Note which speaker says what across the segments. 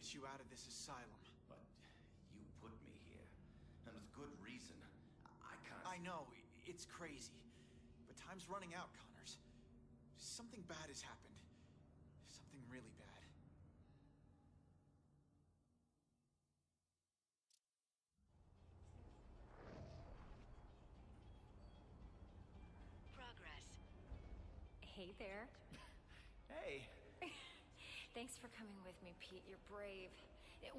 Speaker 1: get you out of this asylum.
Speaker 2: But you put me here, and with good reason. I can't...
Speaker 1: I know, it's crazy. But time's running out, Connors. Something bad has happened. Something really bad.
Speaker 3: Progress. Hey there.
Speaker 1: Hey.
Speaker 3: Thanks for coming with me, Pete. You're brave.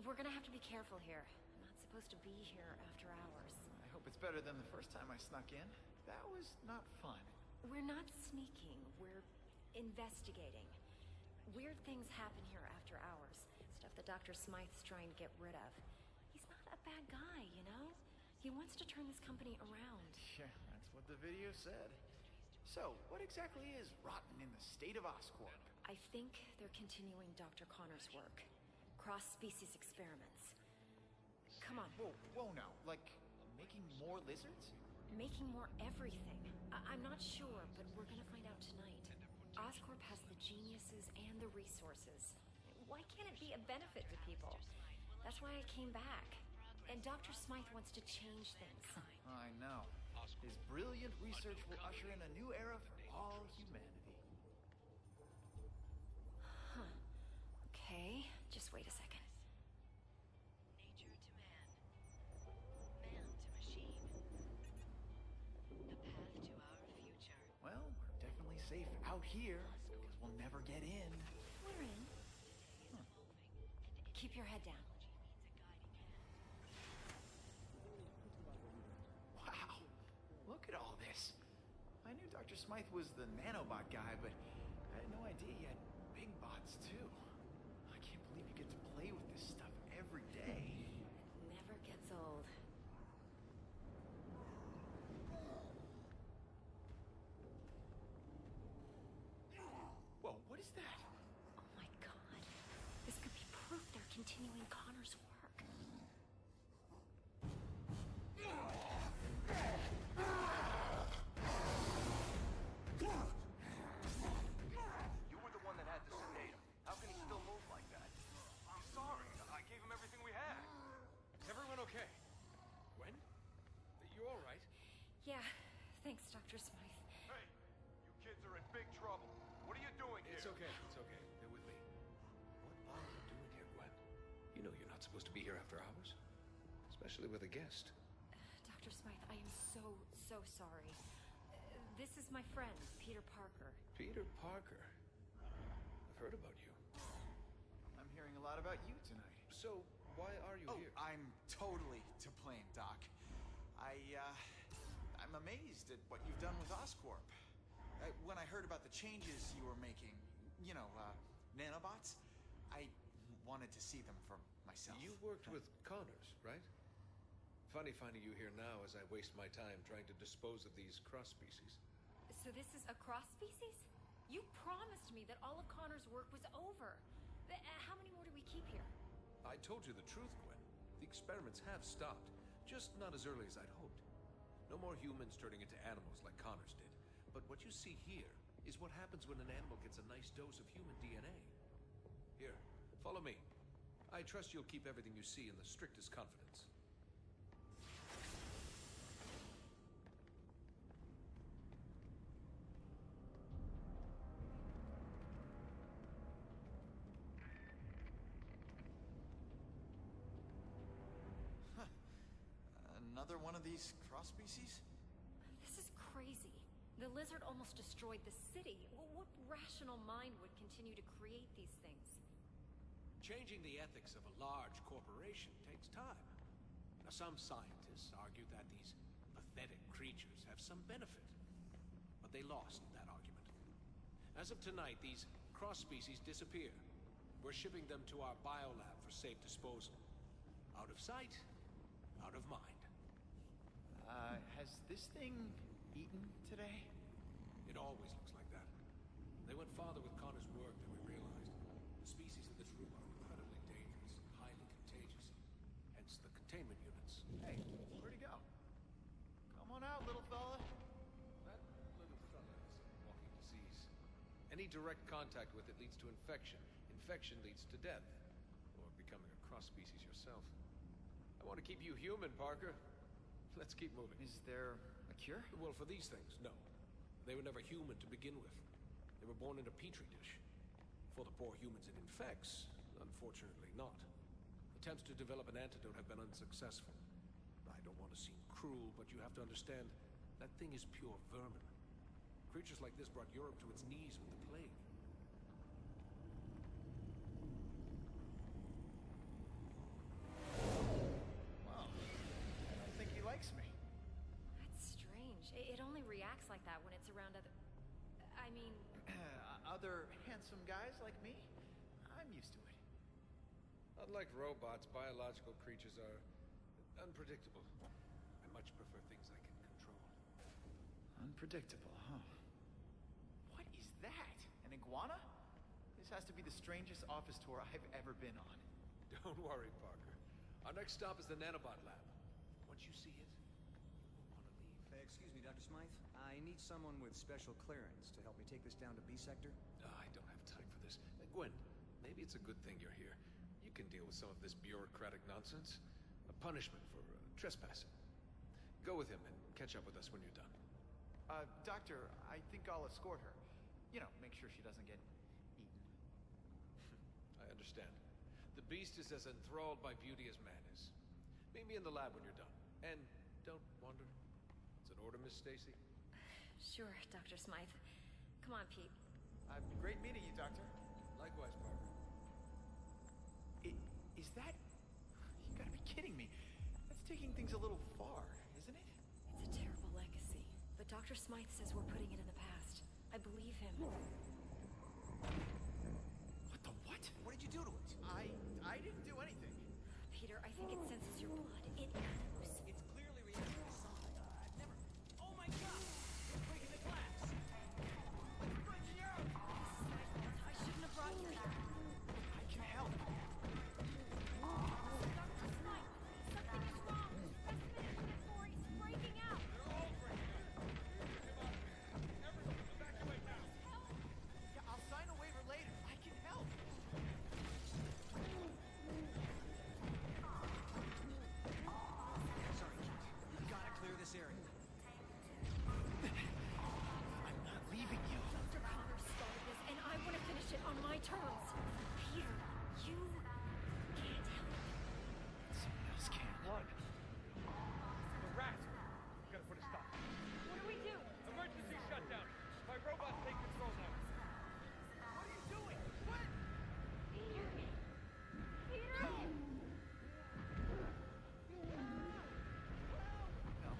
Speaker 3: We're gonna have to be careful here. I'm not supposed to be here after hours.
Speaker 1: I hope it's better than the first time I snuck in. That was not fun.
Speaker 3: We're not sneaking. We're investigating. Weird things happen here after hours. Stuff that Dr. Smythe's trying to get rid of. He's not a bad guy, you know? He wants to turn this company around.
Speaker 1: Yeah, that's what the video said. So, what exactly is rotten in the state of Oscorp?
Speaker 3: I think they're continuing Dr. Connor's work. Cross-species experiments. Come on.
Speaker 1: Whoa now. Like, making more lizards?
Speaker 3: Making more everything. I'm not sure, but we're gonna find out tonight. Oscorp has the geniuses and the resources. Why can't it be a benefit to people? That's why I came back. And Dr. Smythe wants to change things.
Speaker 1: I know. His brilliant research will usher in a new era for all humanity.
Speaker 3: Huh. Okay, just wait a second.
Speaker 4: Nature to man. Man to machine. The path to our future.
Speaker 1: Well, we're definitely safe out here, because we'll never get in.
Speaker 3: We're in. Keep your head down.
Speaker 1: Wow, look at all this. I knew Dr. Smythe was the nanobot guy, but I had no idea he had big bots too. I can't believe you get to play with this stuff every day.
Speaker 3: It never gets old.
Speaker 1: Whoa, what is that?
Speaker 3: Oh my god. This could be proof they're continuing Connor's work.
Speaker 2: You were the one that had to sedate him. How can he still move like that?
Speaker 5: I'm sorry. I gave him everything we had. Is everyone okay? Gwen? You all right?
Speaker 3: Yeah, thanks, Dr. Smythe.
Speaker 5: Hey, you kids are in big trouble. What are you doing here?
Speaker 6: It's okay. They're with me. What are you doing here, Gwen? You know you're not supposed to be here after hours. Especially with a guest.
Speaker 3: Dr. Smythe, I am so sorry. This is my friend, Peter Parker.
Speaker 6: Peter Parker? I've heard about you.
Speaker 1: I'm hearing a lot about you tonight.
Speaker 6: So, why are you here?
Speaker 1: I'm totally to blame, Doc. I'm amazed at what you've done with Oscorp. When I heard about the changes you were making, you know, nanobots, I wanted to see them for myself.
Speaker 6: You worked with Connors, right? Funny finding you here now as I waste my time trying to dispose of these cross-species.
Speaker 3: So this is a cross-species? You promised me that all of Connor's work was over. How many more do we keep here?
Speaker 7: I told you the truth, Gwen. The experiments have stopped, just not as early as I'd hoped. No more humans turning into animals like Connors did. But what you see here is what happens when an animal gets a nice dose of human DNA. Here, follow me. I trust you'll keep everything you see in the strictest confidence.
Speaker 1: Another one of these cross-species?
Speaker 3: This is crazy. The lizard almost destroyed the city. What rational mind would continue to create these things?
Speaker 7: Changing the ethics of a large corporation takes time. Now, some scientists argue that these pathetic creatures have some benefit, but they lost that argument. As of tonight, these cross-species disappear. We're shipping them to our biolab for safe disposal. Out of sight, out of mind.
Speaker 1: Has this thing eaten today?
Speaker 7: It always looks like that. They went farther with Connor's work than we realized. The species in this room are incredibly dangerous, highly contagious. Hence the containment units.
Speaker 1: Hey, where'd he go? Come on out, little fella.
Speaker 6: That little fella is a walking disease. Any direct contact with it leads to infection. Infection leads to death. Or becoming cross-species yourself. I want to keep you human, Parker. Let's keep moving.
Speaker 1: Is there a cure?
Speaker 7: Well, for these things, no. They were never human to begin with. They were born in a petri dish. For the poor humans it infects, unfortunately not. Attempts to develop an antidote have been unsuccessful. I don't want to seem cruel, but you have to understand, that thing is pure vermin. Creatures like this brought Europe to its knees with the plague.
Speaker 1: Wow. I don't think he likes me.
Speaker 3: That's strange. It only reacts like that when it's around other... I mean...
Speaker 1: Other handsome guys like me? I'm used to it.
Speaker 6: Unlike robots, biological creatures are unpredictable. I much prefer things I can control.
Speaker 1: Unpredictable, huh? What is that? An iguana? This has to be the strangest office tour I've ever been on.
Speaker 6: Don't worry, Parker. Our next stop is the nanobot lab. Once you see it, you'll want to leave.
Speaker 8: Excuse me, Dr. Smythe. I need someone with special clearance to help me take this down to B sector.
Speaker 6: I don't have time for this. Gwen, maybe it's a good thing you're here. You can deal with some of this bureaucratic nonsense. A punishment for trespassing. Go with him and catch up with us when you're done.
Speaker 1: Doctor, I think I'll escort her. You know, make sure she doesn't get eaten.
Speaker 6: I understand. The beast is as enthralled by beauty as man is. Meet me in the lab when you're done. And don't wander. It's an order, Miss Stacy.
Speaker 3: Sure, Dr. Smythe. Come on, Pete.
Speaker 1: Great meeting you, Doctor.
Speaker 6: Likewise, Parker.
Speaker 1: Is that... You gotta be kidding me. That's taking things a little far, isn't it?
Speaker 3: It's a terrible legacy. But Dr. Smythe says we're putting it in the past. I believe him.
Speaker 1: What the what?
Speaker 8: What did you do to it?
Speaker 1: I didn't do anything.
Speaker 3: Peter, I think it senses your blood. It knows.
Speaker 8: It's clearly reacting to something. I've never... Oh my god! It's breaking the glass! It's breaking out!
Speaker 3: I shouldn't have brought you here.
Speaker 1: I can help.
Speaker 3: Dr. Smythe, something is wrong. This specimen in Unit 4 is breaking out.
Speaker 5: They're all breaking out. Give up. Everyone, evacuate now.
Speaker 1: Yeah, I'll sign a waiver later. I can help.
Speaker 8: Sorry, Kate. We gotta clear this area.
Speaker 1: I'm not leaving you.
Speaker 3: Dr. Connor started this, and I want to finish it on my terms. Peter, you can't help it.
Speaker 1: Someone else can.
Speaker 5: Run. The rat. We gotta put a stop.
Speaker 3: What do we do?
Speaker 5: Emergency shutdown. My robots take control now.
Speaker 1: What are you doing? What?
Speaker 3: Peter! Peter!
Speaker 1: No.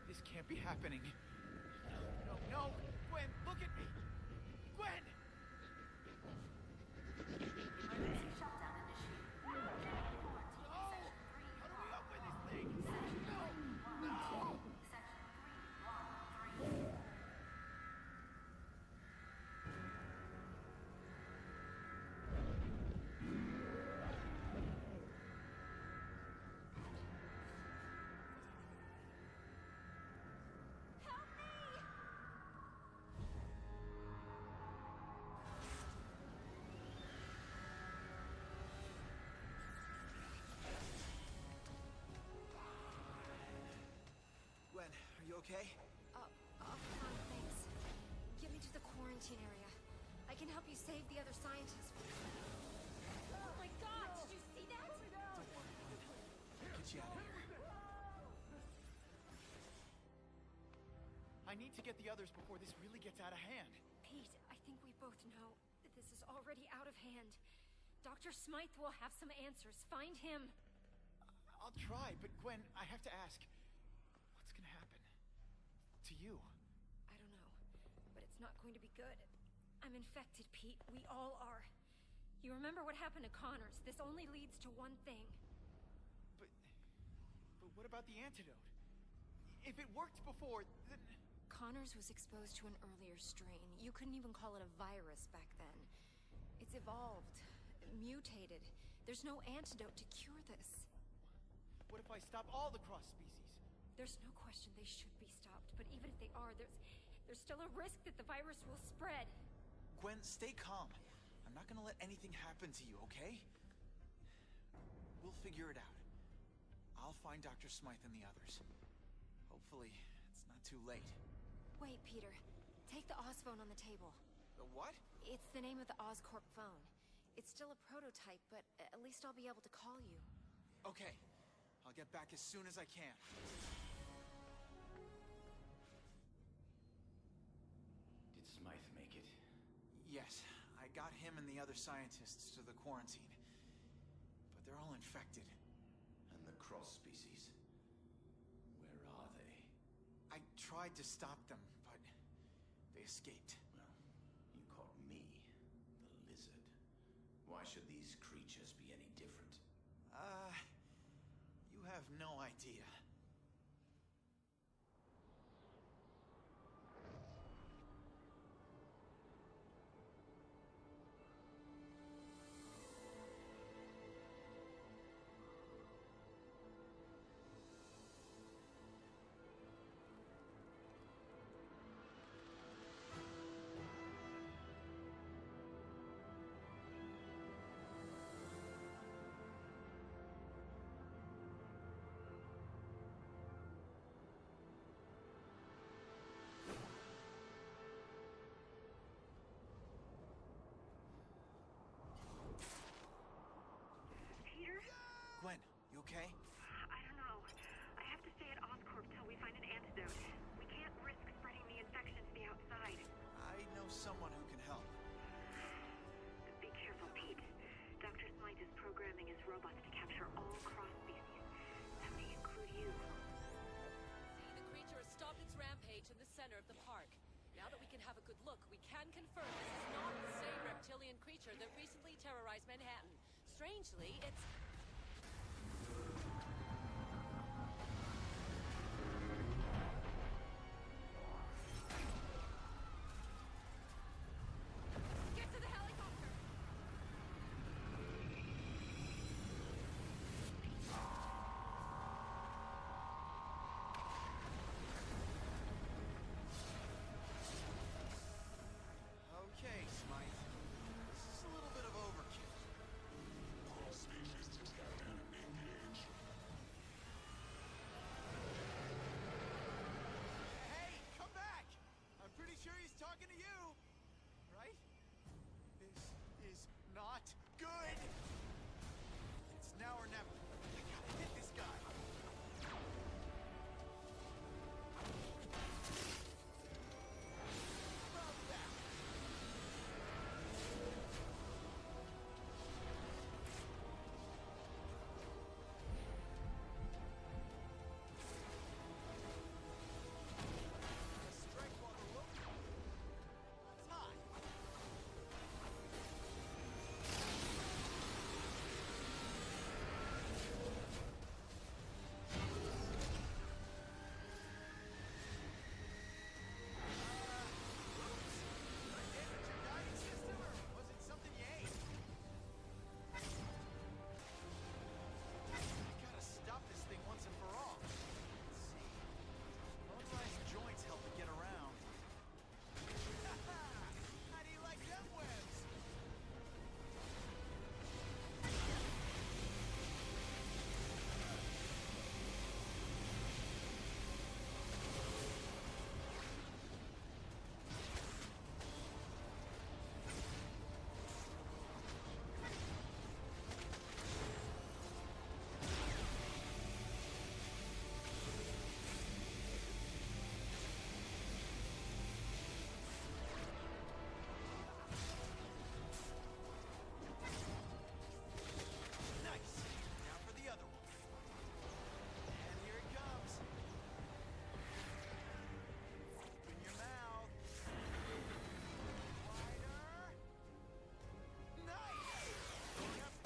Speaker 1: This can't be happening. No, no, no. Gwen, look at me. Gwen! No! How do we open this thing? No! No!
Speaker 8: Gwen, are you okay?
Speaker 3: I'm fine, thanks. Get me to the quarantine area. I can help you save the other scientists. Oh my god, did you see that?
Speaker 8: Don't worry, Gwen. I'll get you out of here.
Speaker 1: I need to get the others before this really gets out of hand.
Speaker 3: Pete, I think we both know that this is already out of hand. Dr. Smythe will have some answers. Find him.
Speaker 1: I'll try, but Gwen, I have to ask, what's gonna happen to you?
Speaker 3: I don't know, but it's not going to be good. I'm infected, Pete. We all are. You remember what happened to Connors? This only leads to one thing.
Speaker 1: But what about the antidote? If it worked before, then...
Speaker 3: Connors was exposed to an earlier strain. You couldn't even call it a virus back then. It's evolved, mutated. There's no antidote to cure this.
Speaker 1: What if I stop all the cross species?
Speaker 3: There's no question they should be stopped, but even if they are, there's still a risk that the virus will spread.
Speaker 1: Gwen, stay calm. I'm not gonna let anything happen to you, okay? We'll figure it out. I'll find Dr. Smythe and the others. Hopefully, it's not too late.
Speaker 3: Wait, Peter. Take the Oz phone on the table.
Speaker 1: The what?
Speaker 3: It's the name of the Oscorp phone. It's still a prototype, but at least I'll be able to call you.
Speaker 1: Okay. I'll get back as soon as I can.
Speaker 2: Did Smythe make it?
Speaker 1: Yes, I got him and the other scientists to the quarantine. But they're all infected.
Speaker 2: And the cross species? Where are they?
Speaker 1: I tried to stop them, but they escaped.
Speaker 2: Well, you caught me, the lizard. Why should these creatures be any different?
Speaker 1: You have no idea.
Speaker 4: Peter?
Speaker 1: Gwen, you okay?
Speaker 4: I don't know. I have to stay at Oscorp till we find an antidote. We can't risk spreading the infection to the outside.
Speaker 1: I know someone who can help.
Speaker 4: Be careful, Pete. Dr. Smythe is programming his robots to capture all cross species. That may include you.
Speaker 9: See, the creature has stopped its rampage in the center of the park. Now that we can have a good look, we can confirm this is not the same reptilian creature that recently terrorized Manhattan. Strangely, it's... Get to the helicopter!
Speaker 1: Okay, Smythe. This is a little bit of overkill.
Speaker 10: Cross-species detected. Engage.
Speaker 1: Hey, come back! I'm pretty sure he's talking to you. Right? This is not good. It's now or never. I gotta hit this guy. About that. Strike while the rope. That's hot. Oops. Did I damage your guidance system, or was it something you ate? I gotta stop this thing once and for all. Let's see. Motorized joints help it get around. How do you like them webs? Nice. Now for the other one. And here it comes. Open your mouth. Wider. Nice. Enough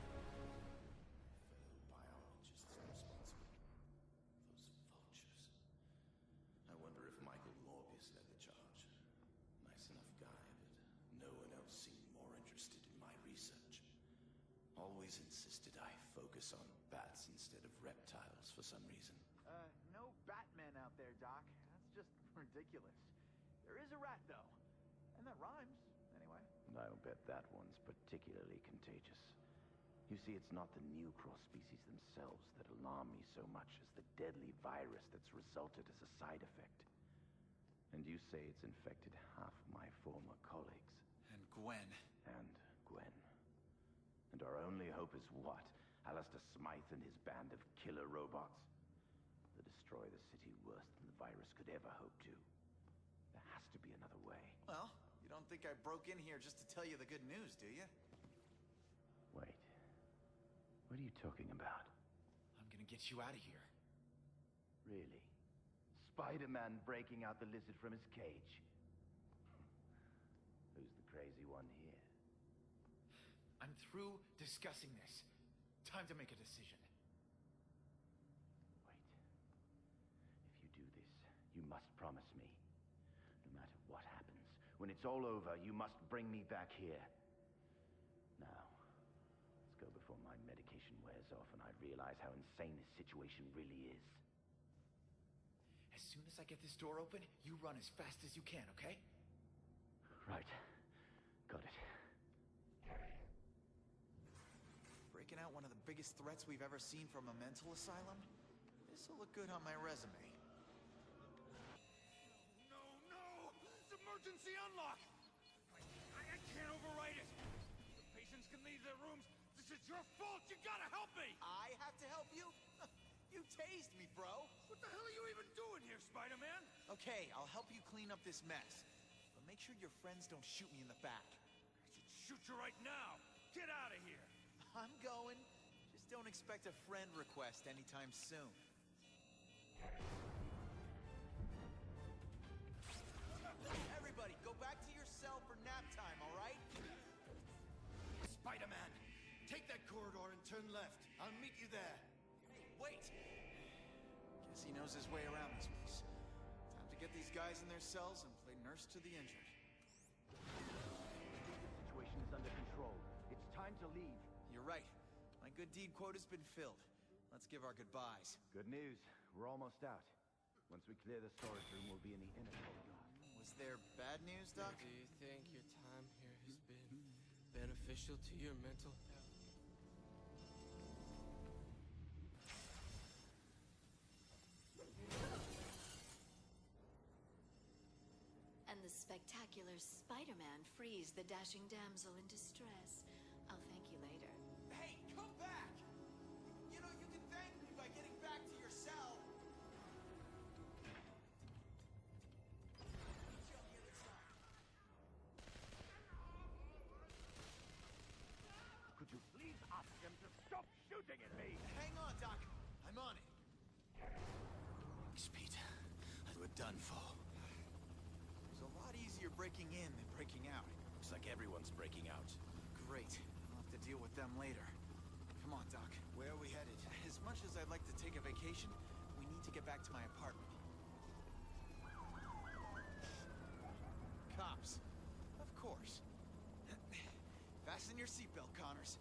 Speaker 2: Fellow biologists responsible. Those vultures. I wonder if Michael Morbius led the charge. Nice enough guy, but no one else seemed more interested in my research. Always insisted I focus on bats instead of reptiles for some reason.
Speaker 1: No Batman out there, Doc. That's just ridiculous. There is a rat, though. And that rhymes.
Speaker 2: I'll bet that one's particularly contagious. You see, it's not the new cross-species themselves that alarm me so much as the deadly virus that's resulted as a side effect. And you say it's infected half my former colleagues.
Speaker 1: And Gwen.
Speaker 2: And Gwen. And our only hope is what? Alistair Smythe and his band of killer robots? They'll destroy the city worse than the virus could ever hope to. There has to be another way.
Speaker 1: Well, you don't think I broke in here just to tell you the good news, do you?
Speaker 2: Wait. What are you talking about?
Speaker 1: I'm gonna get you out of here.
Speaker 2: Really? SpiderMan breaking out the lizard from his cage? Who's the crazy one here?
Speaker 1: I'm through discussing this. Time to make a decision.
Speaker 2: Wait. If you do this, you must promise me. No matter what happens, when it's all over, you must bring me back here. Now, let's go before my medication wears off and I realize how insane this situation really is.
Speaker 1: As soon as I get this door open, you run as fast as you can, okay?
Speaker 2: Right. Got it.
Speaker 1: Breaking out one of the biggest threats we've ever seen from a mental asylum? This'll look good on my resume.
Speaker 5: No, no! It's emergency unlock! I can't override it! The patients can leave their rooms. This is your fault! You gotta help me!
Speaker 1: I have to help you? You tased me, bro!
Speaker 5: What the hell are you even doing here, Spider-Man?
Speaker 1: Okay, I'll help you clean up this mess. But make sure your friends don't shoot me in the back.
Speaker 5: I should shoot you right now! Get out of here!
Speaker 1: I'm going. Just don't expect a friend request anytime soon. Everybody, go back to your cell for nap time, all right?
Speaker 5: Spider-Man, take that corridor and turn left. I'll meet you there.
Speaker 1: Hey, wait! Guess he knows his way around this place. Time to get these guys in their cells and play nurse to the injured.
Speaker 2: The situation is under control. It's time to leave.
Speaker 1: You're right. My good deed quota's been filled. Let's give our goodbyes.
Speaker 2: Good news. We're almost out. Once we clear the storage room, we'll be in the inner corridor.
Speaker 1: Was there bad news, Doc?
Speaker 11: Do you think your time here has been beneficial to your mental health?
Speaker 12: And the spectacular Spider-Man frees the dashing damsel in distress. I'll thank you later.
Speaker 1: Hey, come back! You know, you can thank me by getting back to your cell.
Speaker 2: Could you please ask them to stop shooting at me?
Speaker 1: Hang on, Doc. I'm on it.
Speaker 2: Thanks, Pete. We're done for.
Speaker 1: It's a lot easier breaking in than breaking out.
Speaker 2: Looks like everyone's breaking out.
Speaker 1: Great. I'll have to deal with them later. Come on, Doc.
Speaker 2: Where are we headed?
Speaker 1: As much as I'd like to take a vacation, we need to get back to my apartment. Cops. Of course. Fasten your seatbelt, Connors.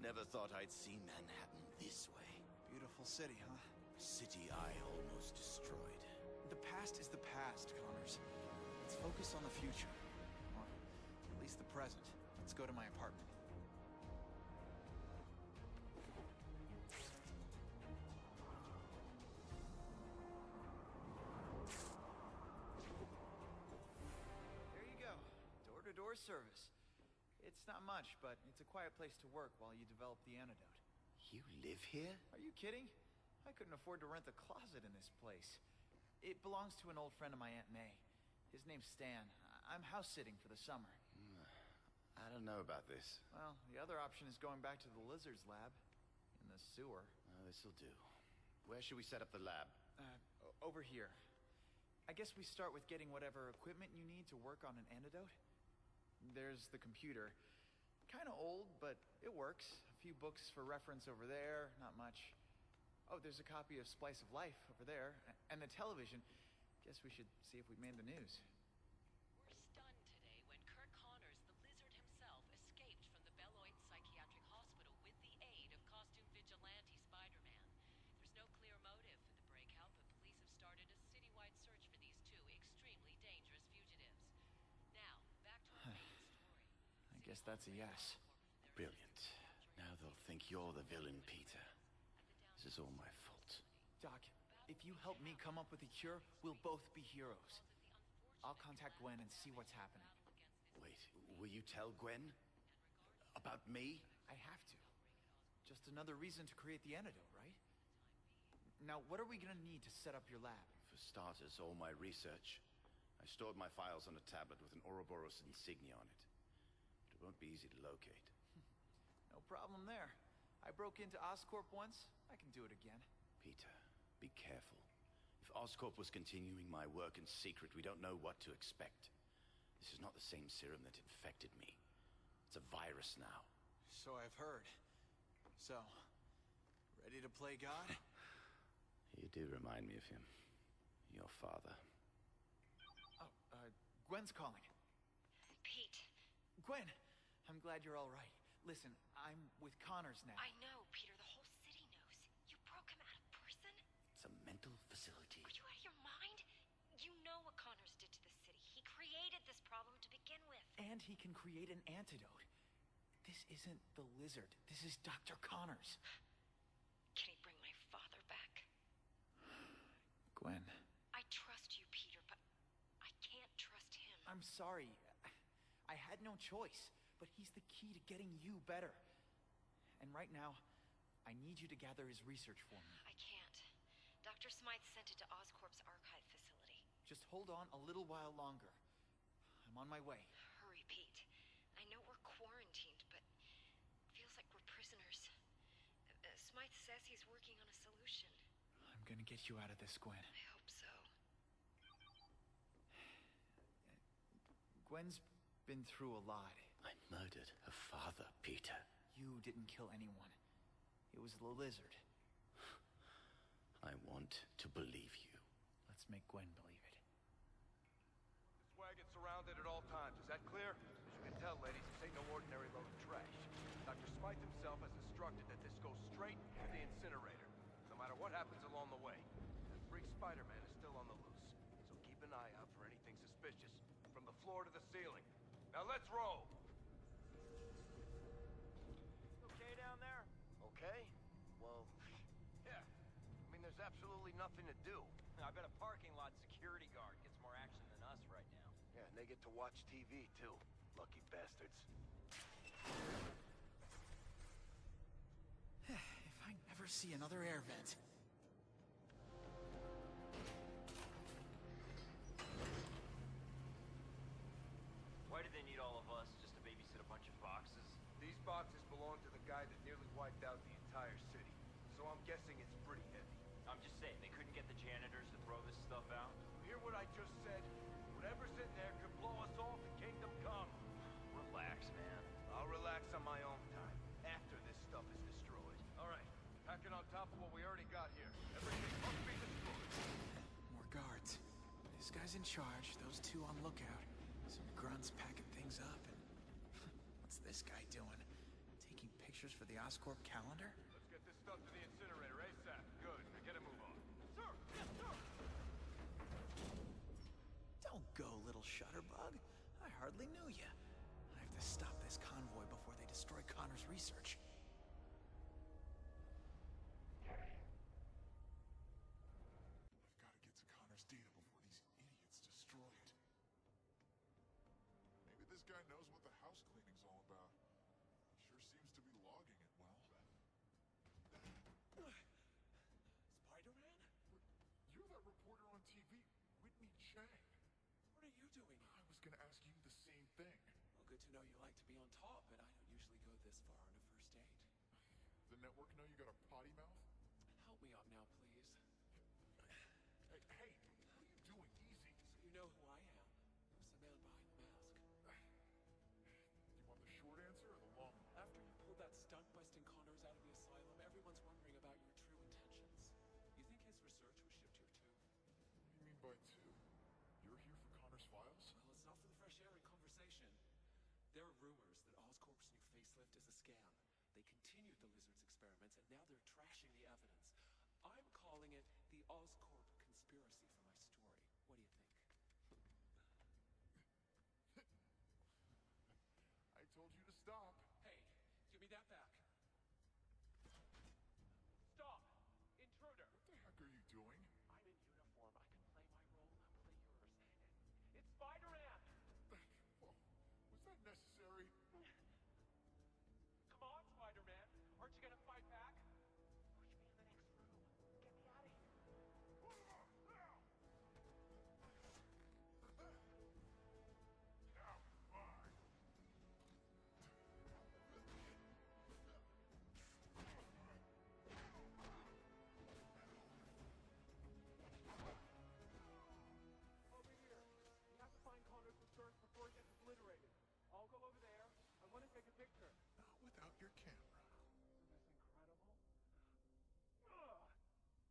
Speaker 2: Never thought I'd see Manhattan this way.
Speaker 1: Beautiful city, huh?
Speaker 2: City I almost destroyed.
Speaker 1: The past is the past, Connors. Let's focus on the future. Or at least the present. Let's go to my apartment. There you go. Door-to-door service. It's not much, but it's a quiet place to work while you develop the antidote.
Speaker 2: You live here?
Speaker 1: Are you kidding? I couldn't afford to rent a closet in this place. It belongs to an old friend of my Aunt May. His name's Stan. I'm house-sitting for the summer.
Speaker 2: I don't know about this.
Speaker 1: Well, the other option is going back to the lizard's lab. In the sewer.
Speaker 2: This'll do. Where should we set up the lab?
Speaker 1: Over here. I guess we start with getting whatever equipment you need to work on an antidote. There's the computer. Kinda old, but it works. A few books for reference over there, not much. Oh, there's a copy of Splice of Life over there. And the television. Guess we should see if we made the news.
Speaker 9: We're stunned today when Kirk Connors, the lizard himself, escaped from the Beloit Psychiatric Hospital with the aid of costume vigilante Spider-Man. There's no clear motive for the breakout, but police have started a
Speaker 1: guess that's a yes.
Speaker 2: Brilliant. Now they'll think you're the villain, Peter. This is all my fault.
Speaker 1: Doc, if you help me come up with a cure, we'll both be heroes. I'll contact Gwen and see what's happening.
Speaker 2: Wait, will you tell Gwen? About me?
Speaker 1: I have to. Just another reason to create the antidote, right? Now, what are we gonna need to set up your lab?
Speaker 2: For starters, all my research. I stored my files on a tablet with an Ouroboros insignia on it. But it won't be easy to locate.
Speaker 1: No problem there. I broke into Oscorp once. I can do it again.
Speaker 2: Peter, be careful. If Oscorp was continuing my work in secret, we don't know what to expect. This is not the same serum that infected me. It's a virus now.
Speaker 1: So I've heard. So, ready to play God?
Speaker 2: You do remind me of him. Your father.
Speaker 1: Oh, Gwen's calling.
Speaker 3: Pete.
Speaker 1: Gwen! I'm glad you're all right. Listen, I'm with Connors now.
Speaker 3: I know, Peter. The whole city knows. You broke him out of prison?
Speaker 2: It's a mental facility.
Speaker 3: Are you out of your mind? You know what Connors did to the city. He created this problem to begin with.
Speaker 1: And he can create an antidote. This isn't the Lizard. This is Dr. Connors.
Speaker 3: Can he bring my father back?
Speaker 1: Gwen.
Speaker 3: I trust you, Peter, but I can't trust him.
Speaker 1: I'm sorry. I had no choice, but he's the key to getting you better. And right now, I need you to gather his research for me.
Speaker 3: I can't. Dr. Smythe sent it to Oscorp's archive facility.
Speaker 1: Just hold on a little while longer. I'm on my way.
Speaker 3: Hurry, Pete. I know we're quarantined, but it feels like we're prisoners. Smythe says he's working on a solution.
Speaker 1: I'm gonna get you out of this, Gwen.
Speaker 3: I hope so.
Speaker 1: Gwen's been through a lot.
Speaker 2: I murdered her father, Peter.
Speaker 1: You didn't kill anyone. It was the Lizard.
Speaker 2: I want to believe you.
Speaker 1: Let's make Gwen believe it.
Speaker 5: This wagon's surrounded at all times. Is that clear? As you can tell, ladies, this ain't no ordinary load of trash. Dr. Smythe himself has instructed that this goes straight to the incinerator, no matter what happens along the way. The freak SpiderMan is still on the loose, so keep an eye out for anything suspicious, from the floor to the ceiling. Now let's roll! Okay down there? Okay? Well, yeah. I mean, there's absolutely nothing to do.
Speaker 13: I bet a parking lot security guard gets more action than us right now.
Speaker 5: Yeah, and they get to watch TV, too. Lucky bastards.
Speaker 1: If I never see another air vent.
Speaker 13: Why did they need all of us just to babysit a bunch of boxes?
Speaker 5: These boxes belong to the guy that nearly wiped out the entire city. So I'm guessing it's pretty heavy.
Speaker 13: I'm just saying, they couldn't get the janitors to throw this stuff out?
Speaker 5: You hear what I just said? Whatever's in there could blow us off in Kingdom Come.
Speaker 13: Relax, man.
Speaker 5: I'll relax on my own time, after this stuff is destroyed. All right, pack it on top of what we already got here. Everything must be destroyed.
Speaker 1: More guards. This guy's in charge, those two on lookout. Some grunts packing things up, and... What's this guy doing? Taking pictures for the Oscorp calendar?
Speaker 5: Let's get this stuff to the incinerator ASAP. Good, now get a move on. Sir! Yes, sir!
Speaker 1: Don't go, little shutterbug. I hardly knew you. I have to stop this convoy before they destroy Connor's research.
Speaker 10: I've got to get to Connor's data before these idiots destroy it. Maybe this guy knows what the house cleaning's all about. He sure seems to be logging it well.
Speaker 8: Spider-Man?
Speaker 10: You're that reporter on TV, Whitney Chang.
Speaker 8: What are you doing?
Speaker 10: I was gonna ask you the same thing.
Speaker 8: Well, good to know you like to be on top, but I don't usually go this far on a first date.
Speaker 10: The network know you got a potty mouth?
Speaker 8: Help me up now, please.
Speaker 10: Hey, what are you doing? Easy.
Speaker 8: So you know who I am. Who's the man behind the mask?
Speaker 10: You want the short answer or the long one?
Speaker 8: After you pulled that stunt-busting Connors out of the asylum, everyone's wondering about your true intentions. You think his research was shipped here too?
Speaker 10: What do you mean by two? You're here for Connor's files?
Speaker 8: Well, it's not for the fresh air and conversation. There are rumors that Oscorp's new facelift is a scam. They continued the Lizard's experiments, and now they're trashing the evidence. I'm calling it the Oscorp conspiracy for my story. What do you think?
Speaker 10: I told you to stop.
Speaker 8: Hey, give me that back. Stop! Intruder!
Speaker 10: What the heck are you doing?
Speaker 8: I'm in uniform. I can play my role, play yours. It's SpiderMan!
Speaker 10: Whoa, was that necessary?
Speaker 8: Come on, SpiderMan. Aren't you gonna fight back? Push me in the next room. Get me out of here.
Speaker 10: Now it's mine.
Speaker 8: Over here. You have to find Connor's research before he gets obliterated. I'll go over there. I want to take a picture.
Speaker 10: Not without your camera.
Speaker 8: Isn't this incredible? Ugh!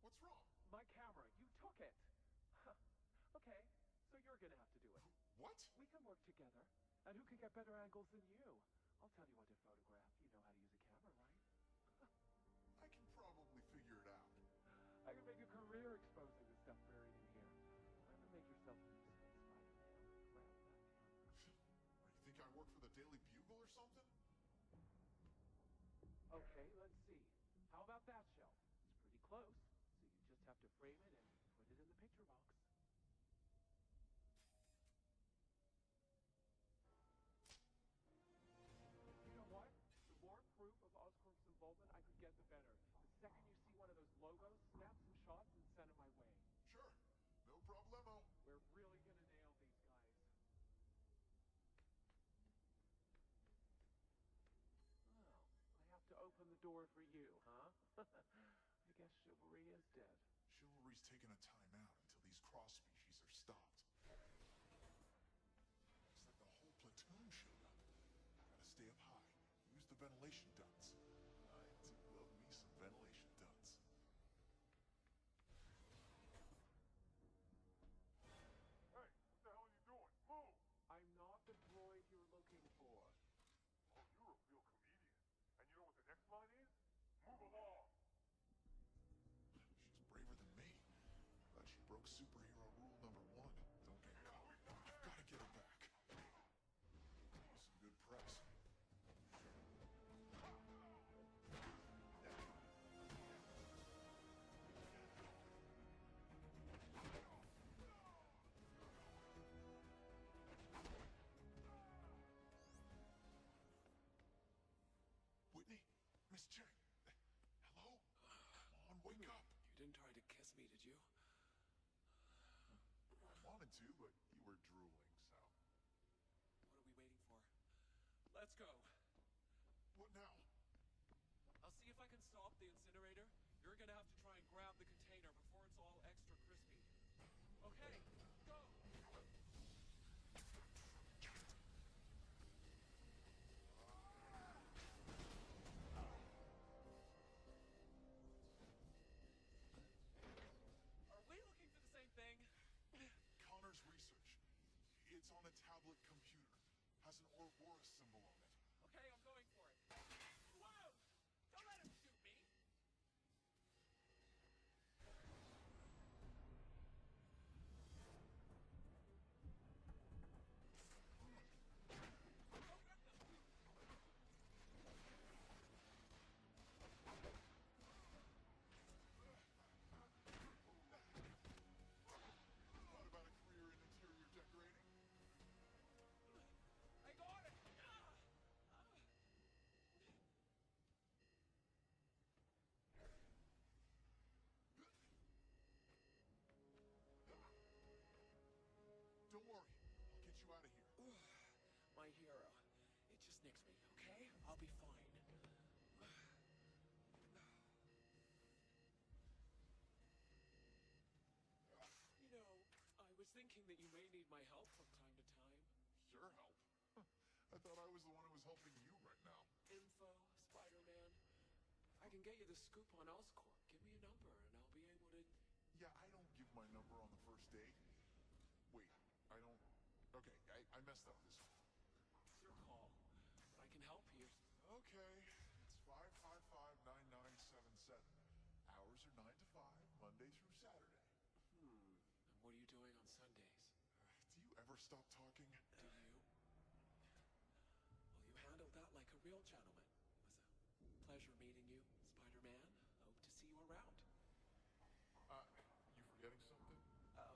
Speaker 10: What's wrong?
Speaker 8: My camera. You took it. Huh. Okay, so you're gonna have to do it.
Speaker 10: What?
Speaker 8: We can work together. And who can get better angles than you? I'll tell you what to photograph. You know how to use a camera, right?
Speaker 10: I can probably figure it out.
Speaker 8: I can make a career exposing the stuff buried in here. I'm gonna make yourself useful, Spider-Man. Grab that camera.
Speaker 10: You think I work for the Daily Bugle or something?
Speaker 8: Okay, let's see. How about that shelf? It's pretty close, so you just have to frame it and put it in the picture box. You know what? The more proof of Oscorp's involvement I could get, the better. The second you see one of those logos, snap some shots and send them my way.
Speaker 10: Sure. No problemo.
Speaker 8: We're really gonna nail these guys. Oh, I have to open the door for you, huh? I guess chivalry is dead.
Speaker 10: Chivalry's taking a time out until these cross species are stopped. Looks like the whole platoon showed up. Gotta stay up high. Use the ventilation ducts. I do love me some ventilation ducts. Hey, what the hell are you doing? Move!
Speaker 8: I'm not the droid you're looking for.
Speaker 10: Oh, you're a real comedian. And you know what the next line is? Move along! She's braver than me. But she broke superhero rule number 1. Don't get caught. I've gotta get her back. Some good press. Whitney? Miss Chang? Hello? Come on, wake up.
Speaker 8: You didn't try to kiss me, did you?
Speaker 10: I wanted to, but you were drooling, so...
Speaker 8: What are we waiting for? Let's go.
Speaker 10: What now?
Speaker 8: I'll see if I can stop the incinerator. You're gonna have to try and grab the container before it's all extra crispy. Okay, go! Are we looking for the same thing?
Speaker 10: Connor's research. It's on a tablet computer. Has an Ouroboros symbol on it.
Speaker 8: Okay, I'm going for it. Whoa! Don't let him shoot me!
Speaker 10: Thought about a career in interior decorating?
Speaker 8: I got it!
Speaker 10: Don't worry. I'll get you out of here.
Speaker 8: My hero. It just nicks me, okay? I'll be fine. You know, I was thinking that you may need my help from time to time.
Speaker 10: Your help? I thought I was the one who was helping you right now.
Speaker 8: Info, Spider-Man. I can get you the scoop on Oscorp. Give me a number and I'll be able to...
Speaker 10: Yeah, I don't give my number on the first date. Wait, I don't... Okay, I messed up this one.
Speaker 8: It's your call. But I can help you.
Speaker 10: Okay, it's 555-9977. Hours are 9 to 5, Monday through Saturday.
Speaker 8: And what are you doing on Sundays?
Speaker 10: Do you ever stop talking?
Speaker 8: Do you? Well, you handled that like pleasure meeting you, Spider-Man. Hope to see you around.
Speaker 10: You forgetting something?
Speaker 8: Oh, I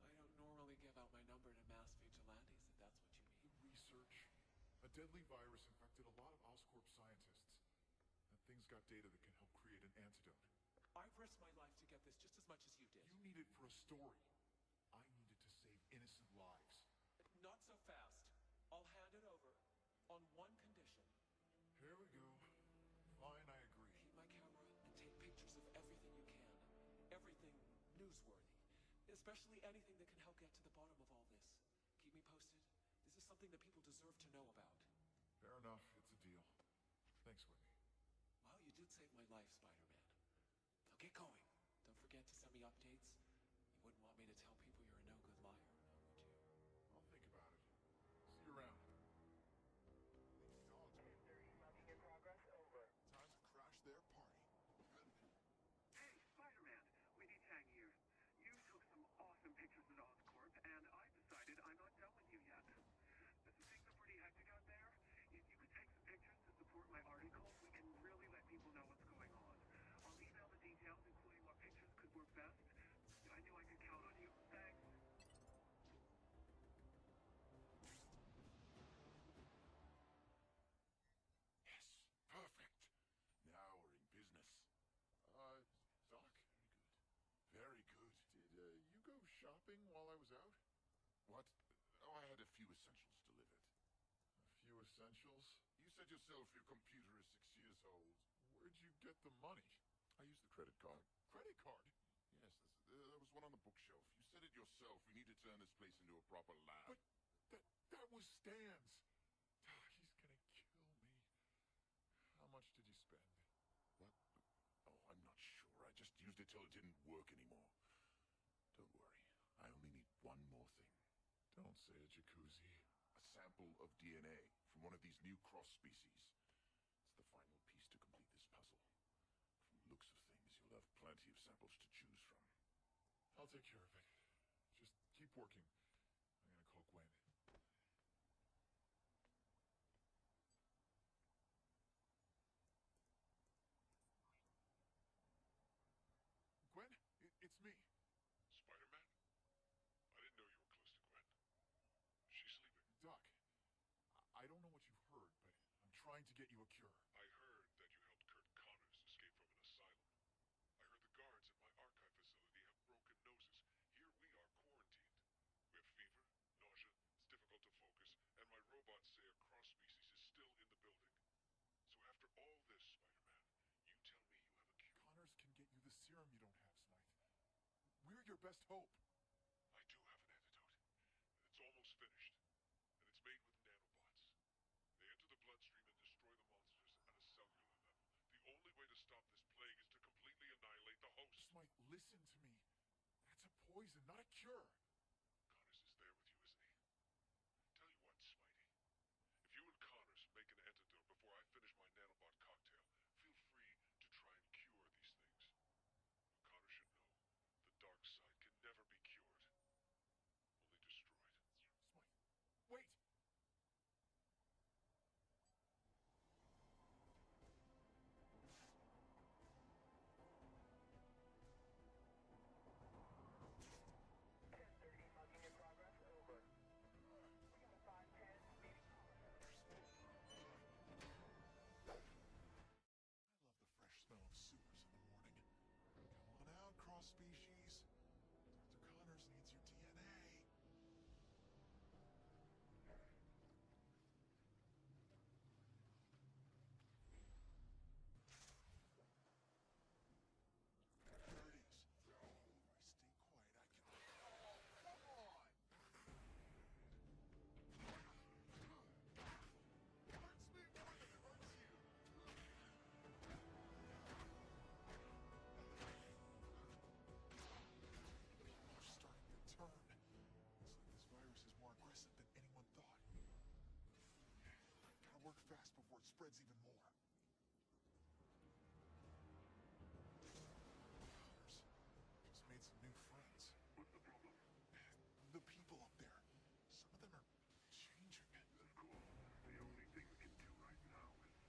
Speaker 8: don't normally give out my number to mass vigilantes, if that's what you mean.
Speaker 10: Research. A deadly virus infected a lot of Oscorp scientists. And things got data that can help create an antidote.
Speaker 8: I've risked my life to get this just as much as you did.
Speaker 10: You need it for a story. I needed to save innocent lives.
Speaker 8: Not so fast. I'll hand it over on one condition.
Speaker 10: Here we go. Fine, I agree.
Speaker 8: Keep my camera and take pictures of everything you can. Everything newsworthy. Especially anything that can help get to the bottom of all this. Keep me posted. This is something that people deserve to know about.
Speaker 10: Fair enough. It's a deal. Thanks, Whitney.
Speaker 8: Well, you did save my life, Spider-Man. Now get going. Don't forget to send me updates. You wouldn't want me to tell people you're a no-good liar, now would you?
Speaker 10: I'll think about it. See you around. These dogs are...
Speaker 5: 10:30, mugging in progress, over.
Speaker 10: Time to crash their party.
Speaker 5: Hey, Spider-Man, Whitney Tang here. You took some awesome pictures at Oscorp, and I've decided I'm not done with you yet. Things are pretty hectic out there. If you could take some pictures to support my article, we can really let people know what's going on. I'll email the details, including what pictures could work best. I knew I could count on you. Thanks.
Speaker 10: Yes, perfect. Now we're in business. Doc? Very good. Did you go shopping while I was out?
Speaker 14: What? Oh, I had a few essentials delivered.
Speaker 10: A few essentials?
Speaker 14: You said yourself your computer is 6 years old.
Speaker 10: Where'd you get the money?
Speaker 14: I used the credit card.
Speaker 10: Credit card?
Speaker 14: Yes, there was one on the bookshelf. You said it yourself. We need to turn this place into a proper lab.
Speaker 10: But that was Stan's. He's gonna kill me. How much did you spend?
Speaker 14: What? Oh, I'm not sure. I just used it till it didn't work anymore. Don't worry. I only need one more thing.
Speaker 10: Don't say a jacuzzi.
Speaker 14: A sample of DNA from one of these new cross species. It's the final piece to complete this puzzle. From the looks of things, you'll have plenty of samples to choose from.
Speaker 10: I'll take care of it. Just keep working. I'm gonna call Gwen. Gwen, it's me.
Speaker 14: Spider-Man? I didn't know you were close to Gwen. She's sleeping.
Speaker 10: Doc, I don't know what you've heard, but I'm trying to get you a cure.
Speaker 14: I heard that you helped Kurt Connors escape from an asylum. I heard the guards at my archive facility have broken noses. Here we are quarantined. We have fever, nausea, it's difficult to focus, and my robots say a cross-species is still in the building. So after all this, Spider-Man, you tell me you have a cure.
Speaker 10: Connors can get you the serum you don't have, Smythe. We're your best hope.
Speaker 14: I do have an antidote. It's almost finished. And it's made with nanobots. They enter the bloodstream and destroy the monsters at a cellular level. The only way to stop this plague is to completely annihilate the host.
Speaker 10: Smythe, listen to me. That's a poison, not a cure.
Speaker 14: Connors is there with you, isn't he? Tell you what, Spidey. If you and Connors make an antidote before I finish my nanobot cocktail, feel free to try and cure these things. But Connors should know, the dark side can never be cured. Only destroyed.
Speaker 10: Smythe, wait! Species. Dr. Connors needs your DNA. There it is. If I stay quiet, I can... Oh, come on! Hurts me more than it hurts you. Starting to turn. Looks like this virus is more aggressive than anyone thought. Gotta work fast before it spreads even more. Connors just made some new friends.
Speaker 5: What's the problem?
Speaker 10: The people up there. Some of them are changing.
Speaker 5: Of course. The only thing we can do right now is...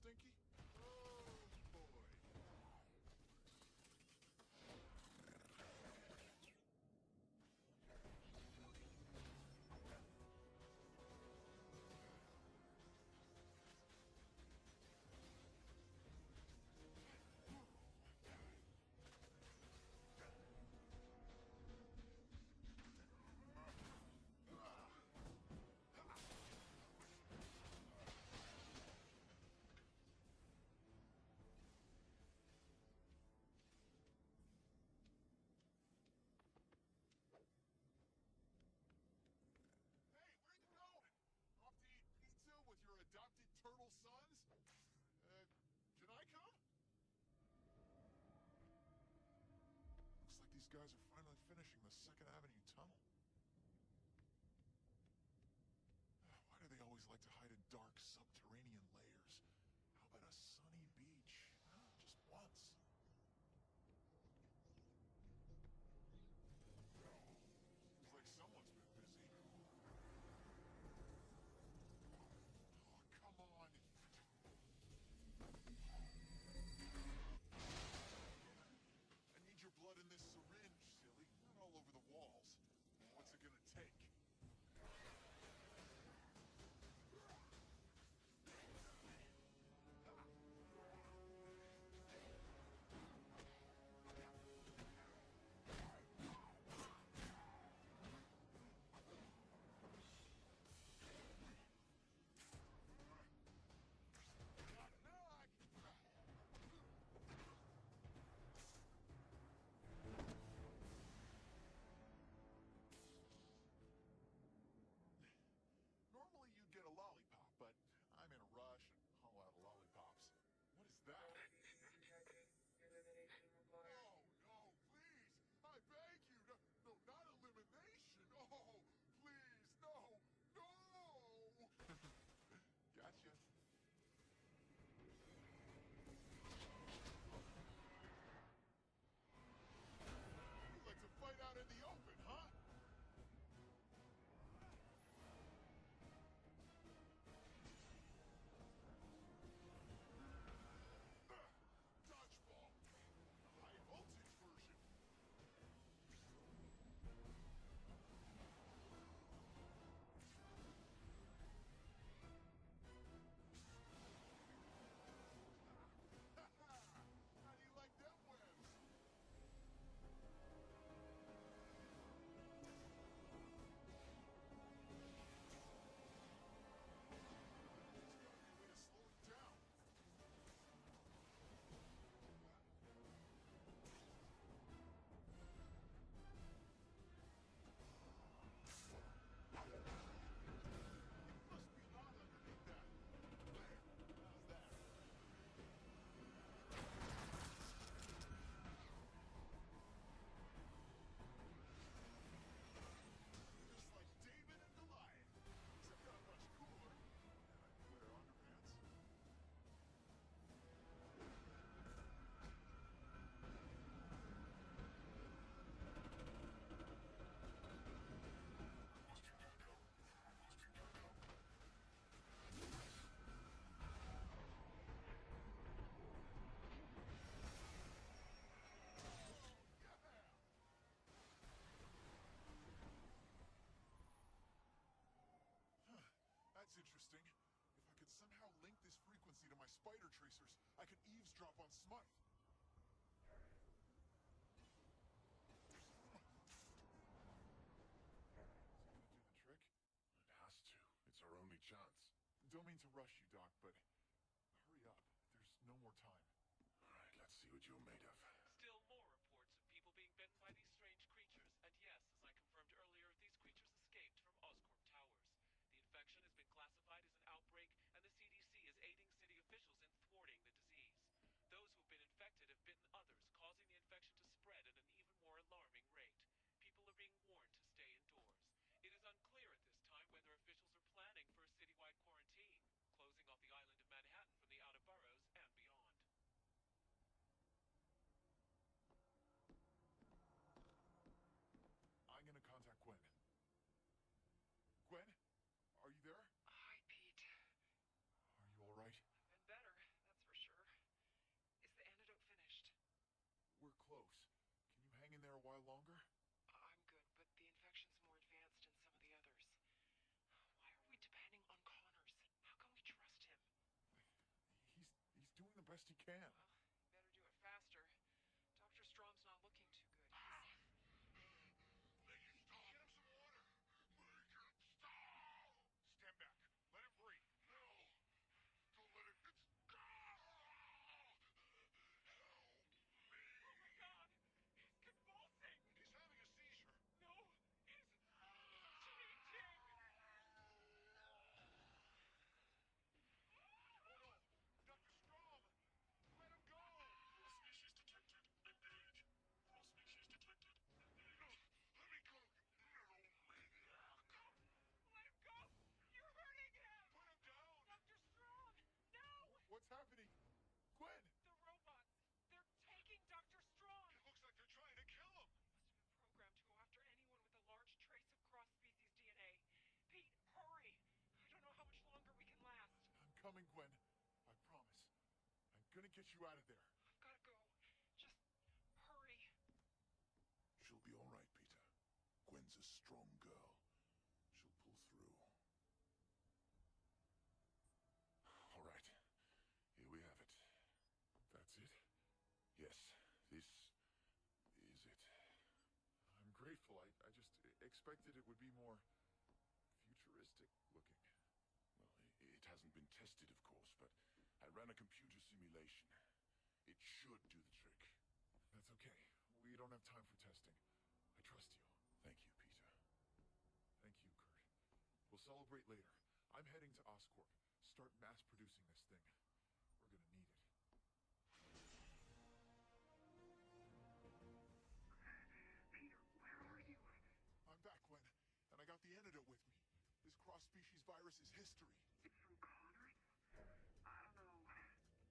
Speaker 10: stinky? Oh, boy. With your adopted turtle sons? Can I come? Looks like these guys are finally finishing the 2nd Avenue tunnel. Why do they always like to hide in dark subterranean layers? How about a sunny beach? Just once. Seems like someone's been busy. Come on. I need your blood in this syringe, silly. Not all over the walls. What's it gonna take? Normally you'd get a lollipop, but I'm in a rush and all out of lollipops. What is that? Oh, no, please! I beg you! No, no, not elimination! Oh, please, no! No! Gotcha. You like to fight out in the open, huh? Dodgeball. High voltage version. How do you like them webs? There's gotta be a way to slow it down. Must be hot underneath that. There. How's that? Just like David and Goliath. Except not much cooler. And I wear underpants. That's interesting. If I could somehow link this frequency to my spider tracers, I could eavesdrop on Smite. Is it gonna do the trick?
Speaker 14: It has to. It's our only chance.
Speaker 10: Don't mean to rush you, Doc, but hurry up. There's no more time.
Speaker 14: All right, let's see what you're made of.
Speaker 8: Still more reports of people being bitten by these strange creatures. And yes, as I confirmed earlier, these creatures escaped from Oscorp Towers. The infection has been classified as an outbreak, and the CDC is aiding city officials in thwarting the disease. Those who've been infected have bitten others, causing the infection to spread at an even more alarming rate. People are being warned to stay indoors. It is unclear at this time whether officials are planning for a citywide quarantine, closing off the island of Manhattan from the outer boroughs and beyond.
Speaker 10: best he can.
Speaker 15: Better do it faster. Dr. Strom's not looking too good.
Speaker 10: Make it stop. Get him some water. Make it stop. Stand back. Let him breathe. No. Don't let it. It's.
Speaker 15: Oh my God! He's convulsing!
Speaker 10: He's having a seizure.
Speaker 15: No, he's changing!
Speaker 10: Oh no! Dr. Strom! Let him go! All species detected. Engage. All species detected. Engage. Let me go, you maniac!
Speaker 15: Let him go! You're hurting him!
Speaker 10: Put him down!
Speaker 15: Dr. Strom! No!
Speaker 10: What's happening? Gwen!
Speaker 15: The robots! They're taking Dr. Strom!
Speaker 10: It looks like they're trying to kill him!
Speaker 15: Must have been programmed to go after anyone with a large trace of cross-species DNA. Pete, hurry! I don't know how much longer we can last.
Speaker 10: I'm coming, Gwen. I promise. I'm gonna get you out of there.
Speaker 15: I've gotta go. Just hurry.
Speaker 10: She'll be all right, Peter. Gwen's a strong girl. She'll pull through. All right. Here we have it. That's it? Yes, this is it. I'm grateful. I just expected it would be more futuristic looking. Well, it hasn't been tested, of course, but I ran a computer simulation. It should do the trick. That's okay. We don't have time for testing. I trust you. Thank you, Peter. Thank you, Kurt. We'll celebrate later. I'm heading to Oscorp. Start mass producing this thing. We're gonna need it.
Speaker 15: Peter, where are you?
Speaker 10: I'm back, Gwen, and I got the antidote with me. This cross-species virus is history.
Speaker 15: From Connors? I don't know.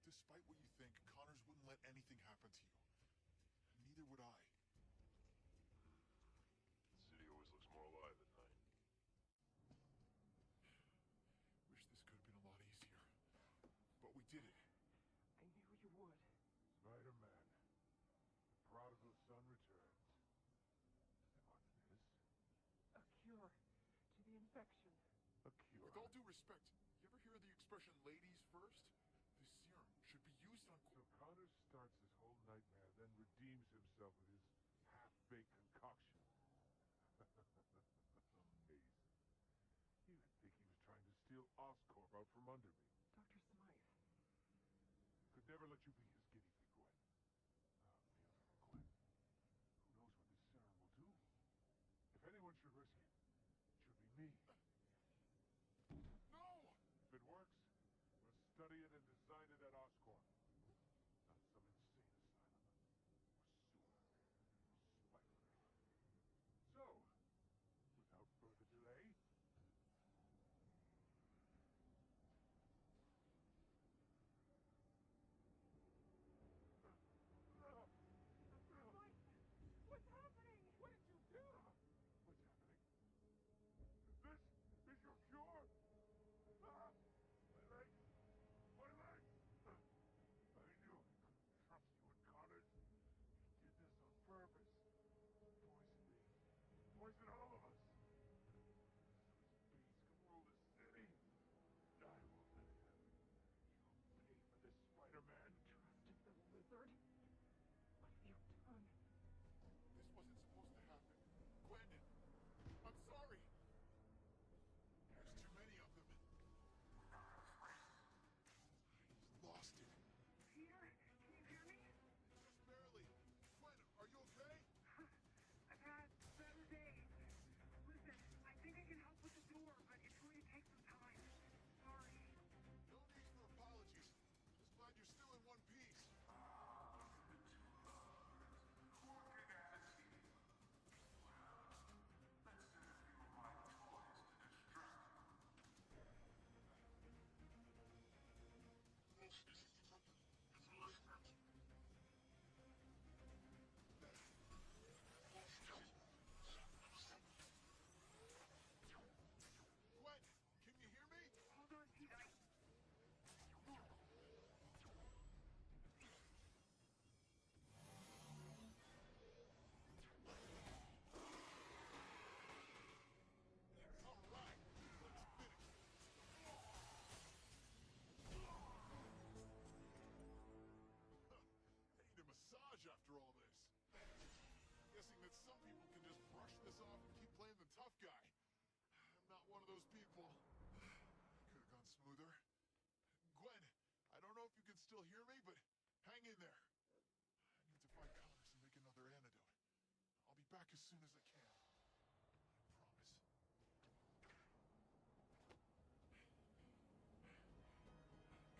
Speaker 10: Despite what you think, Connors wouldn't let anything happen to you. Neither would I.
Speaker 14: The city always looks more alive at night.
Speaker 10: Wish this could have been a lot easier. But we did it.
Speaker 15: I knew you would.
Speaker 14: SpiderMan. The prodigal son returns. And what's this?
Speaker 15: A cure to the infection.
Speaker 14: A cure.
Speaker 10: With all due respect, you ever hear the expression ladies first? This serum should be used on...
Speaker 14: So Connor starts his whole nightmare, then redeems himself with his half-baked concoction. Amazing. You'd think he was trying to steal Oscorp out from under me.
Speaker 15: Dr. Smythe.
Speaker 14: Could never let you be his guinea pig, Gwen. Ah, beautiful Gwen. Who knows what this serum will do? If anyone should risk it, it should be me.
Speaker 10: No!
Speaker 14: If it works, we'll study it and design it at Oscorp. Not some insane asylum. Or sewer. Or Spider-Man. So, without further delay...
Speaker 10: us off and keep playing the tough guy. I'm not one of those people. Could have gone smoother. Gwen, I don't know if you can still hear me, but hang in there. I need to find Connors and make another antidote. I'll be back as soon as I can. I promise.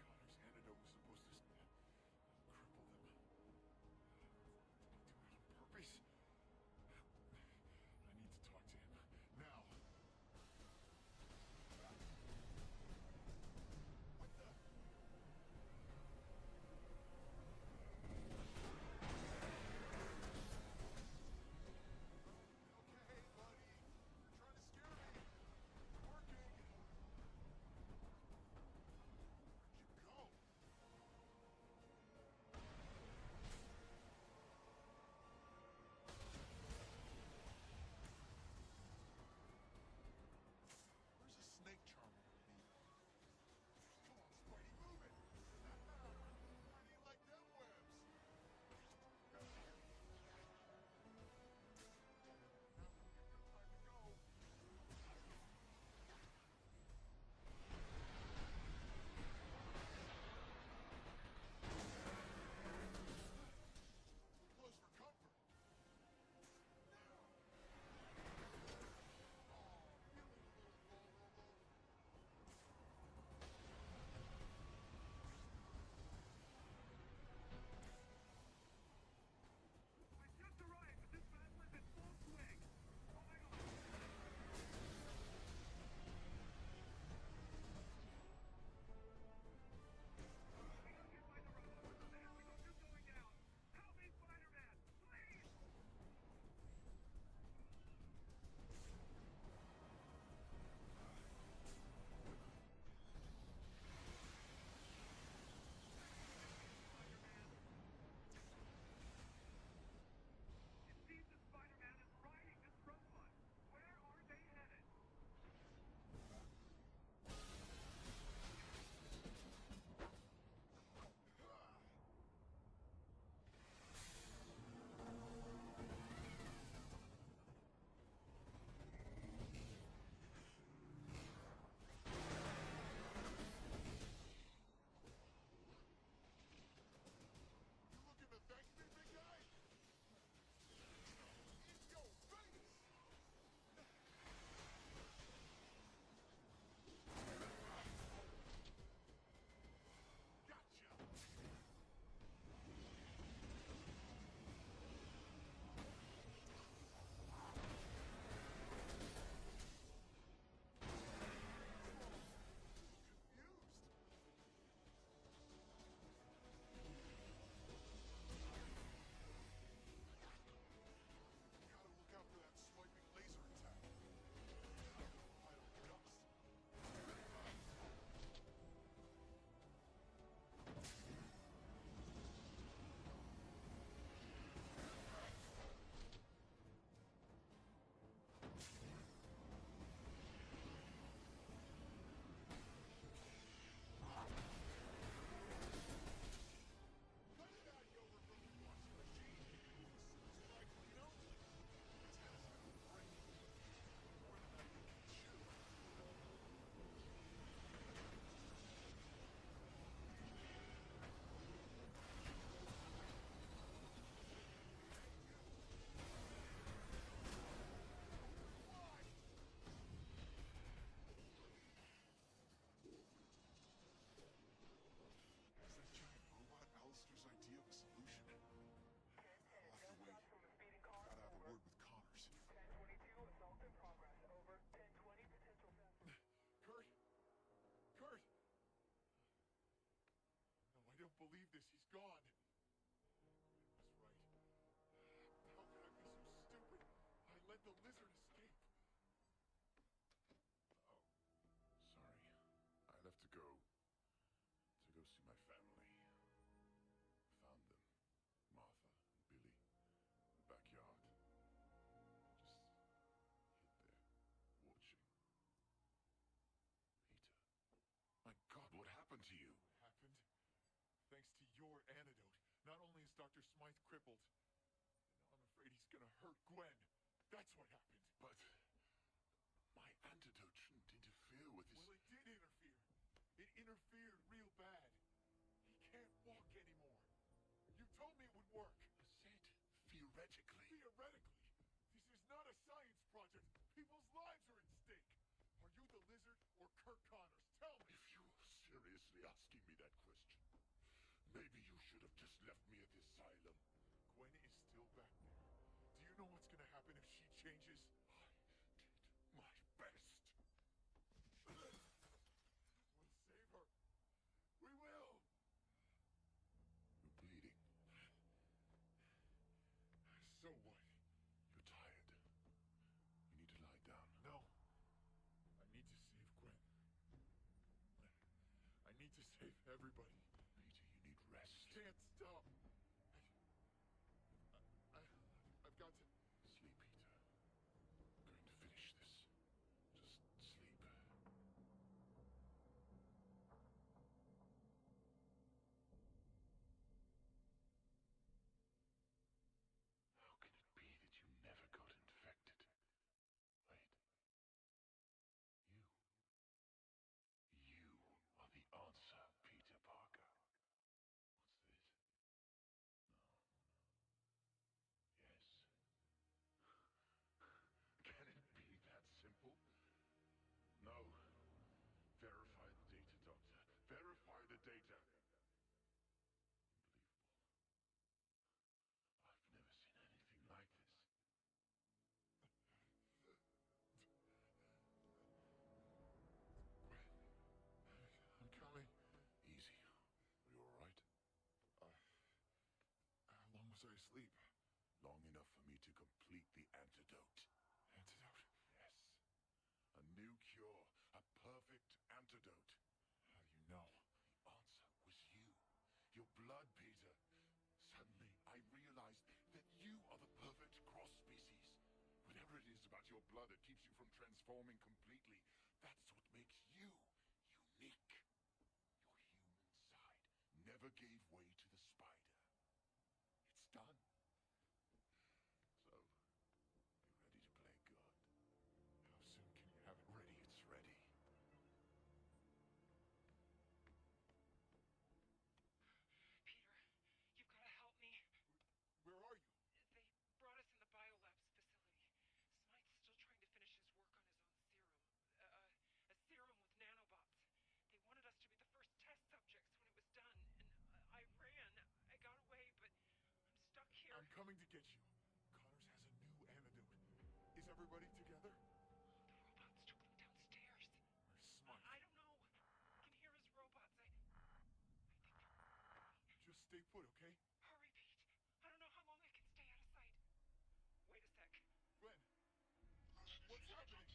Speaker 10: Connor's antidote was supposed to cripple them. Did he do it on purpose? I need to talk to him. Now. What the? Okay, buddy. You're trying to scare me. It's working. Where'd you go? Where's a snake charmer with me? Come on, Spidey, move it! I need like them webs! Now would be a good time to go. Too close for comfort.
Speaker 14: I just arrived, but this battle is in full swing. Oh my god. We gotta get by the robot. What the hell is just going down? Help me, Spider-Man! Please! It seems that Spider-Man is riding this robot. Where are they headed?
Speaker 10: You looking to thank me, big guy? In your face! Gotcha! Confused. Gotta look out for that swiping laser attack. Hide on the dust. Let that go from the washing machine. Seems like, this has got a brain. More than I can chew. Is that giant robot Alistair's idea of a solution? I'll have to wait. Gotta have a word with Connors.
Speaker 14: 1022, assault in progress. Over. 1020, potential fast.
Speaker 10: Kurt? Kurt? No, I don't believe this. He's gone. I was right. How could I be so stupid? I let the lizard escape. Oh, sorry. I have to go see my family. Found them. Martha and Billy. In the backyard. Just hid there, watching. Peter. My God, what happened to you? Happened? Thanks to your antidote. Not only is Dr. Smythe crippled, but now I'm afraid he's gonna hurt Gwen. That's what happened. But my antidote shouldn't interfere with his... Well, it did interfere. It interfered real bad. He can't walk anymore. You told me it would work. I said theoretically. Theoretically? This is not a science project. People's lives are at stake. Are you the Lizard or Kirk Connors? Tell me. If you're seriously asking me that question, maybe you should have just left me at the asylum. Gwen is still back there. Do you know what's gonna happen if she changes? I did my best. We'll save her. We will. You're bleeding. So what? You're tired. You need to lie down. No. I need to save Gwen. I need to save everybody. Peter, you need rest. Can't stop. I've got to... Sleep, Peter. I'm going to finish this. Just sleep. How can it be that you never got infected? Wait. You. You are the answer, Peter Parker. What's this? No. Yes. Can it be that simple? No. Verify the data, Doctor. Verify the data. Unbelievable. I've never seen anything like this. I'm coming. Easy. Are you all right? How long was I asleep? Long enough for me to complete the antidote. Antidote? Yes. A new cure. A perfect antidote. How do you know? The answer was you. Your blood, Peter. Suddenly, I realized that you are the perfect cross species. Whatever it is about your blood that keeps you from transforming completely, that's what makes you unique. Your human side never gave way to the spider. It's done. So, you ready to play God? How soon can you have it ready? It's ready.
Speaker 15: Peter, you've got to help me.
Speaker 10: Where are you?
Speaker 15: They brought us in the biolabs facility. Smythe's still trying to finish his work on his own serum. A serum with nanobots. They wanted us to be the first test subjects when it was done, and I ran. I got away, but I'm stuck here.
Speaker 10: I'm coming to get you. Connors has a new antidote. Is everybody together?
Speaker 15: The robots took them downstairs.
Speaker 10: Where's Smythe?
Speaker 15: I don't know. I can hear his robots. I think they're...
Speaker 10: Just stay put, okay?
Speaker 15: Hurry, Pete. I don't know how long I can stay out of sight. Wait a sec.
Speaker 10: Gwen! What's happening?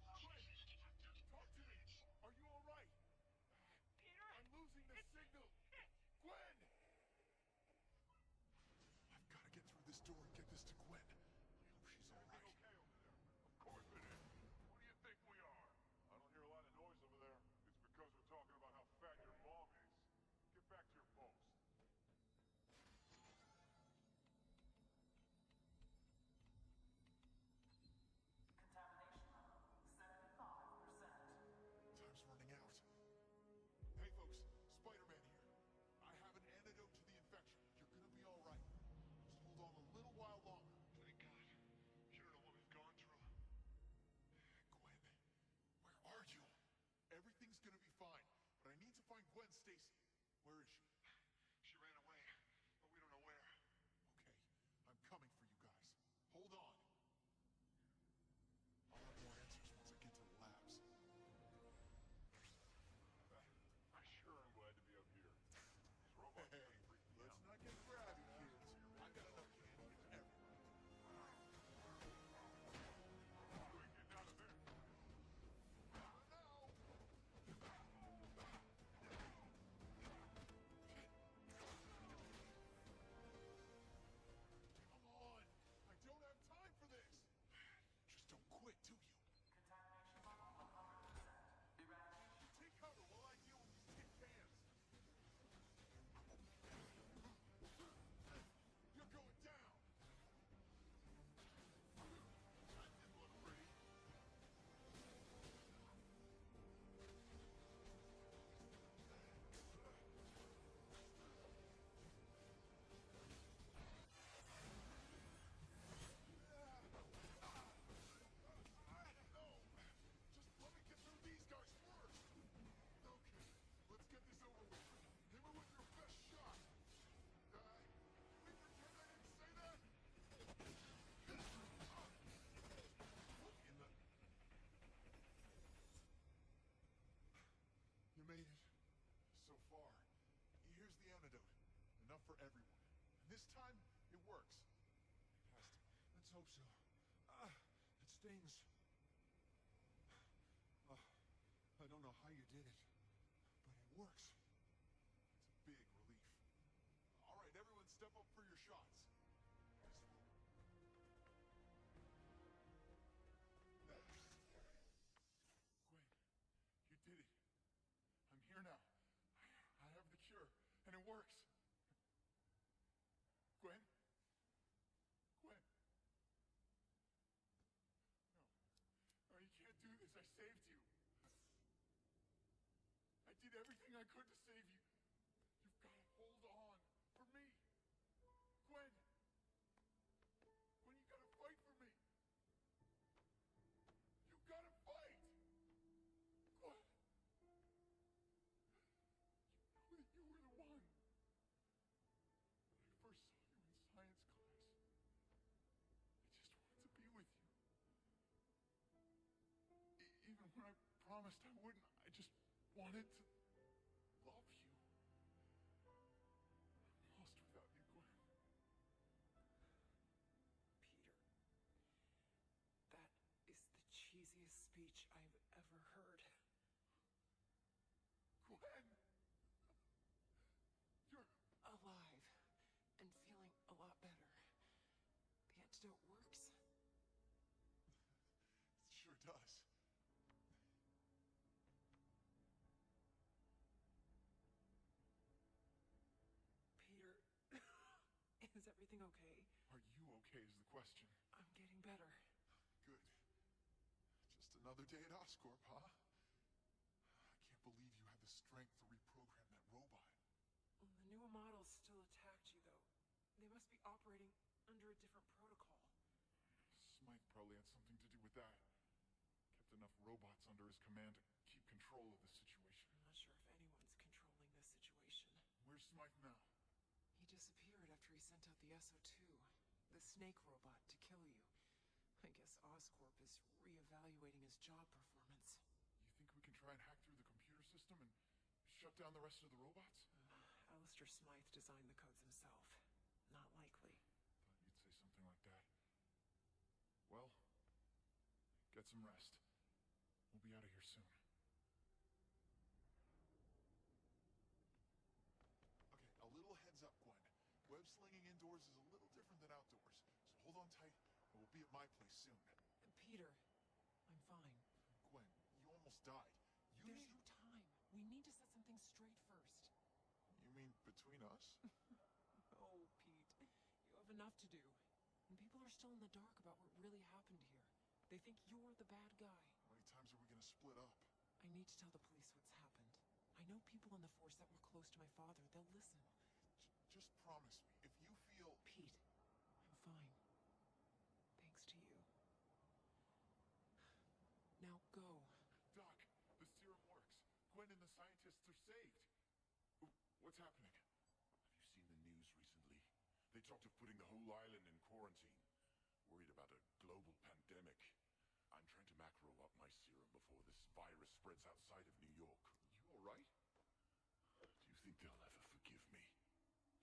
Speaker 10: Gwen! Talk to me! Are you all right?
Speaker 15: Peter!
Speaker 10: I'm losing the signal! Gwen! I've got to get through this door and get this to Gwen. I hope she's all right.
Speaker 14: Okay over there? Of course it is. Who do you think we are? I don't hear a lot of noise over there. It's because we're talking about how fat your mom is. Get back to your post.
Speaker 10: Time's running out. Hey folks, SpiderMan here. I have an antidote to the infection. You're gonna be all right. Just hold on a little while longer.
Speaker 14: Thank God. You don't know what we've gone through.
Speaker 10: Gwen, where are you? Everything's gonna be fine, but I need to find Gwen Stacy. Where is she?
Speaker 14: She ran away, but we don't know where.
Speaker 10: Okay, I'm coming for you guys. Hold on. I'll have more answers once I get to the labs.
Speaker 14: I sure am glad to be up here. These robots
Speaker 10: Hey,
Speaker 14: are gonna freak me
Speaker 10: let's
Speaker 14: out.
Speaker 10: not get grabby, kids. I got enough candy to give to everyone.
Speaker 14: How are we getting out of there?
Speaker 10: I don't know. enough for everyone. And this time, it works. It has to.
Speaker 14: Let's hope so. It stings. I don't know how you did it, but it works.
Speaker 10: It's a big relief. All right, everyone step up for your shots. Gwen, you did it. I'm here now. I have the cure, and it works. Gwen? Gwen? No. No, you can't do this. I saved you. I did everything I could to save you. You've got to hold on for me. Gwen! Gwen, you gotta fight for me. You gotta fight! Gwen! You know that you were the one. When I first saw you in science class, I just wanted to be with you. Even when I promised I wouldn't, I just wanted to love you. I'm lost without you, Gwen.
Speaker 15: Peter, that is the cheesiest speech I've ever heard.
Speaker 10: Gwen! You're
Speaker 15: alive and feeling a lot better. The antidote works?
Speaker 10: It sure does.
Speaker 15: Peter, is everything okay?
Speaker 10: Are you okay is the question.
Speaker 15: I'm getting better.
Speaker 10: Good. Just another day at Oscorp, huh? I can't believe you had the strength to reprogram that robot.
Speaker 15: The newer models still attacked you, though. They must be operating under a different protocol.
Speaker 10: Smythe probably had something to do with that. Kept enough robots under his command to keep control of the situation.
Speaker 15: I'm not sure if anyone's controlling this situation.
Speaker 10: Where's Smythe now?
Speaker 15: He disappeared after he sent out the SO2, the snake robot, to kill you. I guess Oscorp is re-evaluating his job performance.
Speaker 10: You think we can try and hack through the computer system and shut down the rest of the robots?
Speaker 15: Alistair Smythe designed the codes himself. Not likely.
Speaker 10: Thought you'd say something like that. Well, get some rest. We'll be out of here soon. Okay, a little heads up, Gwen. Web slinging indoors is a little different than outdoors, so hold on tight, and we'll be at my place soon.
Speaker 15: Peter, I'm fine.
Speaker 10: Gwen, you almost died.
Speaker 15: There's no time. We need to set something straight first.
Speaker 10: You mean between us?
Speaker 15: Oh, Pete. You have enough to do. And people are still in the dark about what really happened here. They think you're the bad guy.
Speaker 10: How many times are we gonna split up?
Speaker 15: I need to tell the police what's happened. I know people in the force that were close to my father. They'll listen.
Speaker 10: Just promise me, if you feel...
Speaker 15: Pete, I'm fine. Thanks to you. Now go.
Speaker 10: Doc, the serum works. Gwen and the scientists are saved. What's happening?
Speaker 2: Have you seen the news recently? They talked of putting the whole island in quarantine. Worried about a global pandemic. I'm trying to macro up my serum before this virus spreads outside of New York.
Speaker 10: You alright?
Speaker 2: Do you think they'll ever forgive me?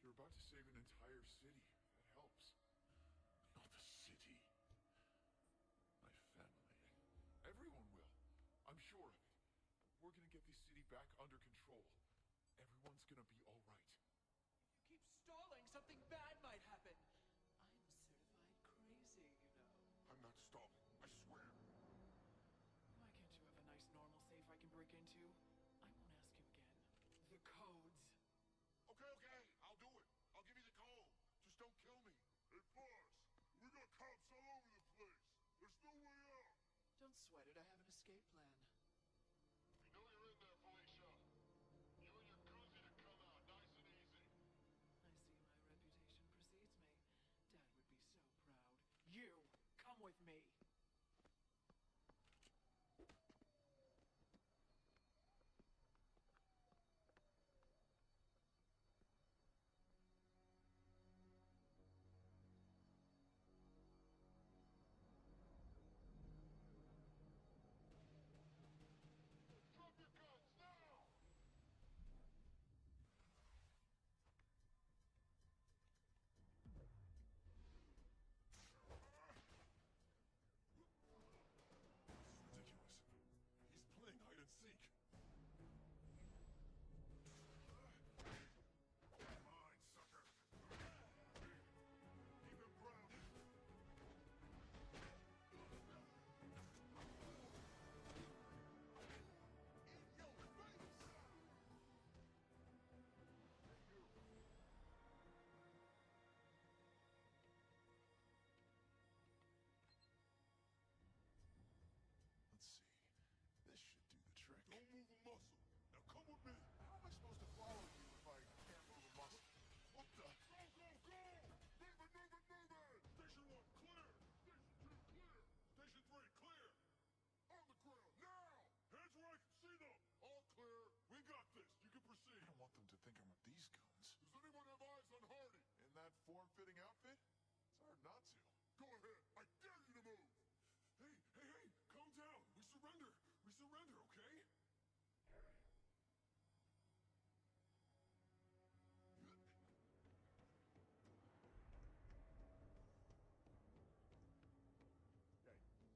Speaker 10: You're about to save an entire city. That helps.
Speaker 2: Not the city. My family.
Speaker 10: Everyone will. I'm sure of it. We're gonna get this city back under control. Everyone's gonna be alright.
Speaker 15: You keep stalling. Something bad might happen. I'm certified crazy, you know.
Speaker 10: I'm not stalling. I swear.
Speaker 15: Why can't you have a nice normal safe I can break into? I won't ask you again. The codes.
Speaker 10: Okay. I'll do it. I'll give you the code. Just don't kill me.
Speaker 14: Hey, boss, we got cops all over the place. There's no way out.
Speaker 15: Don't sweat it. I have an escape plan.
Speaker 14: We know you're in there, Felicia. You and your goons need to come out, nice and easy.
Speaker 15: I see my reputation precedes me. Dad would be so proud. You, come with me.
Speaker 10: form-fitting outfit? It's hard not to.
Speaker 14: Go ahead. I dare you to move.
Speaker 10: Hey, hey, hey! Calm down. We surrender. We surrender, okay?
Speaker 14: Hey,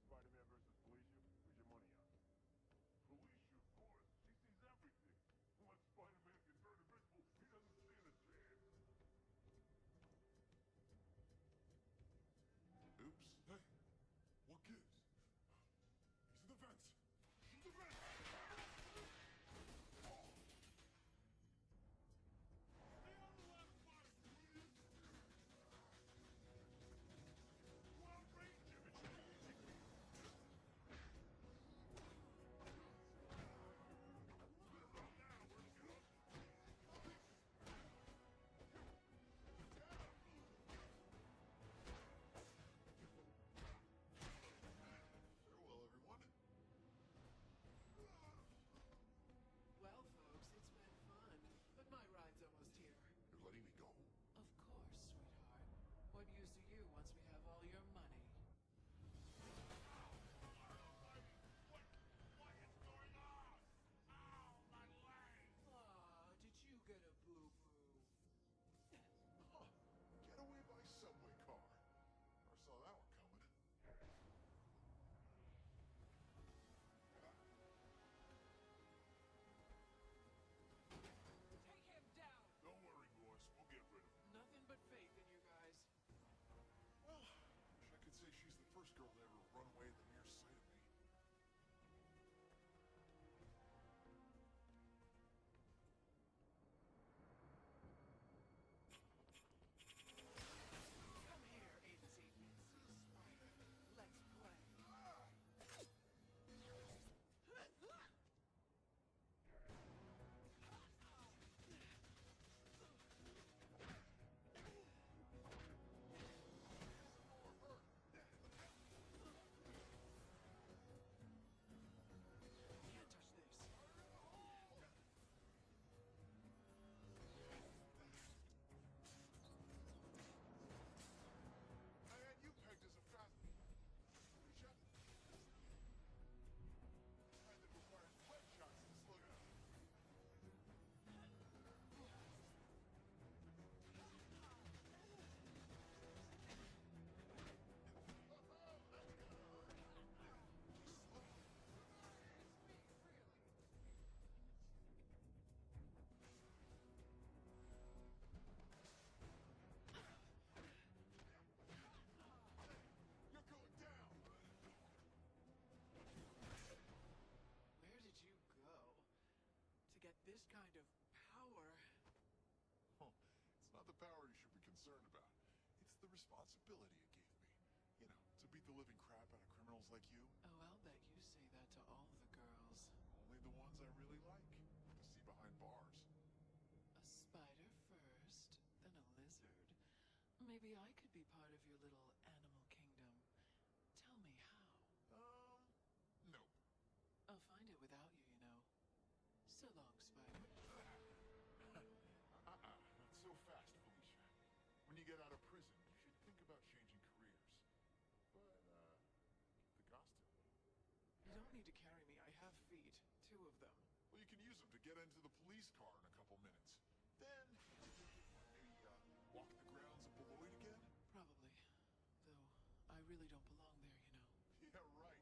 Speaker 14: Spider-Man versus Felicia, where's your money on? Felicia, of course. She sees everything. Once Spider-Man can turn invisible, he doesn't stand a chance.
Speaker 10: Oops. Hey, what gives? He's in the vents. He's in the vents!
Speaker 14: Stay on the left body, will you? You outrage him. It should be easy for you. Now, where'd you go?
Speaker 10: Farewell, everyone.
Speaker 11: Well, folks, it's been fun, but my ride's almost here.
Speaker 10: You're letting me go?
Speaker 11: Of course, sweetheart. What use are you once we have all your money?
Speaker 14: What is going on? Ow, my leg!
Speaker 11: Aw, did you get a boo-boo?
Speaker 10: Huh. Getaway by subway car. Never saw that one coming.
Speaker 11: Take him down!
Speaker 14: Don't worry, boys. We'll get rid of him.
Speaker 11: Nothing but faith in you guys.
Speaker 10: Well, wish I could say she's the first girl to ever run away at the mere sight of me.
Speaker 11: Come here, itsy bitsy spider. Let's play. Can't touch this.
Speaker 10: I had you pegged as a fast... Felicia? Kind that requires web shots to slow down. You're going down!
Speaker 11: Where did you go to get this kind of power?
Speaker 10: Oh, it's not the power you should be concerned about. It's the responsibility it gave me. You know, to beat the living crap out of criminals like you.
Speaker 11: Oh, I'll bet you say that to all the girls.
Speaker 10: Only the ones I really like. To see behind bars.
Speaker 11: A spider first, then a lizard. Maybe I could be part of your little animal kingdom. Tell me how.
Speaker 10: Nope.
Speaker 11: I'll find it without you, you know. So long, Spider.
Speaker 10: Not so fast, Felicia. When you get out of prison, you should think about changing careers. But, the costume.
Speaker 11: You don't need to carry me. I have feet. 2 of them.
Speaker 10: Well, you can use them to get into the police car in a couple minutes. Then, maybe, walk the grounds of Beloit again?
Speaker 11: Probably. Though, I really don't belong there, you know.
Speaker 10: Yeah, right.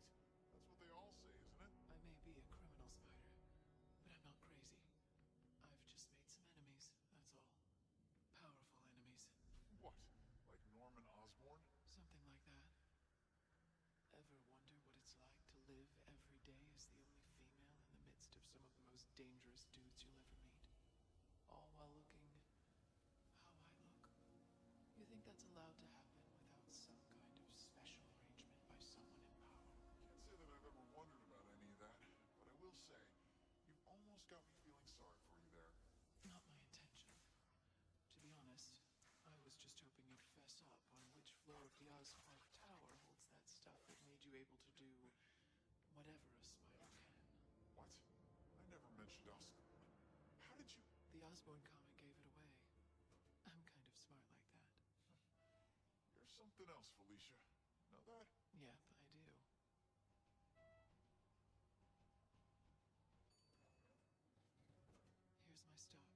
Speaker 10: That's what they all say, isn't it?
Speaker 11: I may be a criminal spider, but I'm not crazy. I've just made some enemies, that's all. Powerful enemies.
Speaker 10: What? Like Norman Osborn?
Speaker 11: Something like that. Ever wonder what it's like to live every day as the only female in the midst of some of the most dangerous dudes you'll ever meet? All while looking how I look. You think that's allowed to happen without some kind of special arrangement by someone in power?
Speaker 10: Can't say that I've ever wondered about any of that, but I will say, you've almost got me feeling sorry for you there.
Speaker 11: Not my intention. To be honest, I was just hoping you'd fess up on which floor of the Oscorp Tower holds that stuff that made you able to do whatever a spider can.
Speaker 10: What? I never mentioned Oscorp. How did you...
Speaker 11: The Osborn comic gave it away. I'm kind of smart like that.
Speaker 10: something else, Felicia. Know that?
Speaker 11: Yep, I do. Here's my stop.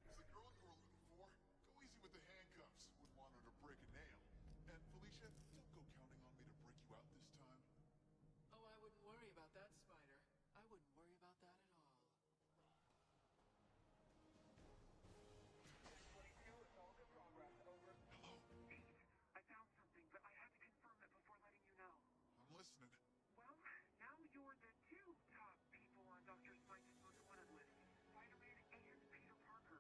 Speaker 10: Is the girl you were looking for? Go easy with the handcuffs. Wouldn't want her to break a nail. And Felicia, don't go counting on me to break you out this time.
Speaker 11: Oh, I wouldn't worry about that, Spider. I wouldn't worry about that at all.
Speaker 10: Hello?
Speaker 4: I found something, but I had to confirm it before letting you know.
Speaker 10: I'm listening.
Speaker 4: Well, now you're the two top people on Dr. Smythe's most wanted list. SpiderMan and Peter Parker.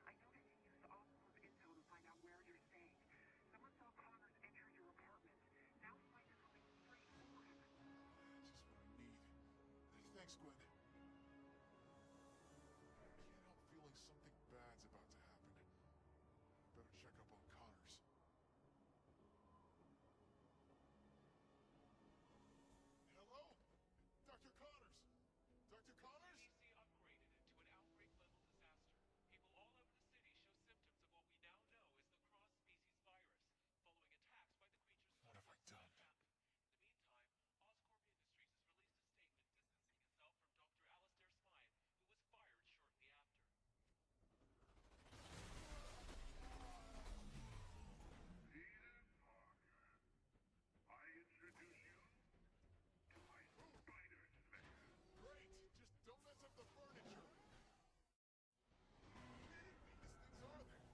Speaker 4: I noticed you used Oscorp intel to find out where you're staying. Someone saw Connors enter your apartment. Now Smythe is coming straight for him.
Speaker 10: Just what I need. Thanks, Gwen. Can't help feeling something bad's about to happen. Better check up on Connors. Hello? Dr. Connors? Dr. Connors?
Speaker 8: CDC upgraded it to an outbreak-level disaster. People all over the city show symptoms of what we now know is the cross-species virus, following attacks by the creatures.
Speaker 10: What have I done?
Speaker 8: In the meantime, Oscorp Industries has released a statement distancing itself from Dr. Alistair Smythe, who was fired shortly after.
Speaker 14: Peter Parker, I introduce you to my Spider Slayer.
Speaker 10: Great! Just don't mess up the furniture! How many of these things are there?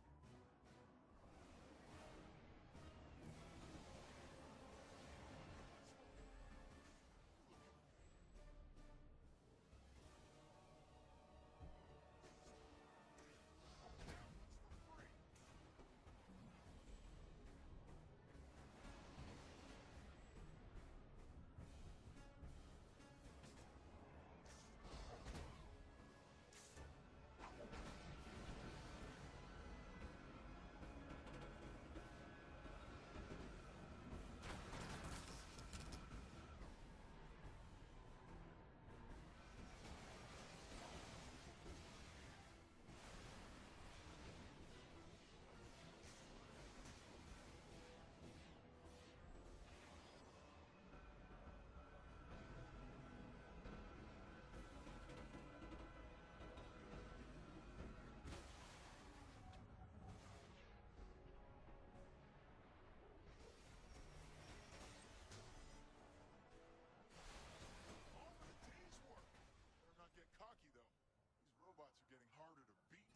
Speaker 10: All for the day's work. Better not get cocky, though. These robots are getting harder to beat.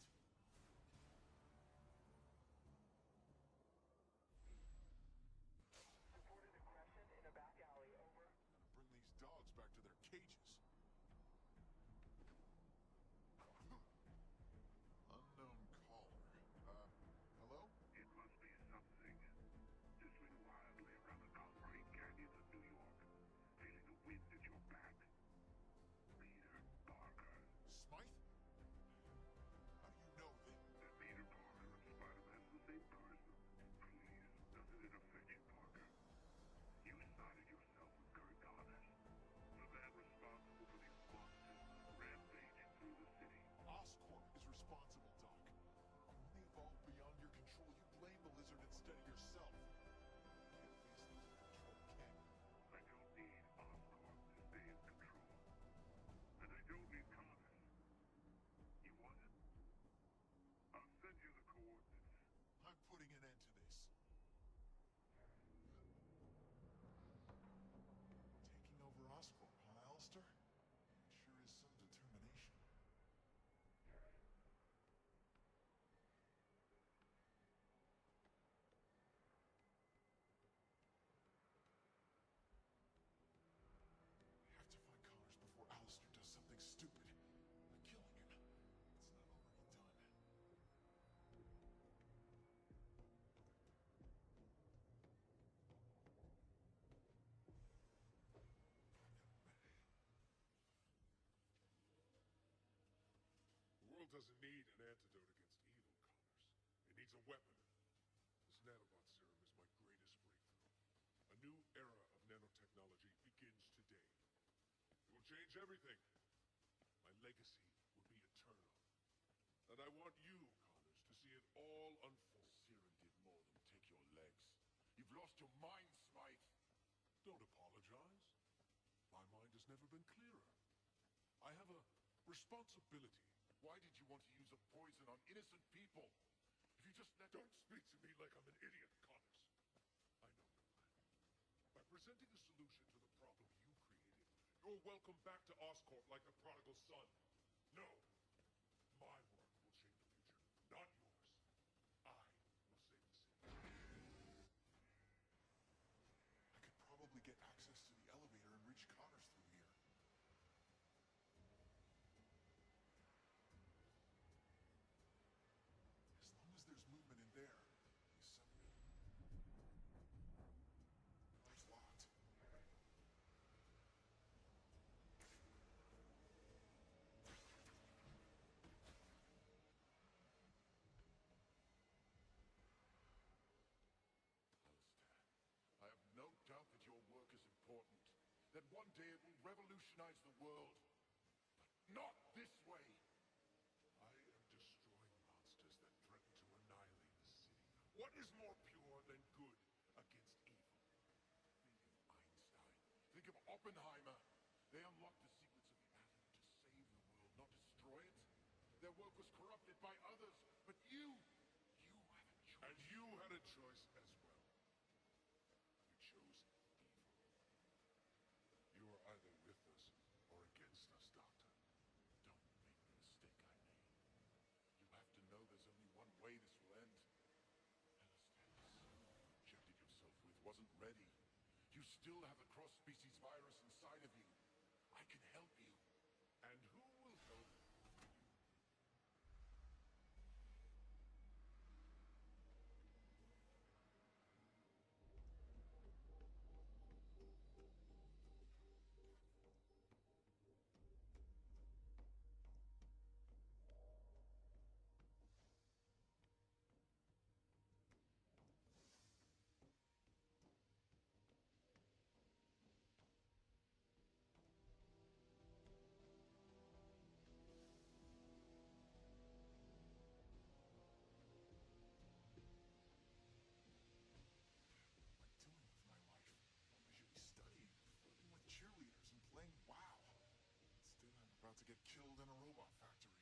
Speaker 16: Reported aggression in a back alley, over.
Speaker 10: Gotta bring these dogs back to their cages. Unknown caller. Hello?
Speaker 14: It must be something. To swing wildly around the concrete canyons of New York, feeling the wind at your back. Peter Parker.
Speaker 10: Smythe? How do you know that?
Speaker 14: That Peter Parker and Spider-Man are the same person. Please, doesn't it affect you, Parker? You sided yourself with Kurt Connors, the man responsible for these monsters rampaging through the city.
Speaker 10: Oscorp is responsible, Doc. When they evolve beyond your control, you blame the lizard instead of yourself. You can't face those in control, can you?
Speaker 14: I don't need Oscorp to stay in control. And I don't need Connors. You want it? I'll send you the coordinates.
Speaker 10: I'm putting an end to this. Taking over Oscorp, huh, Alistair? Sure is some determination. We have to find Connors before Alistair does something stupid. Like killing him. It's not already done.
Speaker 14: The world doesn't need an antidote against evil, Connors. It needs a weapon. This nanobot serum is my greatest breakthrough. A new era of nanotechnology begins today. It will change everything. My legacy will be eternal. And I want you, Connors, to see it all unfold.
Speaker 2: Serum did more than take your legs. You've lost
Speaker 10: to mine, Smythe.
Speaker 14: Don't apologize. My mind has never been clearer. I have a responsibility.
Speaker 10: Why did you want to use a poison on innocent people? If you just let...
Speaker 14: Don't speak to me like I'm an idiot, Connors. I know your plan. By presenting a solution to the problem you created, you're welcome back to Oscorp like the prodigal son. No. My work will shape the future, not yours. I will save the city.
Speaker 10: I could probably get access to the elevator and reach Connors through here. As long as there's movement in there, he's somewhere. Door's locked. I have no doubt that your work is important, that one day it will revolutionize the world. But not this way!
Speaker 14: I am destroying monsters that threaten to annihilate the city. What is more pure than good against evil?
Speaker 10: Think of Einstein. Think of Oppenheimer. They unlocked the secrets of the atom to save the world, not destroy it. Their work was corrupted by others, but you had a choice.
Speaker 14: And you had a choice as well. You chose evil. You are either with us or against us, Doctor.
Speaker 10: Don't make the mistake I made. You have to know there's only one way this will end. Anesthetic, you injected yourself with, wasn't ready. You still have the cross-species virus inside of you. I can help you.
Speaker 14: And who will help you?
Speaker 10: About to get killed in a robot factory.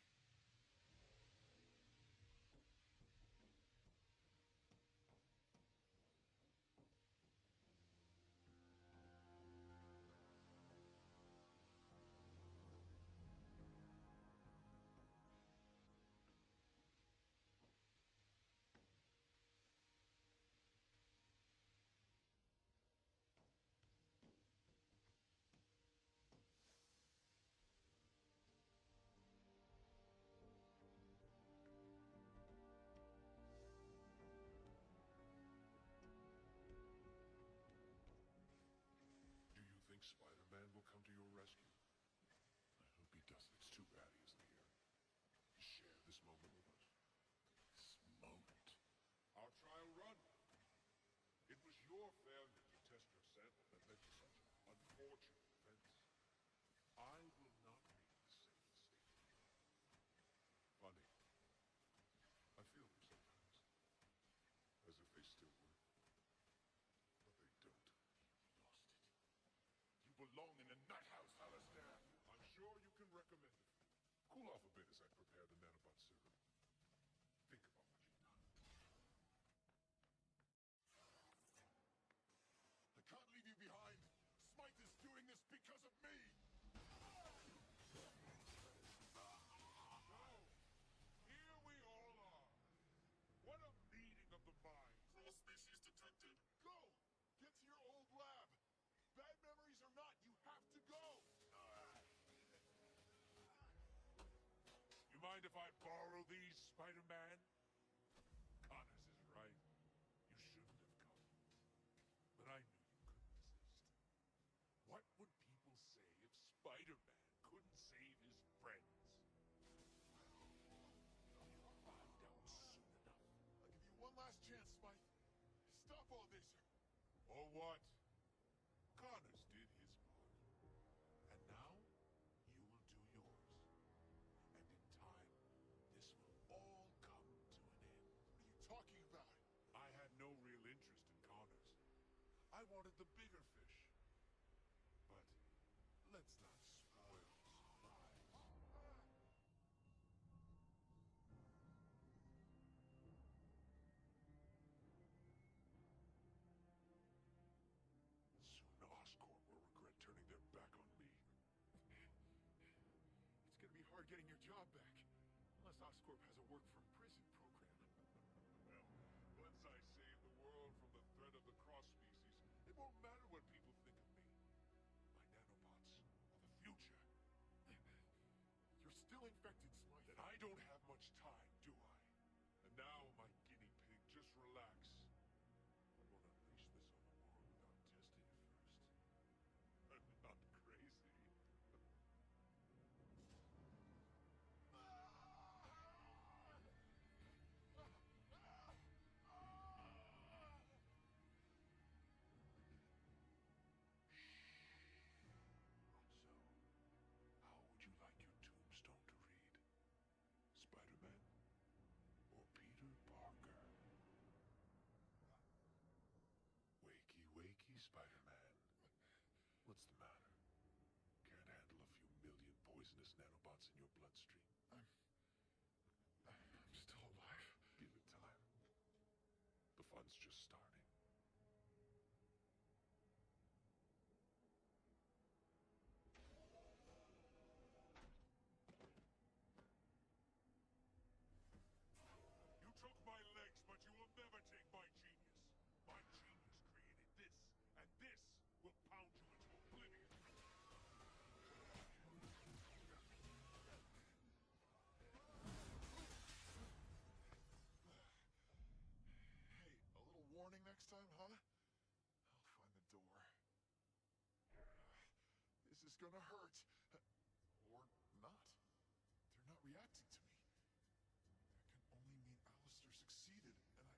Speaker 14: Do you think Spider-Man will come to your rescue?
Speaker 10: I hope he does.
Speaker 14: It's too bad he isn't here. Share this moment with us.
Speaker 10: This moment.
Speaker 14: Our trial run. It was your failure to test your sample that led to such unfortunate events. I will not make the same mistake again. Funny. I feel them sometimes. As if they still were. But they don't.
Speaker 10: Lost it. You belong in a nut house, Alistair.
Speaker 14: I'm sure you can recommend it. Cool off a bit as I prepare the nanobot serum. Think about what you've done.
Speaker 10: I can't leave you behind. Smythe is doing this because of me.
Speaker 14: No! Here we all are. What a meeting of the minds.
Speaker 10: Cross-species detected. Go! Get to your old lab. Bad memories or not, you have to go.
Speaker 14: You mind if I borrow these, Spider-Man? Connors is right. You shouldn't have come. But I knew you couldn't resist. What would people say if Spider-Man couldn't save his friends? You'll find out soon enough.
Speaker 10: I'll give you one last chance, Smythe. Stop all this.
Speaker 14: Or what? Connors did his part. And now, you will do yours. And in time, this will all come to an end.
Speaker 10: What are you talking about?
Speaker 14: I had no real interest in Connors.
Speaker 10: wanted the bigger fish. But let's not spoil the surprise. Soon Oscorp will regret turning their back on me. It's gonna be hard getting your job back, unless Oscorp has a work-from-prison program. Well, once I save the world from the threat of the cross-species, it won't matter what people think of me. My nanobots are the future. You're still infected, Smythe. Then I don't have much time, do I? And now, my guinea pig, just relax. I won't unleash this on the world without testing it first. I'm not crazy. How would you like your tombstone to read? Spider-Man or Peter Parker? Wakey, wakey, Spider-Man. What's the matter? Can't handle a few million poisonous nanobots in your bloodstream? I'm still alive. Give it time. The fun's just starting. You took my legs, but you will never take my genius. My genius created this, and this will pound you into oblivion. Hey, a little warning next time, huh? I'll find the door. This is gonna hurt. Or not. They're not reacting to me. That can only mean Alistair succeeded, and I'm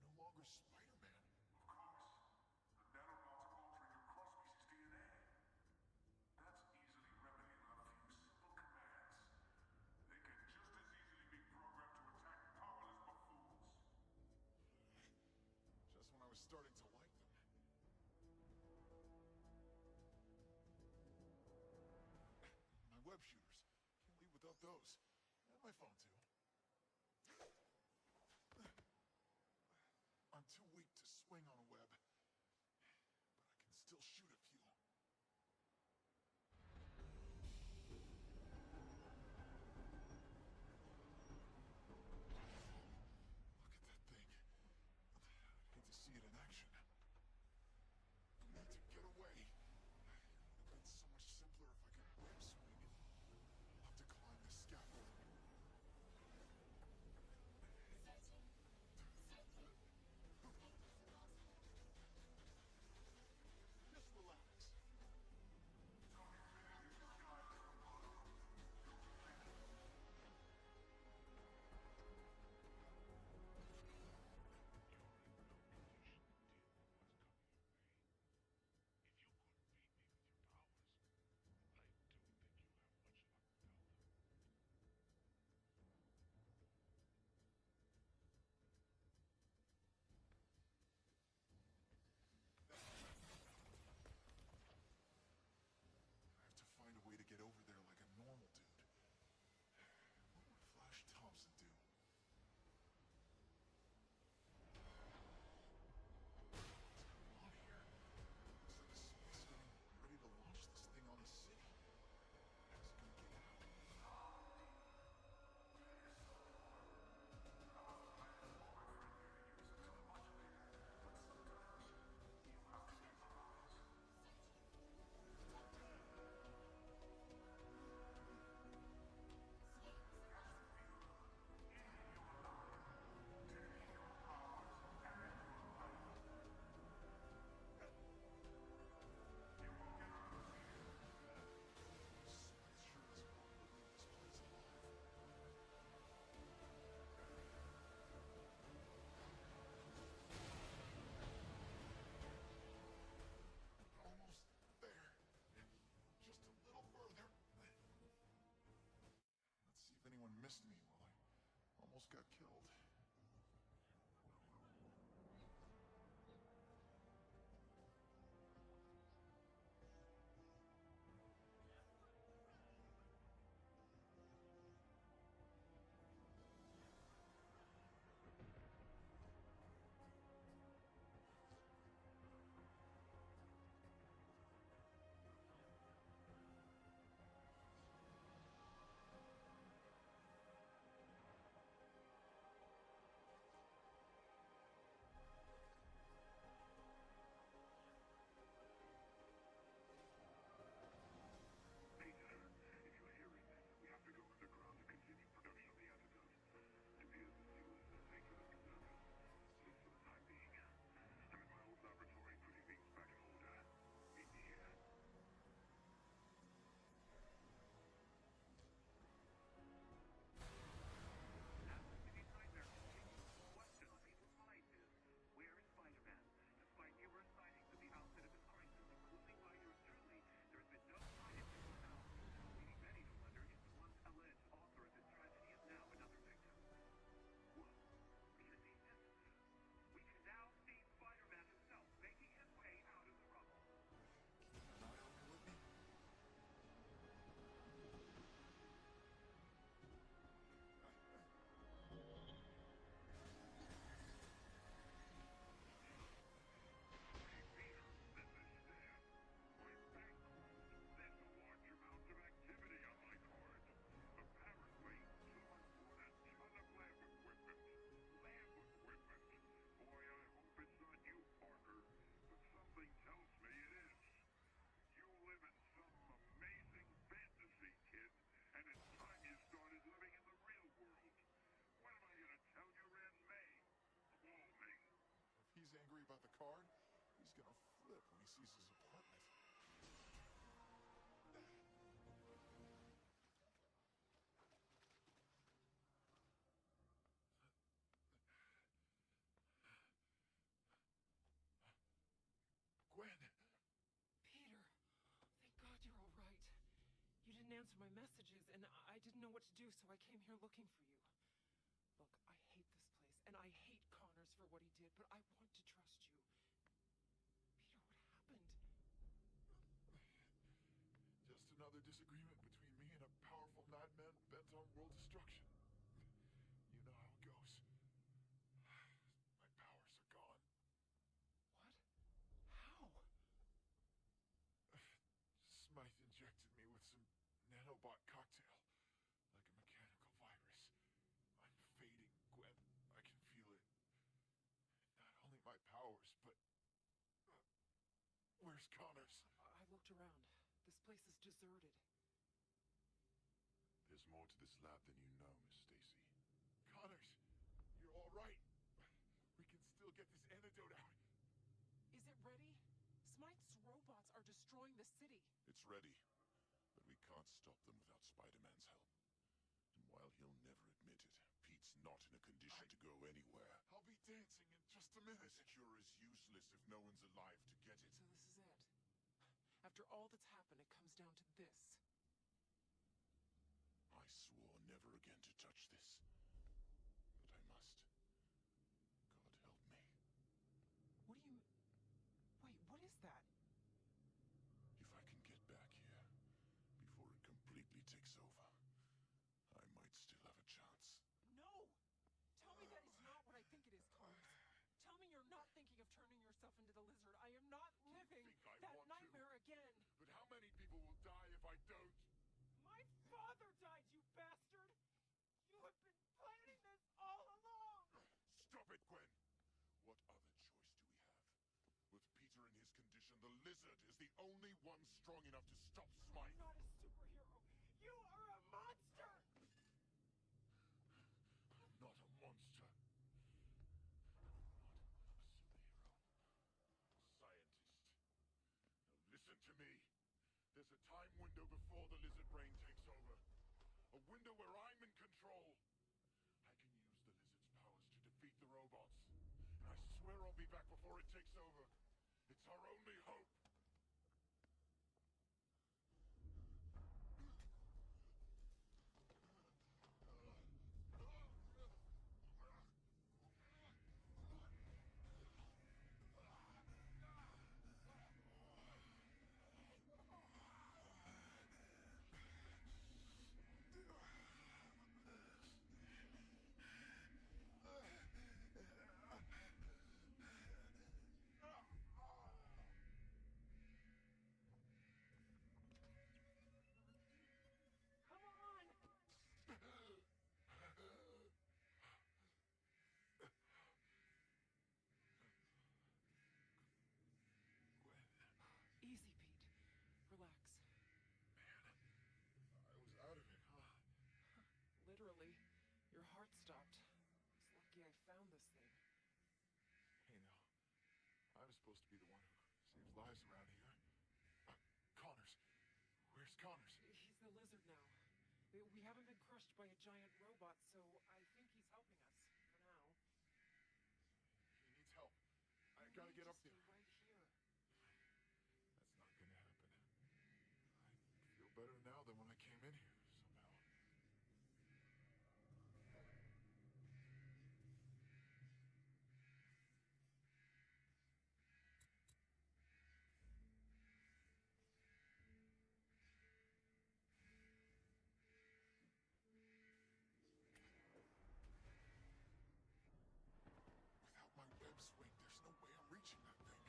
Speaker 10: no longer Spider-Man.
Speaker 14: Of course. The nanobots are altering your cross-species DNA. That's easily remedied with a few simple commands. They can just as easily be programmed to attack powerless buffoons.
Speaker 10: Just when I was starting to like them. My web shooters. Can't leave without those. And my phone, too. I'm too weak to swing on a web. But I can still shoot a few. Look at that thing. I'd hate to see it in action. I need to get away. It would have been so much simpler if I could web swing. I'll have to climb this scaffold. Just relax.
Speaker 14: If you couldn't beat me with your powers, I don't think you'll have much luck without them.
Speaker 10: I have to find a way to get over there like a normal dude. What would Flash Thompson do? What's going on here? Looks like Smith's getting ready to launch this thing on the city. How's he gonna get out? Smith sure doesn't want me to leave this place alive. Almost there. Just a little further. Let's see if anyone missed me while I almost got killed. Ortiz's apartment. Gwen!
Speaker 15: Peter, thank God you're all right. You didn't answer my messages, and I didn't know what to do, so I came here looking for you. Look, I hate this place, and I hate Connors for what he did, but I want to trust you. Peter, what happened?
Speaker 10: Just another disagreement between me and a powerful madman bent on world destruction. You know how it goes. My powers are gone.
Speaker 15: What? How?
Speaker 10: Smythe injected me with some nanobot cocktail, like a mechanical virus. I'm fading, Gwen. I can feel it. Not only my powers, but... where's Connors?
Speaker 15: I looked around. This place is deserted.
Speaker 10: There's more to this lab than you know, Miss Stacy. Connors, you're all right. We can still get this antidote out.
Speaker 15: Is it ready? Smythe's robots are destroying the city.
Speaker 10: It's ready, but we can't stop them without SpiderMan's help. And while he'll never admit it, Pete's not in a condition to go anywhere. I'll be dancing in just a minute. The cure is useless if no one's alive to get it.
Speaker 15: So this is it. After all that's happened, it comes down to this.
Speaker 10: I swore never again to touch this. But I must. God help me.
Speaker 15: What do you... Wait, what is that?
Speaker 10: If I can get back here before it completely takes over, I might still have a chance.
Speaker 15: No! Tell me that is not what I think it is, Connors. Tell me you're not thinking of turning yourself into the lizard. I am not living that nightmare again.
Speaker 10: But how many people will die if I don't?
Speaker 15: My father died, you bastard! You have been planning this all along!
Speaker 10: Stop it, Gwen! What other choice do we have? With Peter in his condition, the lizard is the only one strong enough to stop Smythe.
Speaker 15: You're not a superhero. You are a monster!
Speaker 10: I'm not a monster. Listen to me. There's a time window before the lizard brain takes over. A window where I'm in control. I can use the lizard's powers to defeat the robots. And I swear I'll be back before it takes over. It's our only hope.
Speaker 15: Easy, Pete. Relax.
Speaker 10: Man, I was out of it, huh?
Speaker 15: Literally, your heart stopped. It's lucky I found this thing.
Speaker 10: Hey, now, I'm supposed to be the one who saves lives around here. Connors. Where's Connors?
Speaker 15: He's the lizard now. We haven't been crushed by a giant robot, so I think he's helping us, for now.
Speaker 10: He needs help. I gotta get up there.
Speaker 15: Stay right here.
Speaker 10: That's not gonna happen. I feel better now than when I came in here, somehow. Without my web swing, there's no way I'm reaching that thing.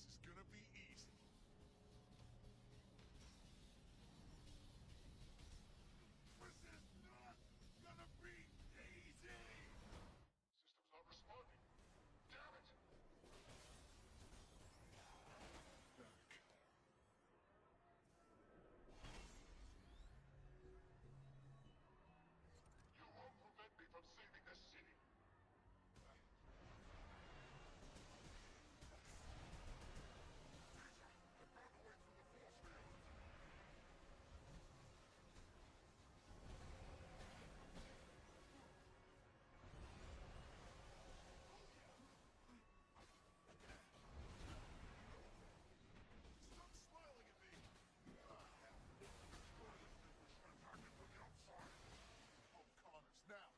Speaker 10: This is gonna be easy. This is not gonna be easy! System's not responding. Damn it! Back. You won't prevent me from saving this city. I found a way through the force field. Stop smiling at me! Attack it from the outside! Help Connors now!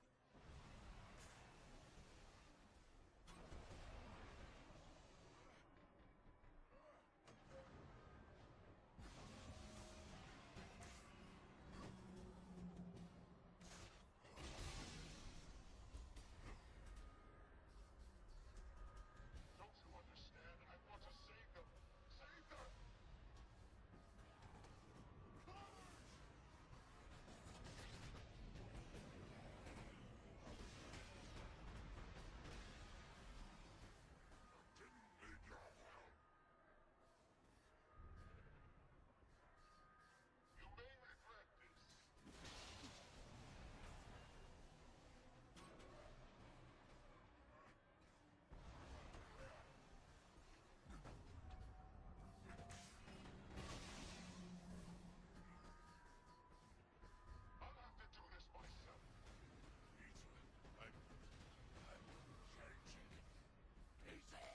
Speaker 10: Don't you understand? I want to save them! Save them! Connors! Didn't need your help. You may regret this. I'll have to do this myself. Peter, I'm changing. Peter!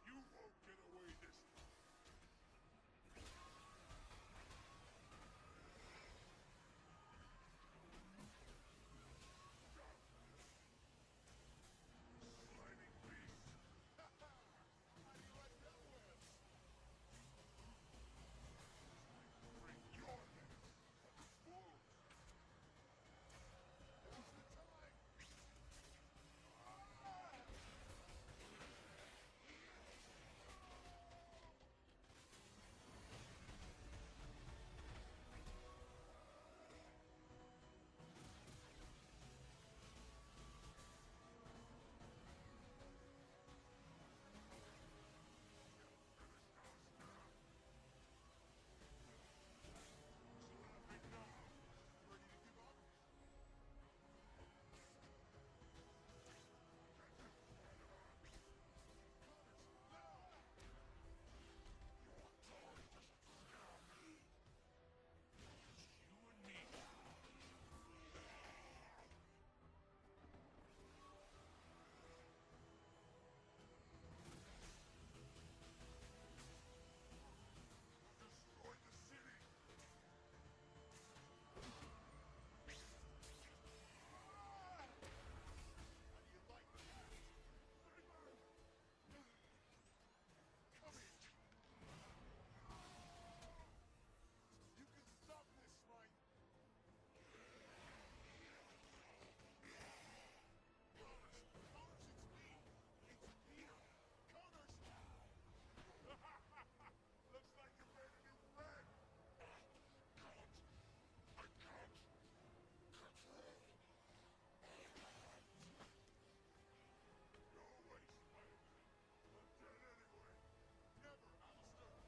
Speaker 10: You won't get away this time. Slimy beast! Ha ha! How do you like that web? Bring your head. Move! Now's the time! Ah! So what I think now? Ready to give up? Connors, now! Your toy doesn't scare me. It's you and me. Destroy the city. Ah! How do you like that? Come here. You can stop this, Smite. Connors, Connors, it's me. It's Peter. Connors. Looks like you made a new friend. I can't control. Go away, Spider-Man. I'm dead anyway. Never, Alistair.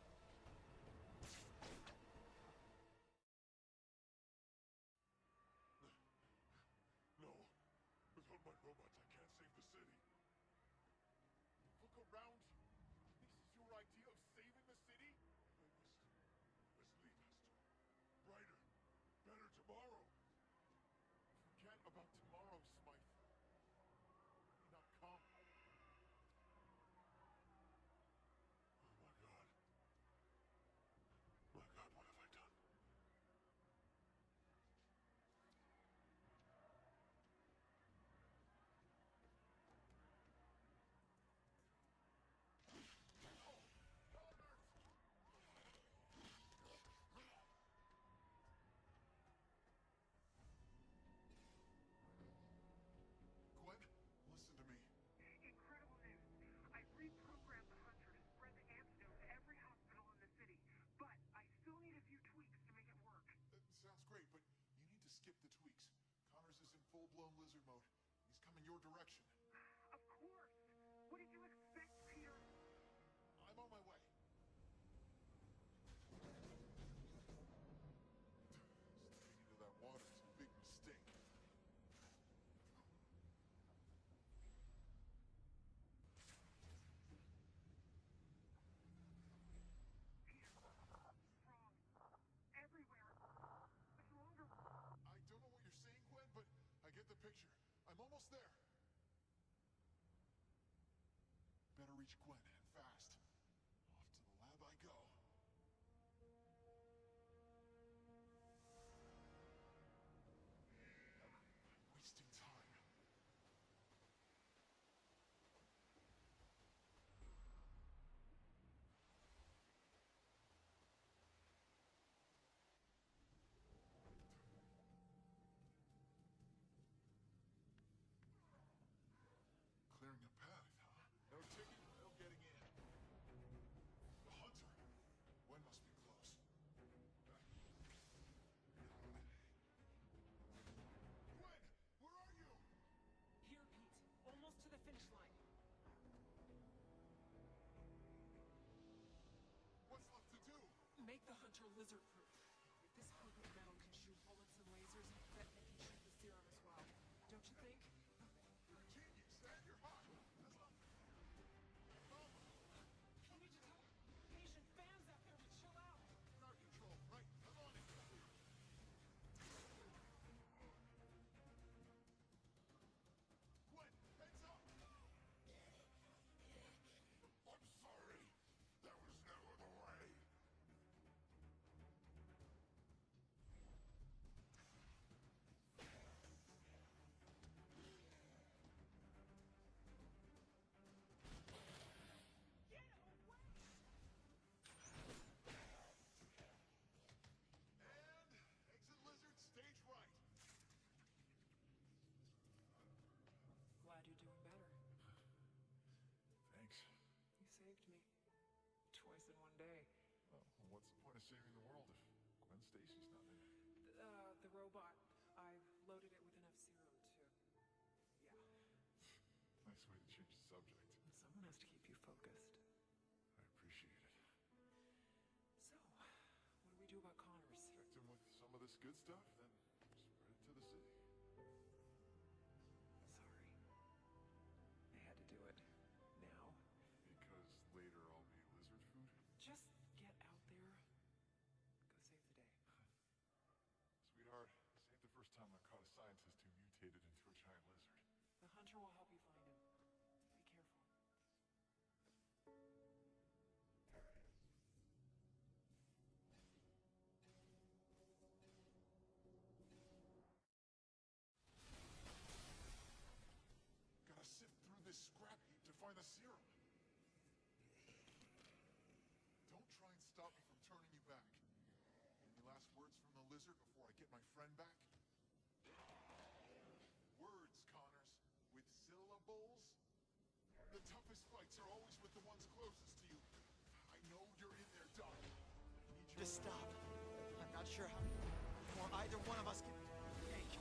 Speaker 10: No. Without my robots, I can't save the city. Look around you. This is your idea of saving the city? I must leave, Astro. Brighter, better tomorrow. Forget about tomorrow, Smythe. May not come. Oh my God. My God, what have I done? mode. He's coming your direction.
Speaker 4: Of course. What did you expect, Peter?
Speaker 10: I'm on my way. Stepping into that water is a big mistake.
Speaker 4: Everywhere. It's longer.
Speaker 10: I don't know what you're saying, Gwen, but I get the picture. I'm almost there. Better reach Gwen, and fast. Off to the lab I go. I'm wasting time. Clearing a path, huh? No ticket, no getting in. The hunter. Gwen must be close. Gwen, where are you?
Speaker 15: Here, Pete. Almost to the finish line.
Speaker 10: What's left to do?
Speaker 15: Make the hunter lizard-proof. If this potent metal can shoot bullets and lasers, I bet they can shoot the serum as well. Don't you think?
Speaker 10: You're a genius, and you're hot.
Speaker 15: You need to tell patient fans out there to chill out.
Speaker 10: In our control, right? I'm on it. Gwen, heads up! I'm sorry. There was no other way.
Speaker 15: Get away!
Speaker 10: And exit lizard, stage right.
Speaker 15: Glad you're doing better.
Speaker 10: Thanks.
Speaker 15: You saved me. Twice in one day.
Speaker 10: Well, what's the point of saving the world if Gwen Stacy's not in it?
Speaker 15: The robot. I've loaded it with enough serum to... Yeah.
Speaker 10: Nice way to change the subject.
Speaker 15: Someone has to keep you focused.
Speaker 10: I appreciate it.
Speaker 15: So, what do we do about Connors?
Speaker 10: Infect him with some of this good stuff, then spread it to the city.
Speaker 15: Sorry. I had to do it. Now.
Speaker 10: Because later I'll be lizard food?
Speaker 15: Just get out there. Go save the day.
Speaker 10: Sweetheart, this ain't the first time I've caught a scientist who mutated into a giant lizard.
Speaker 15: The hunter will help you find him. Be careful.
Speaker 10: Gotta sift through this scrap heap to find the serum. Don't try and stop me from turning you back. Any last words from the lizard before I get my friend back? Words, Connors. With syllables? The toughest fights are always with the ones closest to you. I know you're in there, Doc. I need your...
Speaker 1: Just stop. I'm not sure how more either one of us can take.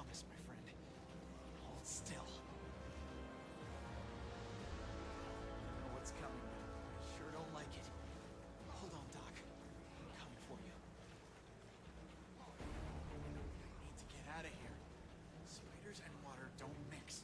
Speaker 1: promise, my friend. Hold still. I know what's coming, but I sure don't like it. Hold on, Doc. I'm coming for you. I need to get out of here. Spiders and water don't mix.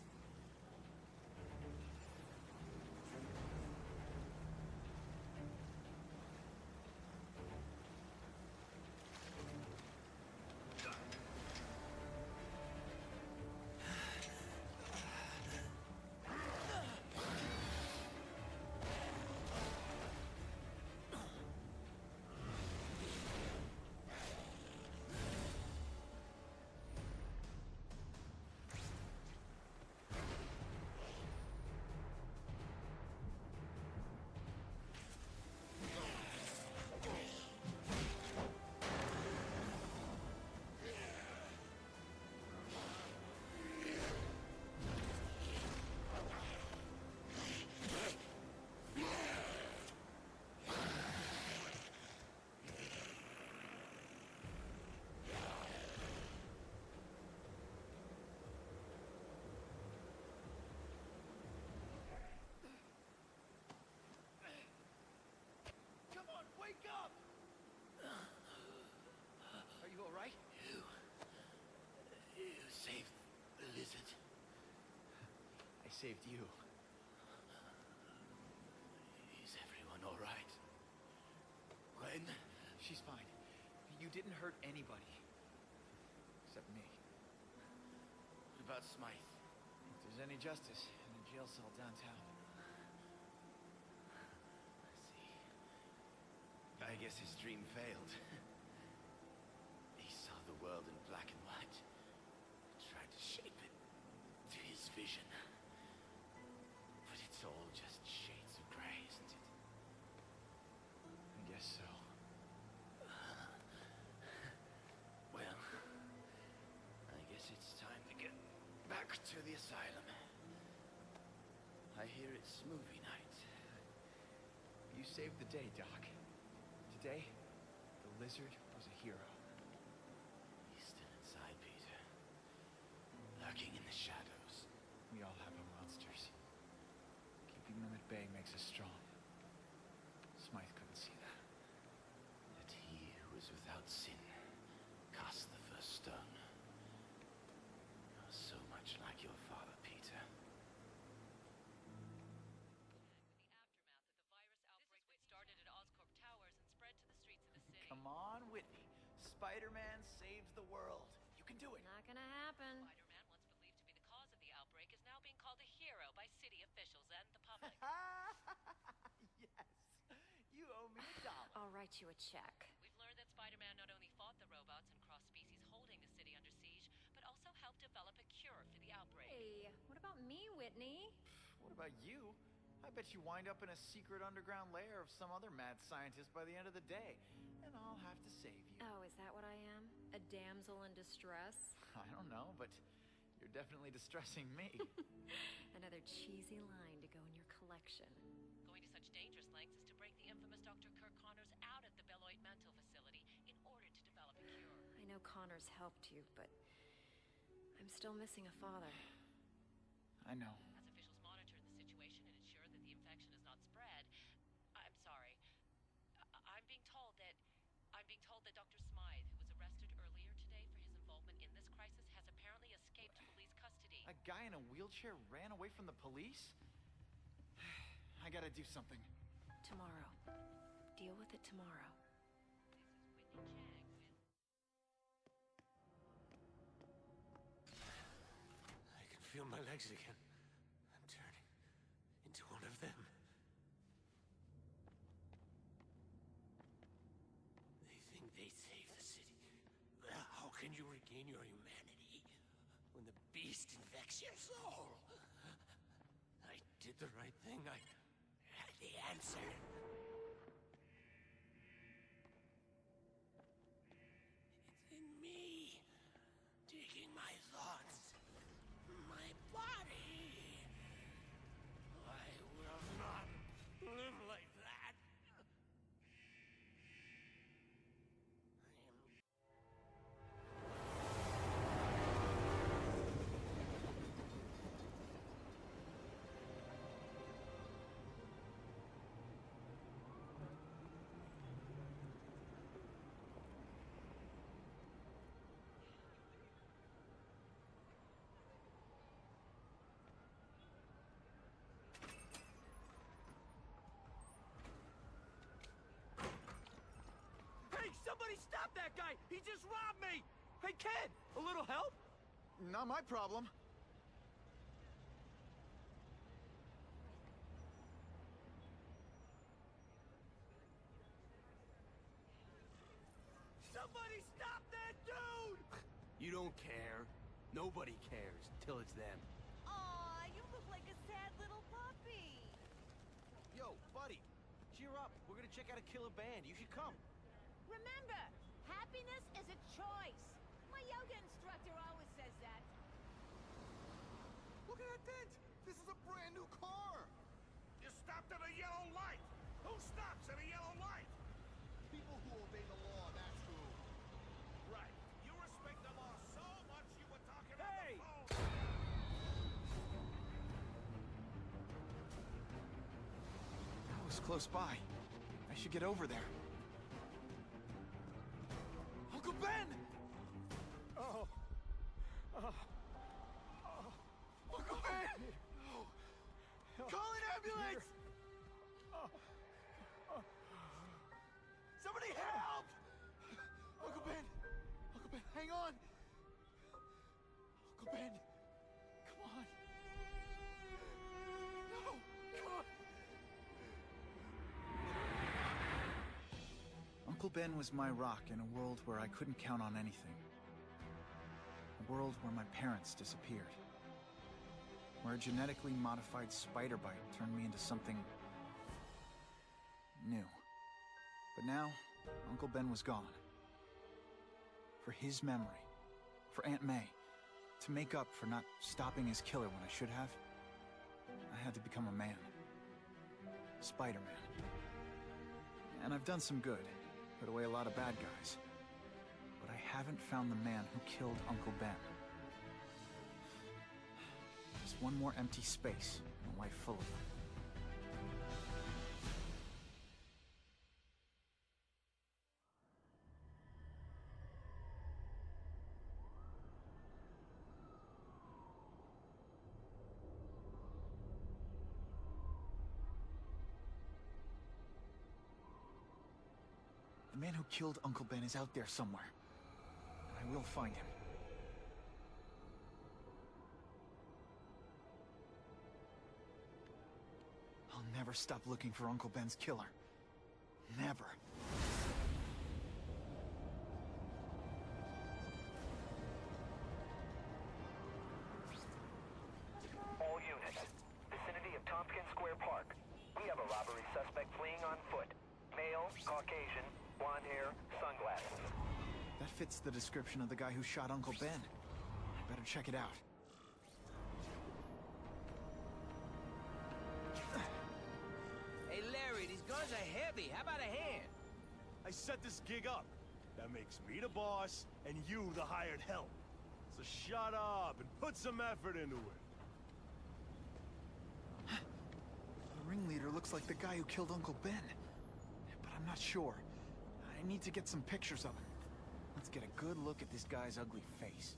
Speaker 1: Wake up! Are you all right?
Speaker 2: You saved the lizard.
Speaker 1: I saved you.
Speaker 2: Is everyone all right? Gwen?
Speaker 1: She's fine. You didn't hurt anybody. Except me.
Speaker 2: What about Smythe?
Speaker 1: If there's any justice, in a jail cell downtown.
Speaker 2: I guess his dream failed. He saw the world in black and white. Tried to shape it to his vision. But it's all just shades of gray, isn't it?
Speaker 1: I guess so.
Speaker 2: Well, I guess it's time to get back to the asylum. I hear it's movie night.
Speaker 1: You saved the day, Doc. Today, the lizard was a hero.
Speaker 2: He's still inside, Peter. Lurking in the shadows.
Speaker 1: We all have our monsters. Keeping them at bay makes us strong. Smythe couldn't see that.
Speaker 2: That he who is without sin cast the first stone. You're so much like your father, Peter.
Speaker 1: Come on with me. SpiderMan saves the world. You can do it.
Speaker 3: Not gonna happen.
Speaker 9: SpiderMan, once believed to be the cause of the outbreak, is now being called a hero by city officials and the public.
Speaker 1: Yes. You owe me $1.
Speaker 3: I'll write you a check.
Speaker 9: We've learned that Spider-Man not only fought the robots and cross-species holding the city under siege, but also helped develop a cure for the outbreak.
Speaker 3: Hey, what about me, Whitney?
Speaker 1: What about you? I bet you wind up in a secret underground lair of some other mad scientist by the end of the day. And I'll have to save you.
Speaker 3: Oh, is that what I am? A damsel in distress?
Speaker 1: I don't know, but you're definitely distressing me.
Speaker 3: Another cheesy line to go in your collection.
Speaker 9: Going to such dangerous lengths as to break the infamous Dr. Kirk Connors out of the Beloit Mental Facility in order to develop a cure.
Speaker 3: I know Connors helped you, but I'm still missing a father.
Speaker 1: I know.
Speaker 9: As officials monitor the situation and ensure that the infection is not spread, I'm sorry. I'm being told that Dr. Smythe, who was arrested earlier today for his involvement in this crisis, has apparently escaped police custody.
Speaker 1: A guy in a wheelchair ran away from the police? I gotta do something.
Speaker 3: Tomorrow. Deal with it tomorrow.
Speaker 9: This is Whitney Chang with...
Speaker 7: I can feel my legs again. I'm turning into one of them. They saved the city. How can you regain your humanity when the beast infects your soul? I did the right thing. I had the answer. It's in me, taking my thoughts, my body. I will not live like that.
Speaker 17: Somebody stop that guy! He just robbed me! Hey, kid! A little help?
Speaker 1: Not my problem.
Speaker 17: Somebody stop that dude!
Speaker 18: You don't care. Nobody cares till it's them.
Speaker 9: Aw, you look like a sad little puppy.
Speaker 18: Yo, buddy, cheer up. We're gonna check out a killer band. You should come.
Speaker 9: Remember, happiness is a choice. My yoga instructor always says that.
Speaker 2: Look at that dent! This is a brand new car!
Speaker 5: You stopped at a yellow light! Who stops at a yellow light?
Speaker 2: People who obey the law, that's who.
Speaker 5: Right. You respect the law so much you were talking on the phone.
Speaker 1: That was close by. I should get over there. Uncle Ben!
Speaker 17: Oh.
Speaker 1: Uncle Ben! Call an ambulance! Somebody help! Uncle Ben! Uncle Ben, hang on! Uncle Ben! Come on! No! Come on! Uncle Ben was my rock in a world where I couldn't count on anything. A world where my parents disappeared. Where a genetically modified spider bite turned me into something new. But now, Uncle Ben was gone. For his memory, for Aunt May, to make up for not stopping his killer when I should have, I had to become a man. SpiderMan. And I've done some good, put away a lot of bad guys. But I haven't found the man who killed Uncle Ben. Just one more empty space in a life full of them. The man who killed Uncle Ben is out there somewhere. And I will find him. I'll never stop looking for Uncle Ben's killer. Never.
Speaker 16: All units. Vicinity of Tompkins Square Park. We have a robbery suspect fleeing on foot. Male, Caucasian, blonde hair, sunglasses.
Speaker 1: That fits the description of the guy who shot Uncle Ben. I better check it out.
Speaker 18: Hey, Larry, these guns are heavy. How about a hand?
Speaker 17: I set this gig up. That makes me the boss, and you the hired help. So shut up and put some effort into it.
Speaker 1: The ringleader looks like the guy who killed Uncle Ben. But I'm not sure. I need to get some pictures of him. Let's get a good look at this guy's ugly face.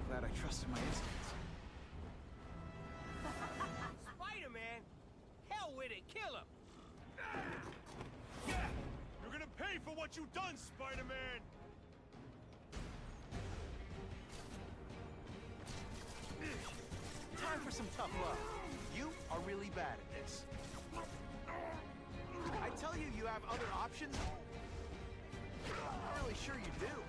Speaker 1: Glad I trusted my instincts.
Speaker 18: Spider-Man? Hell with it, kill him!
Speaker 17: Yeah! You're gonna pay for what you've done, Spider-Man!
Speaker 1: Time for some tough love. You are really bad at this. I tell you, you have other options. I'm not really sure you do.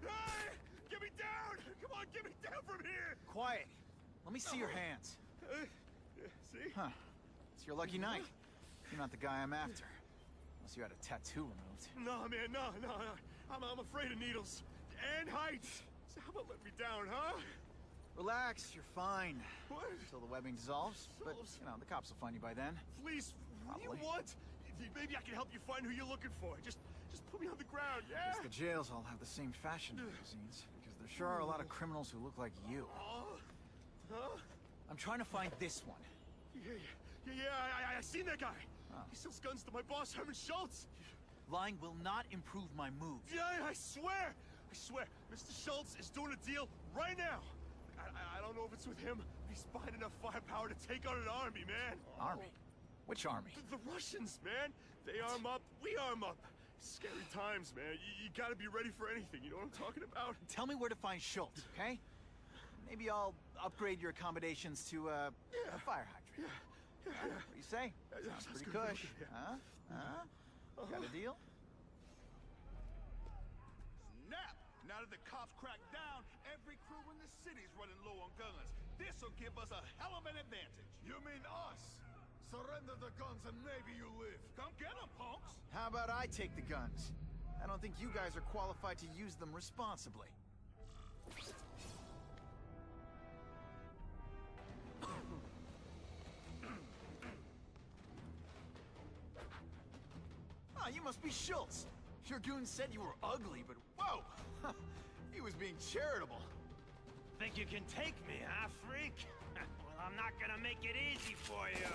Speaker 17: Hey! Get me down! Come on, get me down from here!
Speaker 1: Quiet. Let me see your hands.
Speaker 17: See?
Speaker 1: Huh. It's your lucky night. You're not the guy I'm after. Unless you had a tattoo removed.
Speaker 17: No, man, no. I'm afraid of needles. And heights. So how about let me down, huh?
Speaker 1: Relax, you're fine.
Speaker 17: What?
Speaker 1: Until the webbing dissolves. But, you know, the cops will find you by then.
Speaker 17: Please, what do you
Speaker 1: Probably.
Speaker 17: want? Maybe I can help you find who you're looking for. Just put me on the ground, yeah?
Speaker 1: Guess the jails all have the same fashion magazines. Because there sure are a lot of criminals who look like you.
Speaker 17: Huh?
Speaker 1: I'm trying to find this one.
Speaker 17: Yeah, I seen that guy.
Speaker 1: Oh.
Speaker 17: He sells guns to my boss, Herman Schultz.
Speaker 1: Lying will not improve my mood.
Speaker 17: Yeah, I swear. I swear, Mr. Schultz is doing a deal right now. I don't know if it's with him, but he's finding enough firepower to take on an army, man.
Speaker 1: Army? Which army?
Speaker 17: The Russians, man. They arm up, we arm up. Scary times, man. You gotta be ready for anything, you know what I'm talking about?
Speaker 1: Tell me where to find Schultz, okay? Maybe I'll upgrade your accommodations to a fire hydrant. What do you say? Sounds pretty cush. Huh? Huh? Got a deal?
Speaker 2: Snap! Now that the cops cracked down, every crew in the city's running low on guns. This'll give us a hell of an advantage.
Speaker 10: You mean us? Surrender the guns and maybe you live.
Speaker 2: Come get them, punks!
Speaker 1: How about I take the guns? I don't think you guys are qualified to use them responsibly. Ah, you must be Schultz. Your goon said you were ugly, but whoa! He was being charitable.
Speaker 19: Think you can take me, huh, freak? Well, I'm not gonna make it easy for you.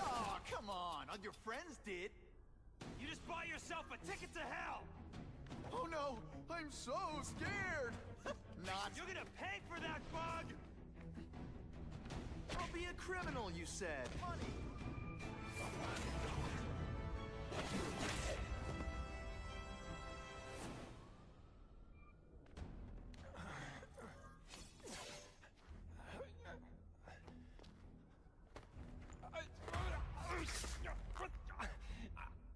Speaker 1: Oh, come on. All your friends did.
Speaker 19: You just bought yourself a ticket to hell!
Speaker 1: Oh no! I'm so scared! Not.
Speaker 19: You're gonna pay for that, bug!
Speaker 1: I'll be a criminal, you said. Money.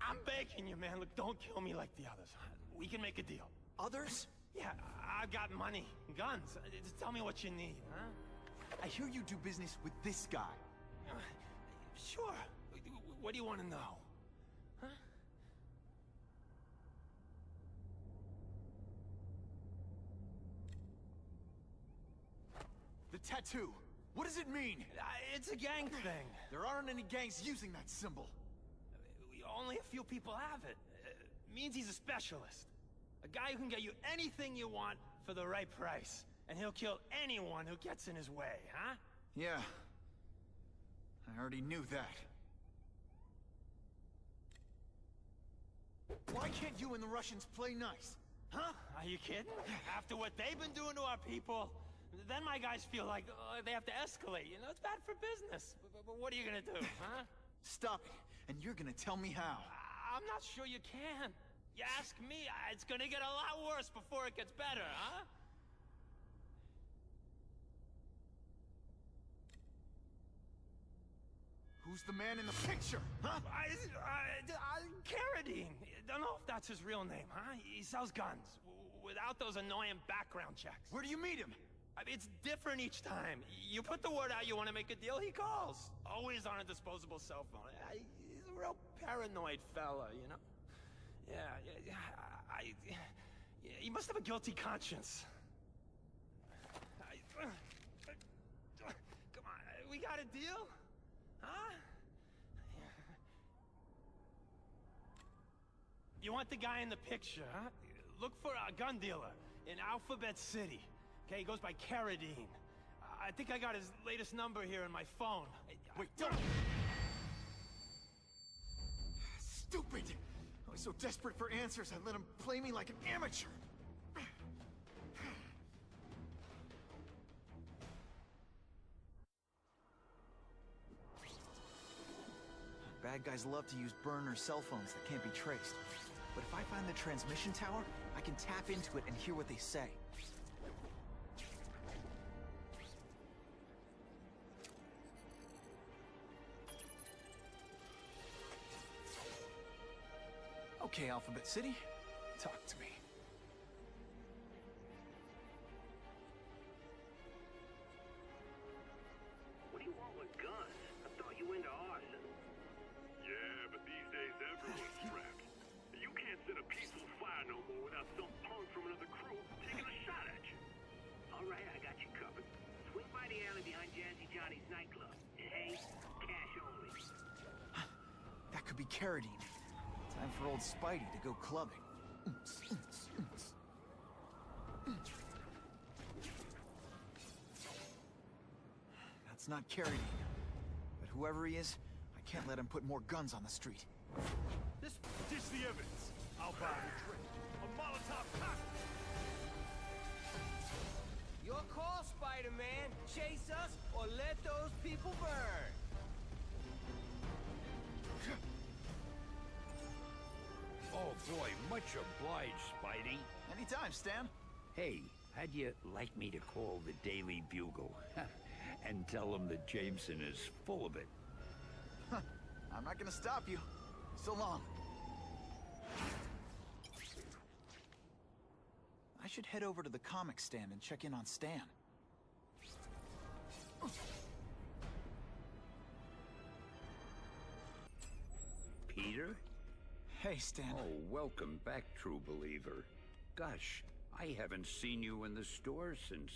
Speaker 19: I'm begging you, man. Look, don't kill me like the others. We can make a deal.
Speaker 1: Others?
Speaker 19: Yeah, I've got money, guns. Just tell me what you need, huh?
Speaker 1: I hear you do business with this guy.
Speaker 19: Sure. What do you want to know? Huh?
Speaker 1: The tattoo. What does it mean?
Speaker 19: It's a gang thing.
Speaker 1: There aren't any gangs using that symbol.
Speaker 19: Only a few people have it. Means he's a specialist. A guy who can get you anything you want for the right price. And he'll kill anyone who gets in his way, huh?
Speaker 1: Yeah. I already knew that. Why can't you and the Russians play nice?
Speaker 19: Huh? Are you kidding? After what they've been doing to our people, then my guys feel like they have to escalate. You know, it's bad for business. But what are you gonna do, huh?
Speaker 1: Stop it, and you're gonna tell me how.
Speaker 19: I'm not sure you can. You ask me, it's gonna get a lot worse before it gets better, huh?
Speaker 1: Who's the man in the picture, huh?
Speaker 19: Carradine. Don't know if that's his real name, huh? He sells guns, without those annoying background checks.
Speaker 1: Where do you meet him?
Speaker 19: I mean, it's different each time. You put the word out you want to make a deal, he calls. Always on a disposable cell phone. He's a real paranoid fella, you know? Yeah, he must have a guilty conscience. Come on, we got a deal? Huh? You want the guy in the picture, huh? Look for a gun dealer in Alphabet City. Okay, he goes by Carradine. I think I got his latest number here in my phone.
Speaker 1: Wait, don't! Stupid! I was so desperate for answers, I let him play me like an amateur. Bad guys love to use burner cell phones that can't be traced. But if I find the transmission tower, I can tap into it and hear what they say. Okay, Alphabet City, talk to me.
Speaker 20: What do you want with guns? I thought you into arson.
Speaker 14: Yeah, but these days everyone's strapped. You can't set a peaceful fire no more without some punk from another crew taking a shot at you.
Speaker 20: All right, I got you covered. Swing by the alley behind Jazzy Johnny's nightclub. Hey, cash only.
Speaker 1: That could be Carradine. Time for old Spidey to go clubbing. That's not Carradine. But whoever he is, I Can't let him put more guns on the street.
Speaker 17: Dish the evidence. I'll buy the trick. A Molotov cocktail.
Speaker 21: Your call, Spider-Man. Chase us or let those people burn.
Speaker 22: Oh boy, much obliged, Spidey.
Speaker 1: Anytime, Stan.
Speaker 22: Hey, how'd you like me to call the Daily Bugle? And tell them that Jameson is full of it?
Speaker 1: I'm not gonna stop you. So long. I should head over to the comic stand and check in on Stan.
Speaker 22: Peter?
Speaker 1: Hey, Stan.
Speaker 22: Oh, welcome back, true believer. Gosh, I haven't seen you in the store since...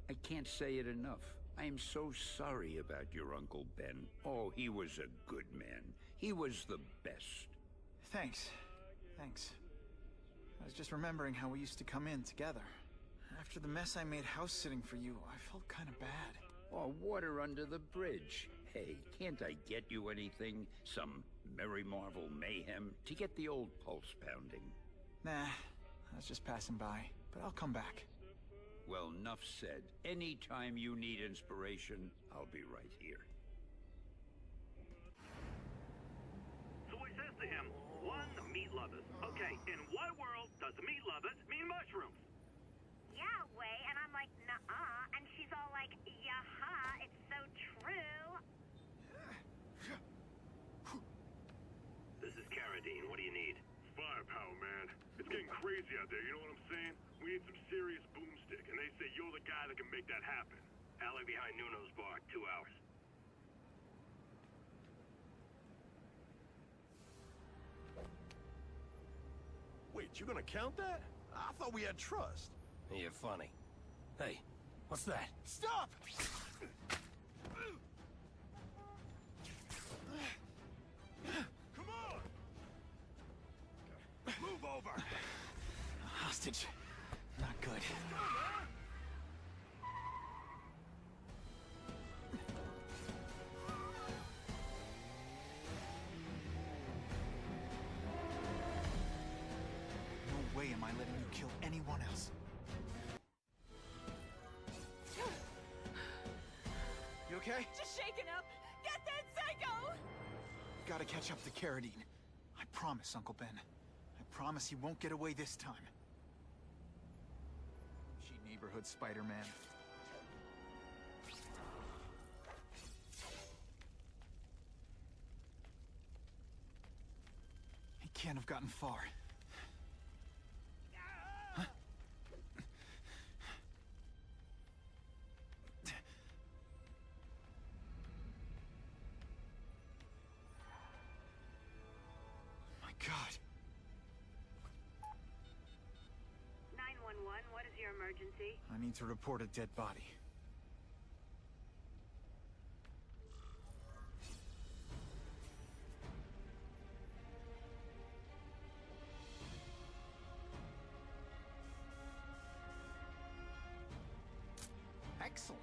Speaker 22: I can't say it enough. I am so sorry about your Uncle Ben. Oh, he was a good man. He was the best.
Speaker 1: Thanks. I was just remembering how we used to come in together. After the mess I made house-sitting for you, I felt kind of bad.
Speaker 22: Oh, water under the bridge. Hey, can't I get you anything? Some Merry Marvel mayhem to get the old pulse pounding?
Speaker 1: Nah, I was just passing by, but I'll come back.
Speaker 22: Well, enough said. Anytime you need inspiration, I'll be right here.
Speaker 20: So he says to him, one, meat lovers. Okay, in what world does meat lovers mean mushrooms?
Speaker 23: Yeah, way, and I'm like, nuh-uh, and she's all like, yeah-ha, it's so true.
Speaker 20: This is Carradine. What do you need?
Speaker 14: Firepower, man. It's getting crazy out there, you know what I'm saying? We need some serious boomstick, and they say you're the guy that can make that happen.
Speaker 20: Alley behind Nuno's bar, 2 hours.
Speaker 17: Wait, you gonna count that? I thought we had trust.
Speaker 19: You're funny. Hey, what's that?
Speaker 17: Stop! Come on! Move over!
Speaker 1: Hostage. Not good. No way am I letting you kill anyone else. You okay?
Speaker 9: Just shaken up. Get that psycho!
Speaker 1: Gotta catch up to Carradine. I promise, Uncle Ben. I promise he won't get away this time. Neighborhood Spider-Man. He can't have gotten far. Huh? My God.
Speaker 23: 911, what is your emergency?
Speaker 1: I need to report a dead body. Excellent.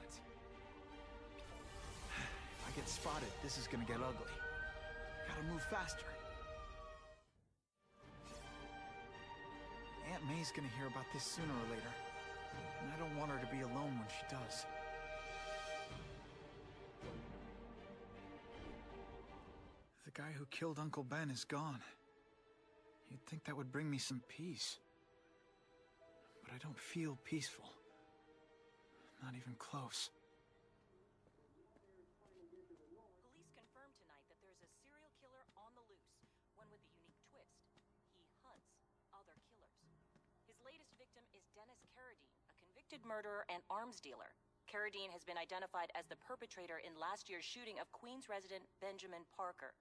Speaker 1: If I get spotted, this is gonna get ugly. Gotta move faster. Aunt May's gonna hear about this sooner or later. And I don't want her to be alone when she does. The guy who killed Uncle Ben is gone. You'd think that would bring me some peace. But I don't feel peaceful. Not even close.
Speaker 24: Police confirmed tonight that there's a serial killer on the loose, one with a unique twist. He hunts other killers. His latest victim is Dennis Carradine, a convicted murderer and arms dealer. Carradine has been identified as the perpetrator in last year's shooting of Queens resident Benjamin Parker.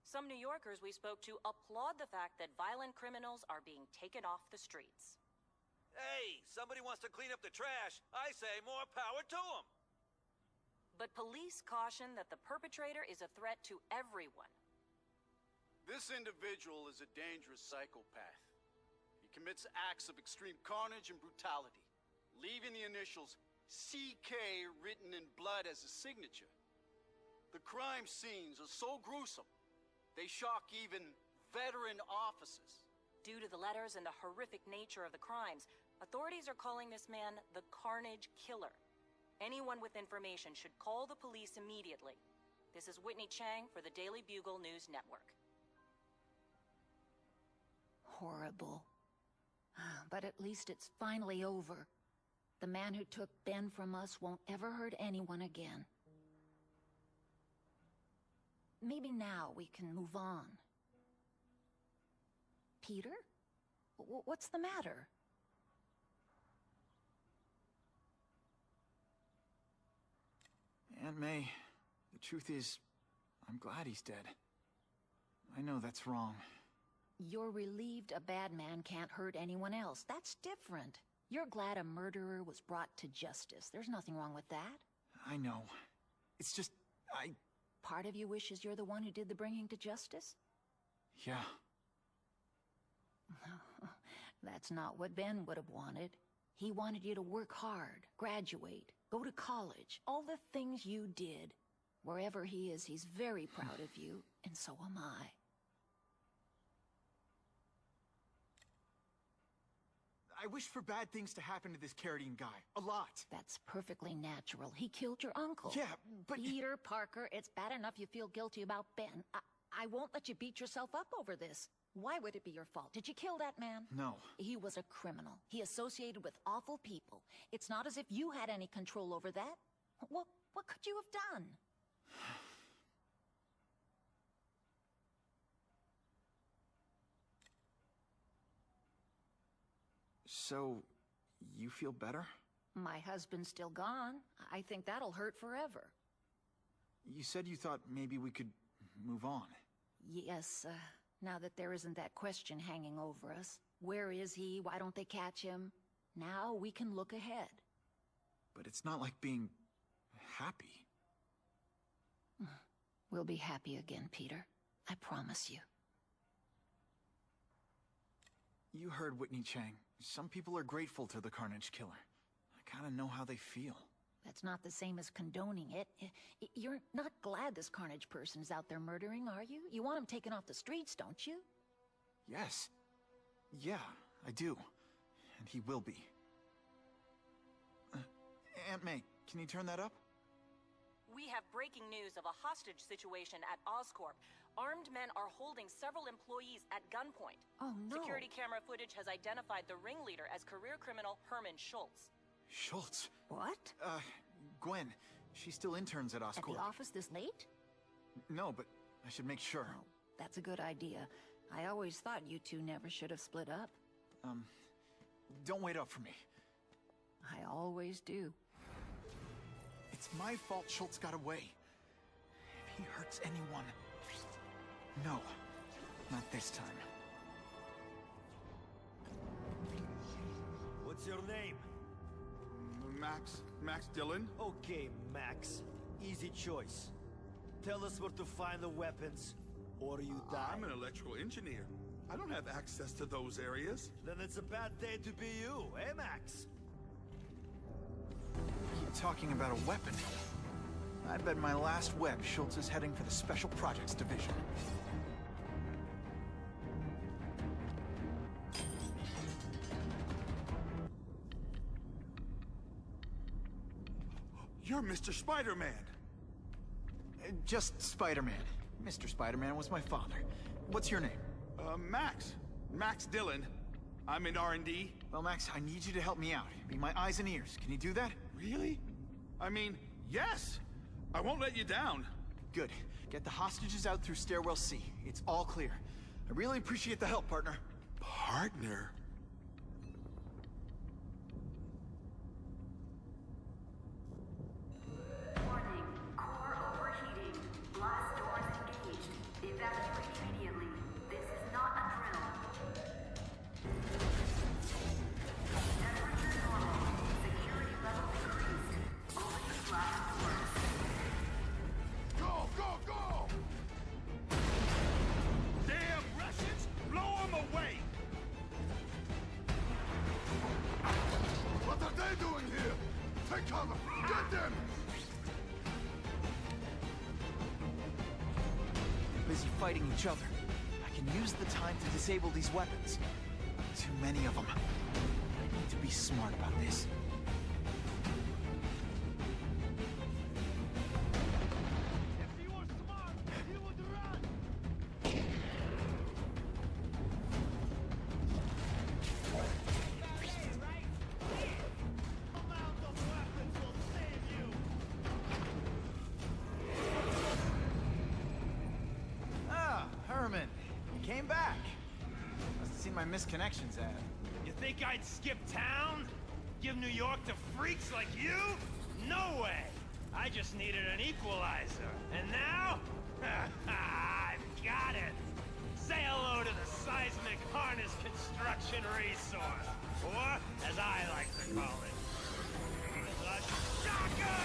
Speaker 24: Some New Yorkers we spoke to applaud the fact that violent criminals are being taken off the streets.
Speaker 25: Hey, somebody wants to clean up the trash. I say more power to them.
Speaker 24: But police caution that the perpetrator is a threat to everyone.
Speaker 26: This individual is a dangerous psychopath. He commits acts of extreme carnage and brutality, leaving the initials CK written in blood as a signature. The crime scenes are so gruesome, they shock even veteran officers.
Speaker 24: Due to the letters and the horrific nature of the crimes, authorities are calling this man the Carnage Killer. Anyone with information should call the police immediately. This is Whitney Chang for the Daily Bugle News Network.
Speaker 4: Horrible. But at least it's finally over. The man who took Ben from us won't ever hurt anyone again. Maybe now we can move on. Peter? What's the matter?
Speaker 1: Aunt May, the truth is, I'm glad he's dead. I know that's wrong.
Speaker 4: You're relieved a bad man can't hurt anyone else. That's different. You're glad a murderer was brought to justice. There's nothing wrong with that.
Speaker 1: I know. It's just,
Speaker 4: Part of you wishes you're the one who did the bringing to justice?
Speaker 1: Yeah.
Speaker 4: That's not what Ben would have wanted. He wanted you to work hard, graduate, go to college, all the things you did. Wherever he is, he's very proud of you, and so am I.
Speaker 1: I wish for bad things to happen to this Carradine guy. A lot.
Speaker 4: That's perfectly natural. He killed your uncle.
Speaker 1: Yeah, but...
Speaker 4: Peter Parker, it's bad enough you feel guilty about Ben. I won't let you beat yourself up over this. Why would it be your fault? Did you kill that man?
Speaker 1: No.
Speaker 4: He was a criminal. He associated with awful people. It's not as if you had any control over that. What could you have done?
Speaker 1: So, you feel better?
Speaker 4: My husband's still gone. I think that'll hurt forever.
Speaker 1: You said you thought maybe we could move on.
Speaker 4: Yes, now that there isn't that question hanging over us. Where is he? Why don't they catch him? Now we can look ahead.
Speaker 1: But it's not like being happy.
Speaker 4: We'll be happy again, Peter. I promise you.
Speaker 1: You heard Whitney Chang. Some people are grateful to the Carnage Killer. I kinda know how they feel.
Speaker 4: That's not the same as condoning it. You're not glad this Carnage person's out there murdering, are you? You want him taken off the streets, don't you?
Speaker 1: Yes. Yeah, I do. And he will be. Aunt May, can you turn that up?
Speaker 24: We have breaking news of a hostage situation at Oscorp. Armed men are holding several employees at gunpoint.
Speaker 4: Oh, no.
Speaker 24: Security camera footage has identified the ringleader as career criminal Herman Schultz.
Speaker 1: Schultz?
Speaker 4: What?
Speaker 1: Gwen. She still interns at Oscorp.
Speaker 4: At the office this late?
Speaker 1: No, but I should make sure.
Speaker 4: Oh, that's a good idea. I always thought you two never should have split up.
Speaker 1: Don't wait up for me.
Speaker 4: I always do.
Speaker 1: It's my fault Schultz got away. If he hurts anyone... No, not this time.
Speaker 17: What's your name?
Speaker 10: Max Dillon?
Speaker 17: Okay, Max. Easy choice. Tell us where to find the weapons, or you die.
Speaker 10: I'm an electrical engineer. I don't have access to those areas.
Speaker 17: Then it's a bad day to be you, eh, Max?
Speaker 1: Keep talking about a weapon. I bet my last web Schultz is heading for the Special Projects Division.
Speaker 10: You're Mr. SpiderMan.
Speaker 1: Just SpiderMan. Mr. SpiderMan was my father. What's your name?
Speaker 10: Max. Max Dillon. I'm in R&D.
Speaker 1: Well, Max, I need you to help me out. Be my eyes and ears. Can you do that?
Speaker 10: Really? I mean, yes! I won't let you down.
Speaker 1: Good. Get the hostages out through Stairwell C. It's all clear. I really appreciate the help, partner.
Speaker 10: Partner?
Speaker 23: Warning. Core overheating. Blast doors engaged. Evacuate immediately. This is not a drill. Temperature normal. Security level decreased. Only blast doors.
Speaker 10: Go, go, go! Damn Russians! Blow them away!
Speaker 1: fighting each other. I can use the time to disable these weapons. Too many of them. I need to be smart about this. Misconnections ad.
Speaker 19: You think I'd skip town? Give New York to freaks like you? No way! I just needed an equalizer. And now? I've got it! Say hello to the seismic harness construction resource. Or, as I like to call it, the shocker!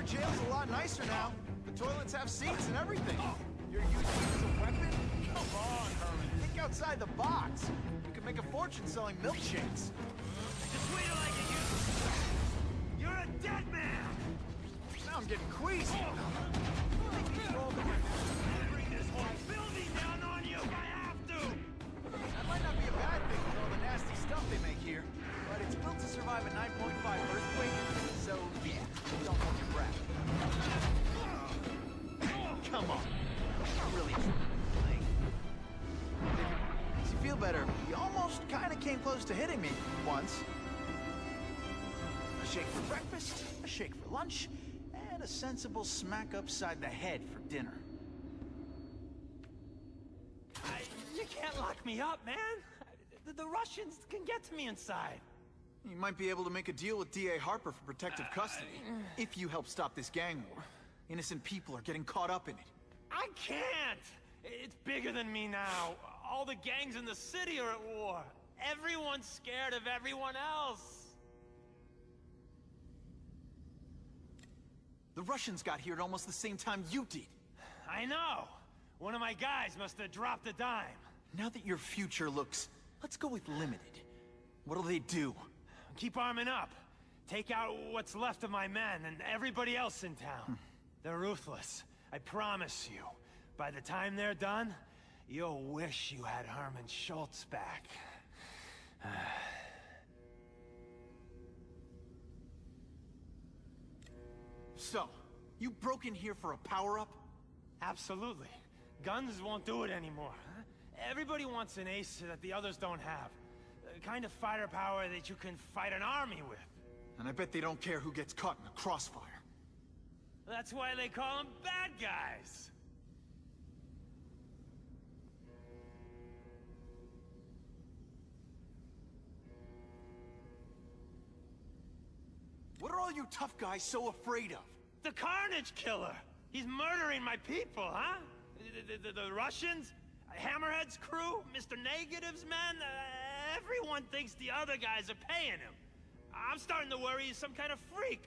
Speaker 1: Jail's a lot nicer now. The toilets have seats and everything. You're using it as a weapon? Come on, Herman. Think outside the box. You could make a fortune selling milkshakes.
Speaker 19: Just wait till I get used to it. You're a dead man!
Speaker 1: Now I'm getting queasy.
Speaker 19: Bring this whole building down on you if I have to!
Speaker 1: That might not be a bad thing with all the nasty stuff they make here, but it's built to survive a 9.5 earthquake, so yeah, don't hold your breath. Come on. Not really playing. Makes you feel better. You almost kind of came close to hitting me once. A shake for breakfast, a shake for lunch, and a sensible smack upside the head for dinner.
Speaker 19: You can't lock me up, man. The Russians can get to me inside.
Speaker 1: You might be able to make a deal with D.A. Harper for protective custody, if you help stop this gang war. Innocent people are getting caught up in it.
Speaker 19: I can't! It's bigger than me now. All the gangs in the city are at war. Everyone's scared of everyone else.
Speaker 1: The Russians got here at almost the same time you did.
Speaker 19: I know. One of my guys must have dropped a dime.
Speaker 1: Now that your future looks, let's go with limited. What'll they do?
Speaker 19: Keep arming up. Take out what's left of my men and everybody else in town. They're ruthless. I promise you. By the time they're done, you'll wish you had Herman Schultz back.
Speaker 1: So, you broke in here for a power-up?
Speaker 19: Absolutely. Guns won't do it anymore. Everybody wants an ace that the others don't have. The kind of fighter power that you can fight an army with.
Speaker 1: And I bet they don't care who gets caught in the crossfire.
Speaker 19: That's why they call them bad guys.
Speaker 1: What are all you tough guys so afraid of?
Speaker 19: The Carnage Killer! He's murdering my people, huh? The Russians? Hammerhead's crew? Mr. Negative's men? Everyone thinks the other guys are paying him. I'm starting to worry he's some kind of freak.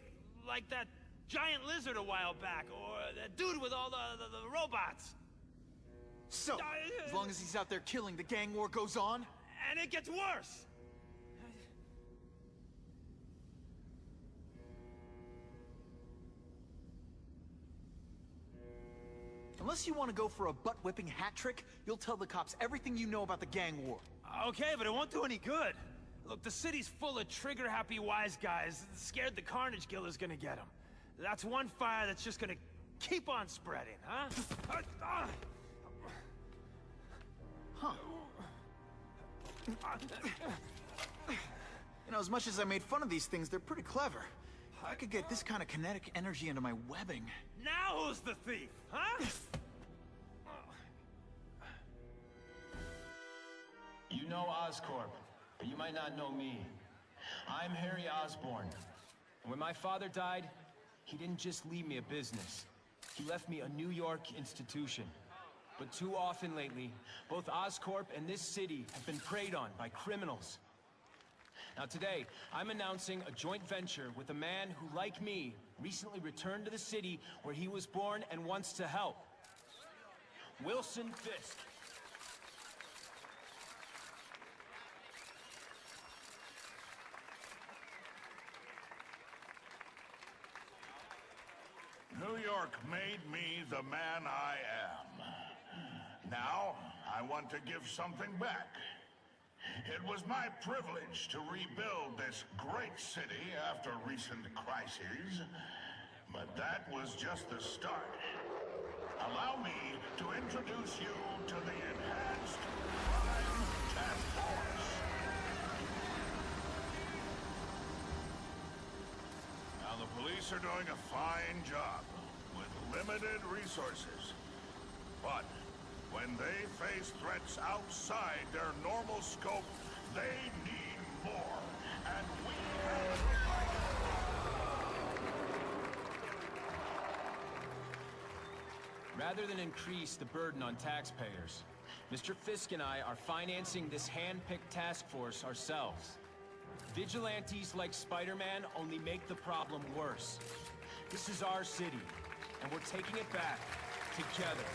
Speaker 19: Like that giant lizard a while back, or that dude with all the robots.
Speaker 1: So, as long as he's out there killing, the gang war goes on?
Speaker 19: And it gets worse!
Speaker 1: Unless you want to go for a butt-whipping hat trick, you'll tell the cops everything you know about the gang war.
Speaker 19: Okay, but it won't do any good. Look, the city's full of trigger-happy wise guys, scared the Carnage Killer's gonna get them. That's one fire that's just gonna keep on spreading, huh?
Speaker 1: Huh. You know, as much as I made fun of these things, they're pretty clever. I could get this kind of kinetic energy into my webbing.
Speaker 19: Now who's the thief, huh?
Speaker 6: You know Oscorp, but you might not know me. I'm Harry Osborn. And when my father died, he didn't just leave me a business. He left me a New York institution. But too often lately, both Oscorp and this city have been preyed on by criminals. Now today, I'm announcing a joint venture with a man who, like me, recently returned to the city where he was born and wants to help. Wilson Fisk.
Speaker 10: New York made me the man I am. Now, I want to give something back. It was my privilege to rebuild this great city after recent crises, but that was just the start. Allow me to introduce you to the Enhanced Crime Task Force. Now, the police are doing a fine job with limited resources. But when they face threats outside their normal scope, they need more. And we have
Speaker 6: Rather than increase the burden on taxpayers, Mr. Fisk and I are financing this hand-picked task force ourselves. Vigilantes like SpiderMan only make the problem worse. This is our city, and we're taking it back together.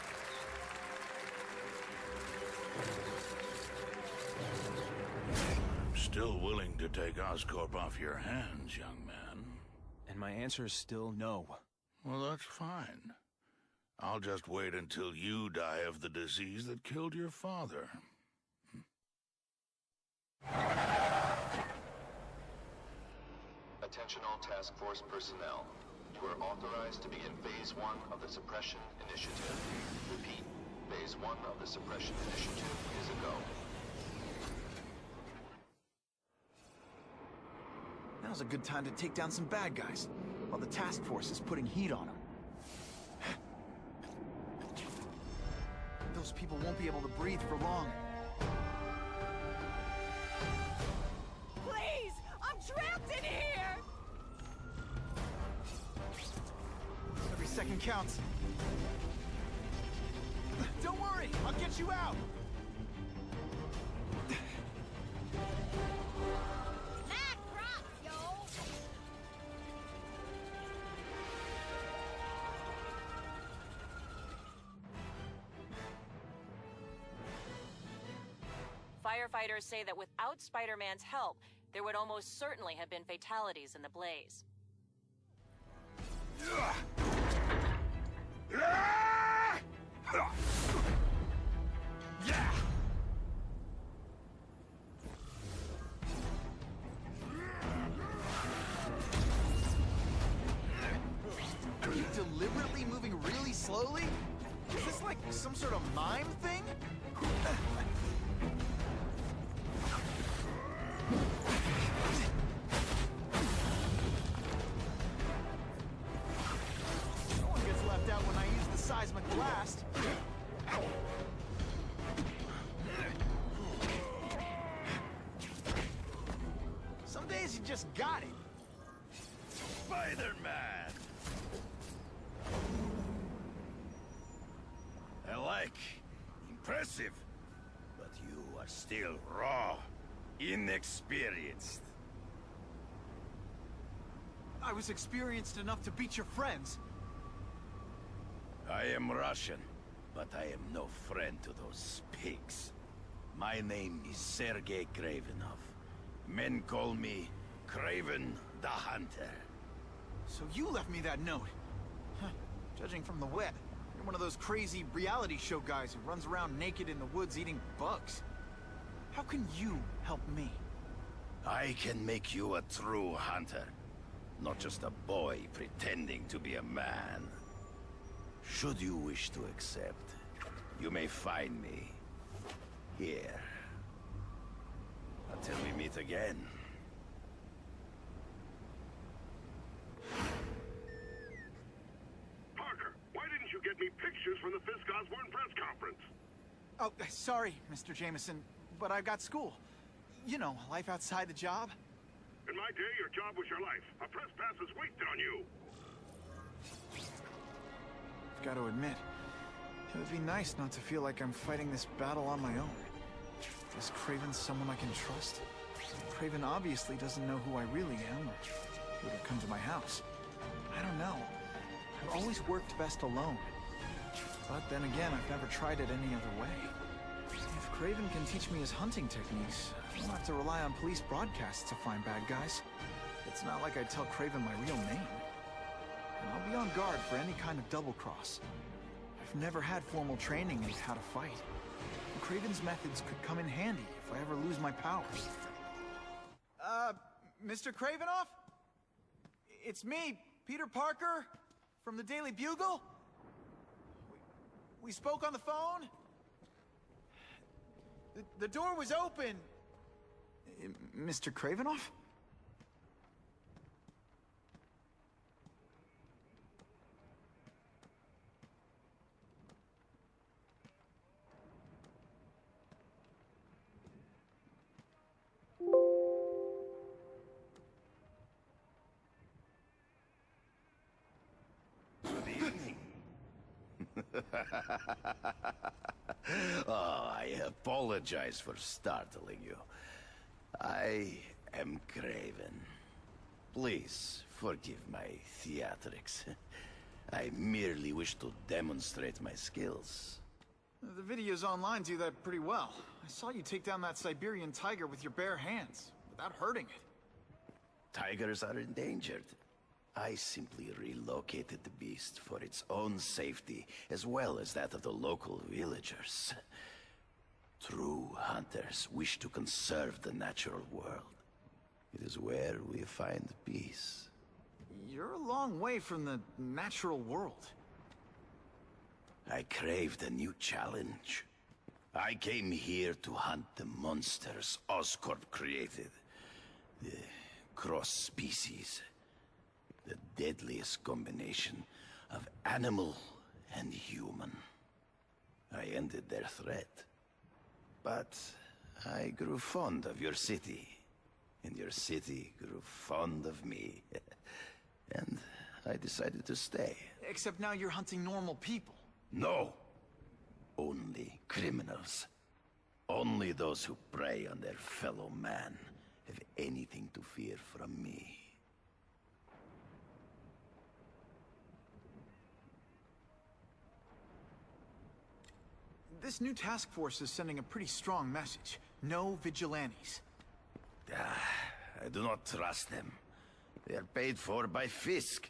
Speaker 10: I'm still willing to take Oscorp off your hands, young man.
Speaker 6: And my answer is still no.
Speaker 10: Well, that's fine. I'll just wait until you die of the disease that killed your father.
Speaker 3: Attention all task force personnel. You are authorized to begin Phase 1 of the Suppression Initiative. Repeat, Phase 1 of the Suppression Initiative is a go.
Speaker 1: Now's a good time to take down some bad guys, while the task force is putting heat on them. Those people won't be able to breathe for long.
Speaker 21: Please! I'm trapped in here!
Speaker 1: Every second counts. Don't worry, I'll get you out!
Speaker 24: Firefighters say that without Spider-Man's help, there would almost certainly have been fatalities in the blaze.
Speaker 1: Are you deliberately moving really slowly? Is this like some sort of mime thing? No one gets left out when I use the seismic blast. Some days you just got it.
Speaker 17: SpiderMan! I like. Impressive. But you are still raw. Inexperienced.
Speaker 1: I was experienced enough to beat your friends.
Speaker 17: I am Russian, but I am no friend to those pigs. My name is Sergei Kravenov. Men call me Kraven the Hunter.
Speaker 1: So you left me that note. Huh. Judging from the web, you're one of those crazy reality show guys who runs around naked in the woods eating bugs. How can you help me?
Speaker 17: I can make you a true hunter. Not just a boy pretending to be a man. Should you wish to accept, you may find me here. Until we meet again.
Speaker 14: Parker, why didn't you get me pictures from the Fisk Osborn press conference?
Speaker 1: Oh, sorry, Mr. Jameson, but I've got school. You know, life outside the job.
Speaker 14: In my day, your job was your life. A press pass is wasted on you.
Speaker 1: I've got to admit, it would be nice not to feel like I'm fighting this battle on my own. Is Kraven someone I can trust? Kraven obviously doesn't know who I really am, or he would have come to my house. I don't know. I've always worked best alone. But then again, I've never tried it any other way. If Craven can teach me his hunting techniques, I won't have to rely on police broadcasts to find bad guys. It's not like I'd tell Craven my real name. And I'll be on guard for any kind of double-cross. I've never had formal training in how to fight. And Craven's methods could come in handy if I ever lose my powers. Mr. Cravenoff? It's me, Peter Parker, from the Daily Bugle. We spoke on the phone. The door was open. Mr. Cravenoff?
Speaker 17: Oh, I apologize for startling you. I am Craven. Please forgive my theatrics. I merely wish to demonstrate my skills.
Speaker 1: The videos online do that pretty well. I saw you take down that Siberian tiger with your bare hands, without hurting it.
Speaker 17: Tigers are endangered. I simply relocated the beast for its own safety, as well as that of the local villagers. True hunters wish to conserve the natural world. It is where we find peace.
Speaker 1: You're a long way from the natural world.
Speaker 17: I craved a new challenge. I came here to hunt the monsters Oscorp created. The cross-species. The deadliest combination of animal and human. I ended their threat. But I grew fond of your city. And your city grew fond of me. And I decided to stay.
Speaker 1: Except now you're hunting normal people.
Speaker 17: No! Only criminals. Only those who prey on their fellow man have anything to fear from me.
Speaker 1: This new task force is sending a pretty strong message. No vigilantes.
Speaker 17: I do not trust them. They are paid for by Fisk.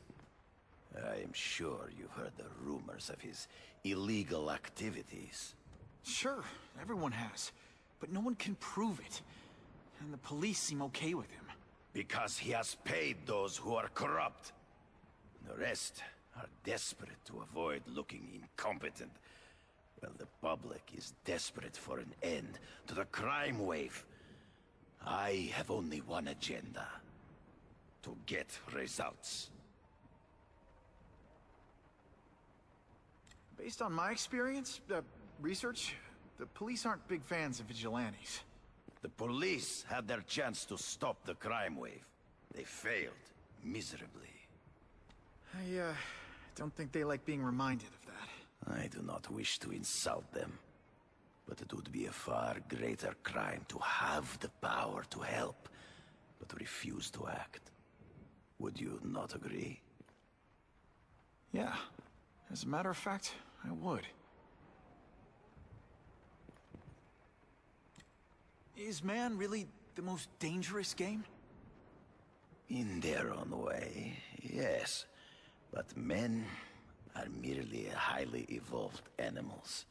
Speaker 17: I am sure you've heard the rumors of his illegal activities.
Speaker 1: Sure, everyone has. But no one can prove it. And the police seem okay with him.
Speaker 17: Because he has paid those who are corrupt. The rest are desperate to avoid looking incompetent. Well, the public is desperate for an end to the crime wave. I have only one agenda. To get results.
Speaker 1: Based on my experience, research, the police aren't big fans of vigilantes.
Speaker 17: The police had their chance to stop the crime wave. They failed, miserably.
Speaker 1: I don't think they like being reminded of that.
Speaker 17: I do not wish to insult them. But it would be a far greater crime to have the power to help, but refuse to act. Would you not agree?
Speaker 1: Yeah. As a matter of fact, I would. Is man really the most dangerous game?
Speaker 17: In their own way, yes. But men are merely highly evolved animals.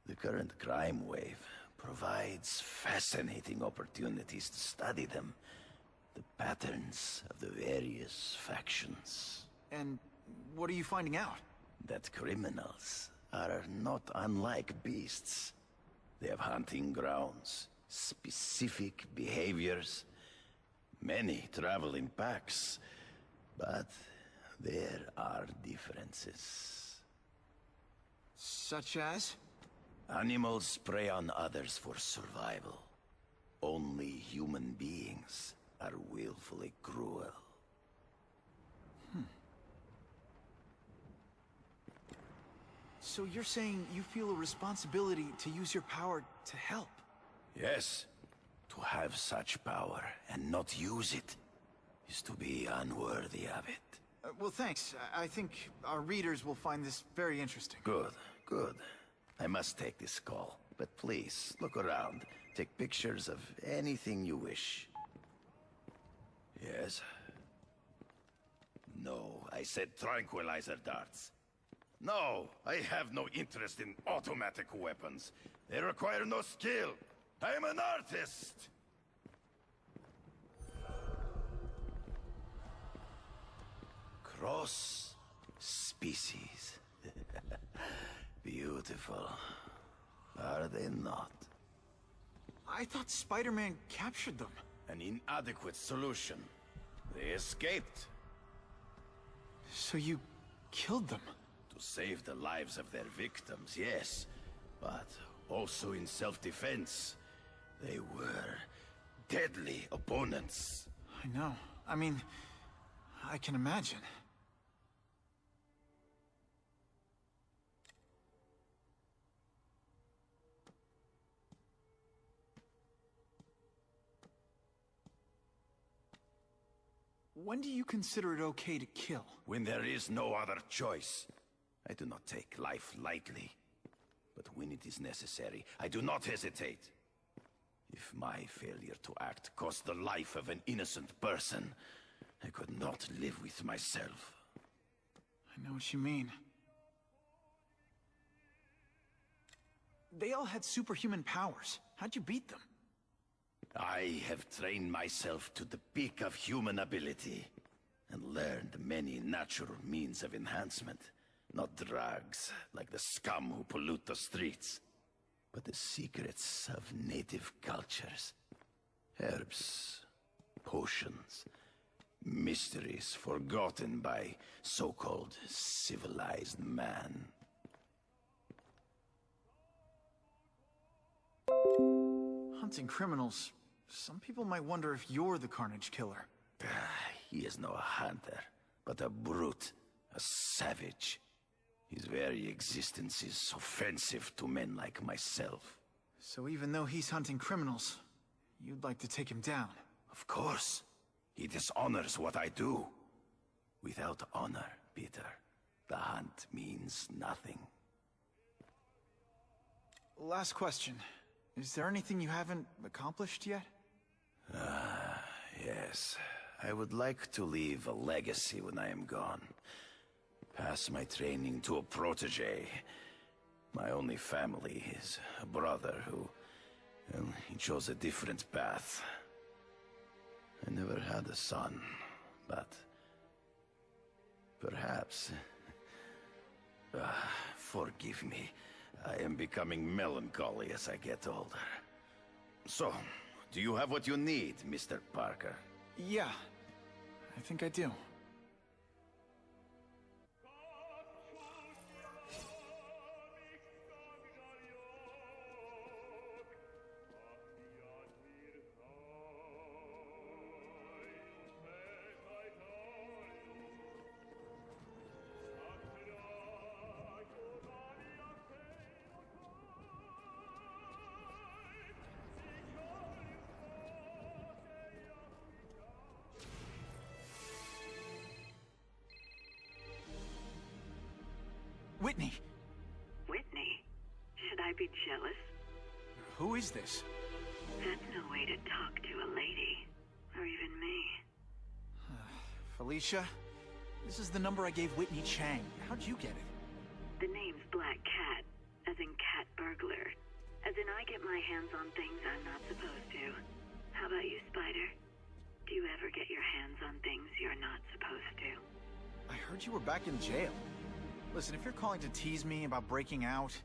Speaker 17: The current crime wave provides fascinating opportunities to study them. The patterns of the various factions.
Speaker 1: And what are you finding out?
Speaker 17: That criminals are not unlike beasts. They have hunting grounds, specific behaviors. Many travel in packs, but there are differences.
Speaker 1: Such as?
Speaker 17: Animals prey on others for survival. Only human beings are willfully cruel.
Speaker 1: So you're saying you feel a responsibility to use your power to help?
Speaker 17: Yes. To have such power and not use it is to be unworthy of it.
Speaker 1: Well, thanks. I think our readers will find this very interesting.
Speaker 17: Good. Good. I must take this call. But please, look around. Take pictures of anything you wish. Yes? No, I said tranquilizer darts. No, I have no interest in automatic weapons. They require no skill. I am an artist! Cross species. Beautiful. Are they not?
Speaker 1: I thought Spider-Man captured them.
Speaker 17: An inadequate solution. They escaped.
Speaker 1: So you killed them?
Speaker 17: To save the lives of their victims, yes. But also in self-defense. They were deadly opponents.
Speaker 1: I know. I mean, I can imagine. When do you consider it okay to kill?
Speaker 17: When there is no other choice. I do not take life lightly. But when it is necessary, I do not hesitate. If my failure to act cost the life of an innocent person, I could not live with myself.
Speaker 1: I know what you mean. They all had superhuman powers. How'd you beat them?
Speaker 17: I have trained myself to the peak of human ability, and learned many natural means of enhancement. Not drugs, like the scum who pollute the streets, but the secrets of native cultures. Herbs, potions, mysteries forgotten by so-called civilized man.
Speaker 1: Hunting criminals. Some people might wonder if you're the Carnage Killer.
Speaker 17: He is no hunter, but a brute, a savage. His very existence is offensive to men like myself.
Speaker 1: So even though he's hunting criminals, you'd like to take him down?
Speaker 17: Of course. He dishonors what I do. Without honor, Peter, the hunt means nothing.
Speaker 1: Last question. Is there anything you haven't accomplished yet?
Speaker 17: Yes. I would like to leave a legacy when I am gone. Pass my training to a protege. My only family is a brother who... well, he chose a different path. I never had a son, but... perhaps... forgive me. I am becoming melancholy as I get older. So, do you have what you need, Mr. Parker?
Speaker 1: Yeah, I think I do. Whitney!
Speaker 23: Whitney? Should I be jealous?
Speaker 1: Who is this?
Speaker 23: That's no way to talk to a lady. Or even me.
Speaker 1: Felicia? This is the number I gave Whitney Chang. How'd you get it?
Speaker 23: The name's Black Cat, as in cat burglar. As in I get my hands on things I'm not supposed to. How about you, Spider? Do you ever get your hands on things you're not supposed to?
Speaker 1: I heard you were back in jail. Listen, if you're calling to tease me about breaking out...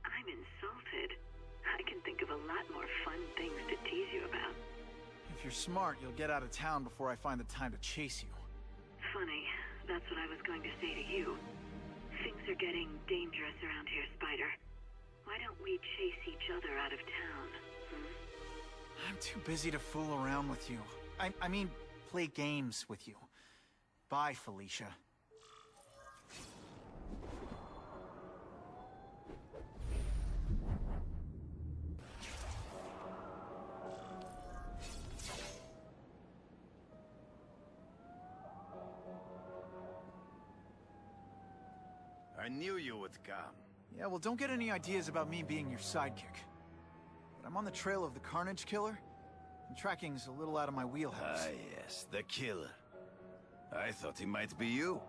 Speaker 23: I'm insulted. I can think of a lot more fun things to tease you about.
Speaker 1: If you're smart, you'll get out of town before I find the time to chase you.
Speaker 23: Funny. That's what I was going to say to you. Things are getting dangerous around here, Spider. Why don't we chase each other out of town,
Speaker 1: I'm too busy to fool around with you. I mean, play games with you. Bye, Felicia.
Speaker 17: I knew you would come.
Speaker 1: Yeah, well, don't get any ideas about me being your sidekick. But I'm on the trail of the Carnage Killer, and tracking's a little out of my wheelhouse.
Speaker 17: Ah, yes, the killer. I thought he might be you.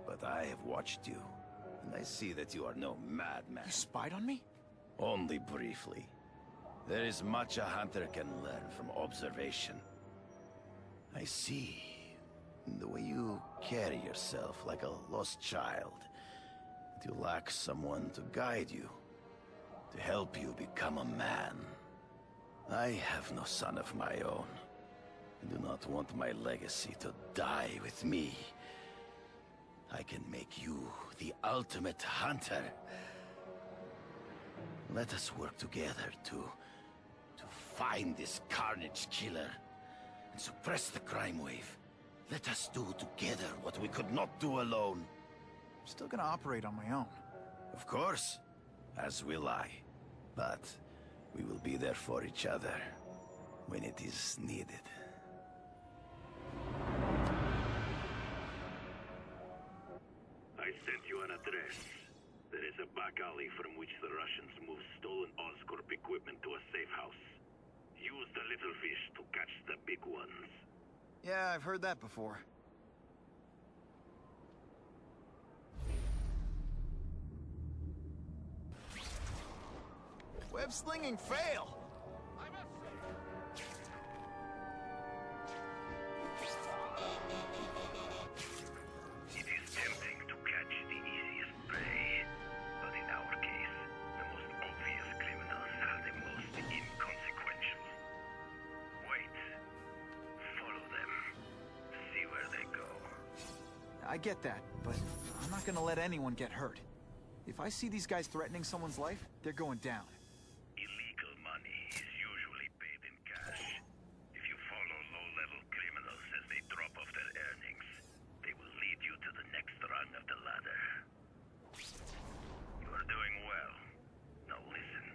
Speaker 17: But I have watched you, and I see that you are no madman.
Speaker 1: You spied on me?
Speaker 17: Only briefly. There is much a hunter can learn from observation. I see in the way you carry yourself like a lost child, that you lack someone to guide you, to help you become a man. I have no son of my own. I do not want my legacy to die with me. I can make you the ultimate hunter. Let us work together to find this Carnage Killer and suppress the crime wave. Let us do together what we could not do alone.
Speaker 1: I'm still gonna operate on my own.
Speaker 17: Of course, as will I. But we will be there for each other when it is needed.
Speaker 14: I sent you an address. There is a back alley from which the Russians move stolen Oscorp equipment to a safe house. Use the little fish to catch the big ones.
Speaker 1: Yeah, I've heard that before. Web slinging fail!
Speaker 14: It is tempting to catch the easiest prey, but in our case, the most obvious criminals are the most inconsequential. Wait. Follow them. See where they go.
Speaker 1: I get that, but I'm not gonna let anyone get hurt. If I see these guys threatening someone's life, they're going down.
Speaker 14: Illegal money is usually paid in cash. If you follow low-level criminals as they drop off their earnings, they will lead you to the next rung of the ladder. You are doing well. Now listen.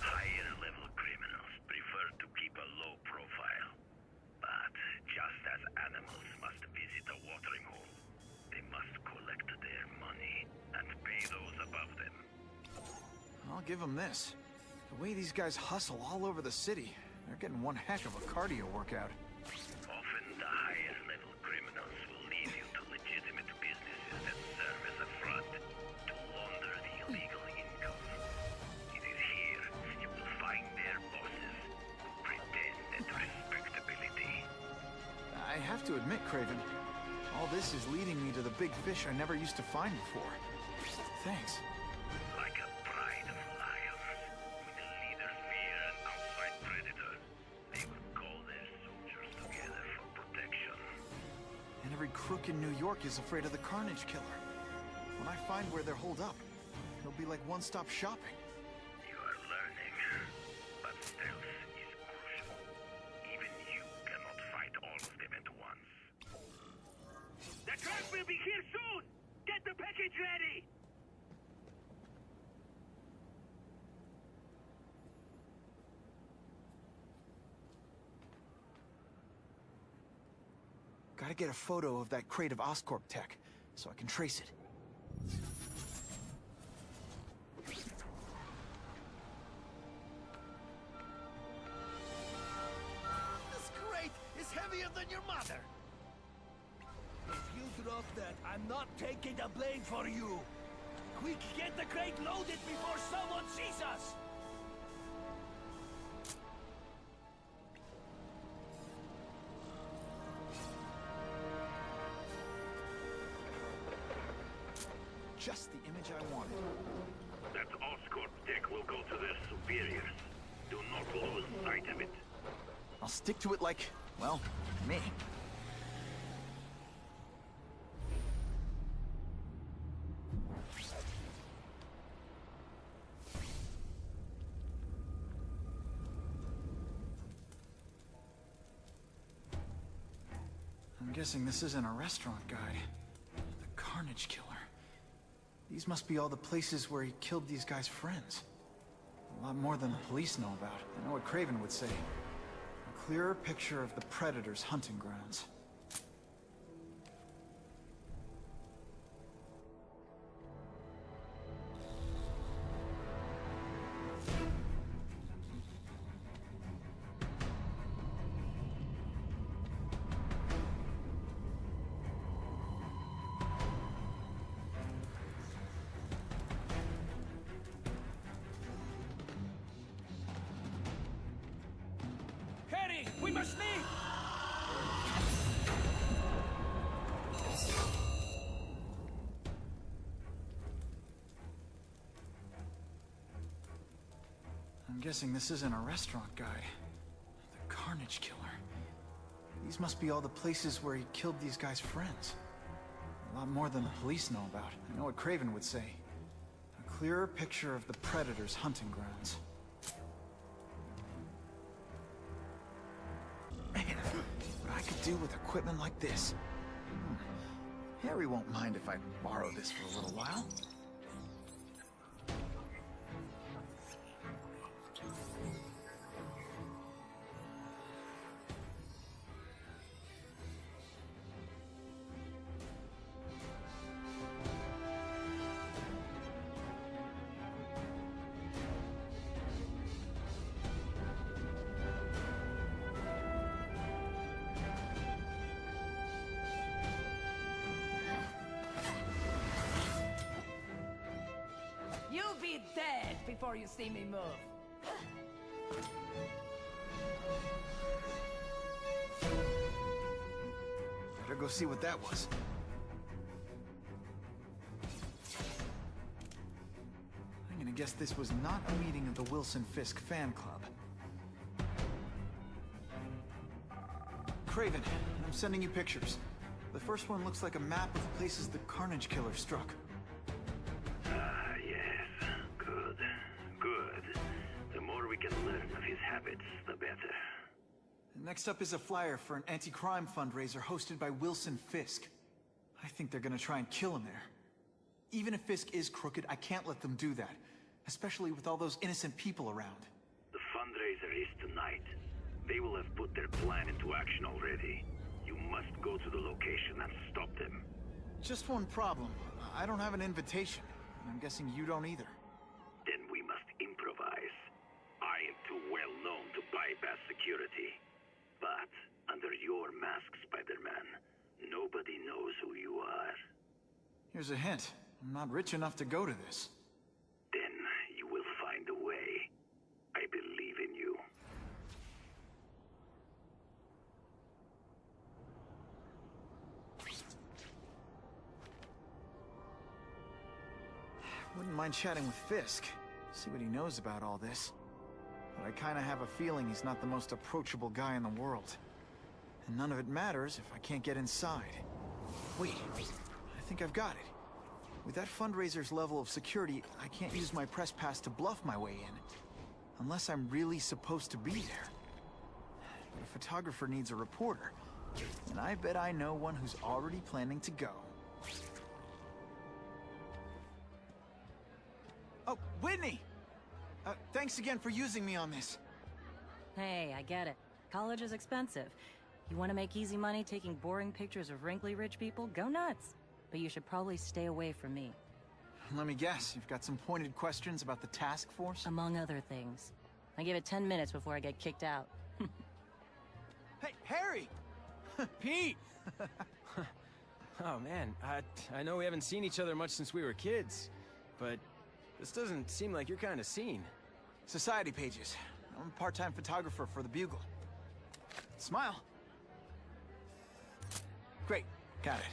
Speaker 14: Higher-level criminals prefer to keep a low profile. But just as animals must visit a watering hole, they must collect their money and pay those above them.
Speaker 1: I'll give them this. The way these guys hustle all over the city, they're getting one heck of a cardio workout.
Speaker 14: Often the higher-level criminals will lead you to legitimate businesses that serve as a front to launder the illegal income. It is here you will find their bosses who pretend at respectability.
Speaker 1: I have to admit, Craven, all this is leading me to the big fish I never used to find before. Thanks.
Speaker 14: Like a pride of lions, when the leaders fear an outside predator, they will call their soldiers together for protection.
Speaker 1: And every crook in New York is afraid of the Carnage Killer. When I find where they're holed up, it'll be like one-stop shopping.
Speaker 14: You are learning, but stealth is crucial. Even you cannot fight all of them at once. The truck will be here soon! Get the package ready!
Speaker 1: Gotta get a photo of that crate of Oscorp tech, so I can trace it.
Speaker 21: This crate is heavier than your mother! If you drop that, I'm not taking the blame for you! Quick, get the crate loaded before someone sees us!
Speaker 1: Just the image I wanted.
Speaker 14: That Oscorp tech will go to their superiors. Do not lose sight of it.
Speaker 1: I'll stick to it like, well, me. I'm guessing this isn't a restaurant guide. The Carnage Killer. These must be all the places where he killed these guys' friends. A lot more than the police know about. I know what Craven would say. A clearer picture of the Predator's hunting grounds.
Speaker 21: Dr. Smith!
Speaker 1: I'm guessing this isn't a restaurant guide. The Carnage Killer. These must be all the places where he killed these guys' friends. A lot more than the police know about. I know what Craven would say. A clearer picture of the Predator's hunting grounds. Man, what I could do with equipment like this. Harry won't mind if I borrow this for a little while.
Speaker 7: You'll be dead before you see me move.
Speaker 1: Better go see what that was. I'm gonna guess this was not a meeting of the Wilson Fisk fan club. Craven, I'm sending you pictures. The first one looks like a map of places the Carnage Killer struck.
Speaker 20: Yes. Good. Good. The more we can learn of his habits, the better.
Speaker 1: Next up is a flyer for an anti-crime fundraiser hosted by Wilson Fisk. I think they're gonna try and kill him there. Even if Fisk is crooked, I can't let them do that. Especially with all those innocent people around.
Speaker 20: The fundraiser is tonight. They will have put their plan into action already. You must go to the location and stop them.
Speaker 1: Just one problem. I don't have an invitation. And I'm guessing you don't either.
Speaker 20: Then we must improvise. I am too well known to bypass security. But under your mask, Spider-Man, nobody knows who you are.
Speaker 1: Here's a hint. I'm not rich enough to go to this.
Speaker 20: Then you will find a way. I believe in you.
Speaker 1: Wouldn't mind chatting with Fisk. See what he knows about all this. But I kinda have a feeling he's not the most approachable guy in the world. And none of it matters if I can't get inside. Wait, I think I've got it. With that fundraiser's level of security, I can't use my press pass to bluff my way in. Unless I'm really supposed to be there. But a photographer needs a reporter. And I bet I know one who's already planning to go. Oh, Whitney! Thanks again for using me on this.
Speaker 24: Hey, I get it. College is expensive. You want to make easy money taking boring pictures of wrinkly rich people? Go nuts. But you should probably stay away from me.
Speaker 1: Let me guess, you've got some pointed questions about the task force?
Speaker 24: Among other things. I give it 10 minutes before I get kicked out.
Speaker 1: Hey, Harry!
Speaker 6: Pete! Oh man, I know we haven't seen each other much since we were kids, but this doesn't seem like your kind of scene.
Speaker 1: Society pages. I'm a part-time photographer for the Bugle. Smile. Great, got it.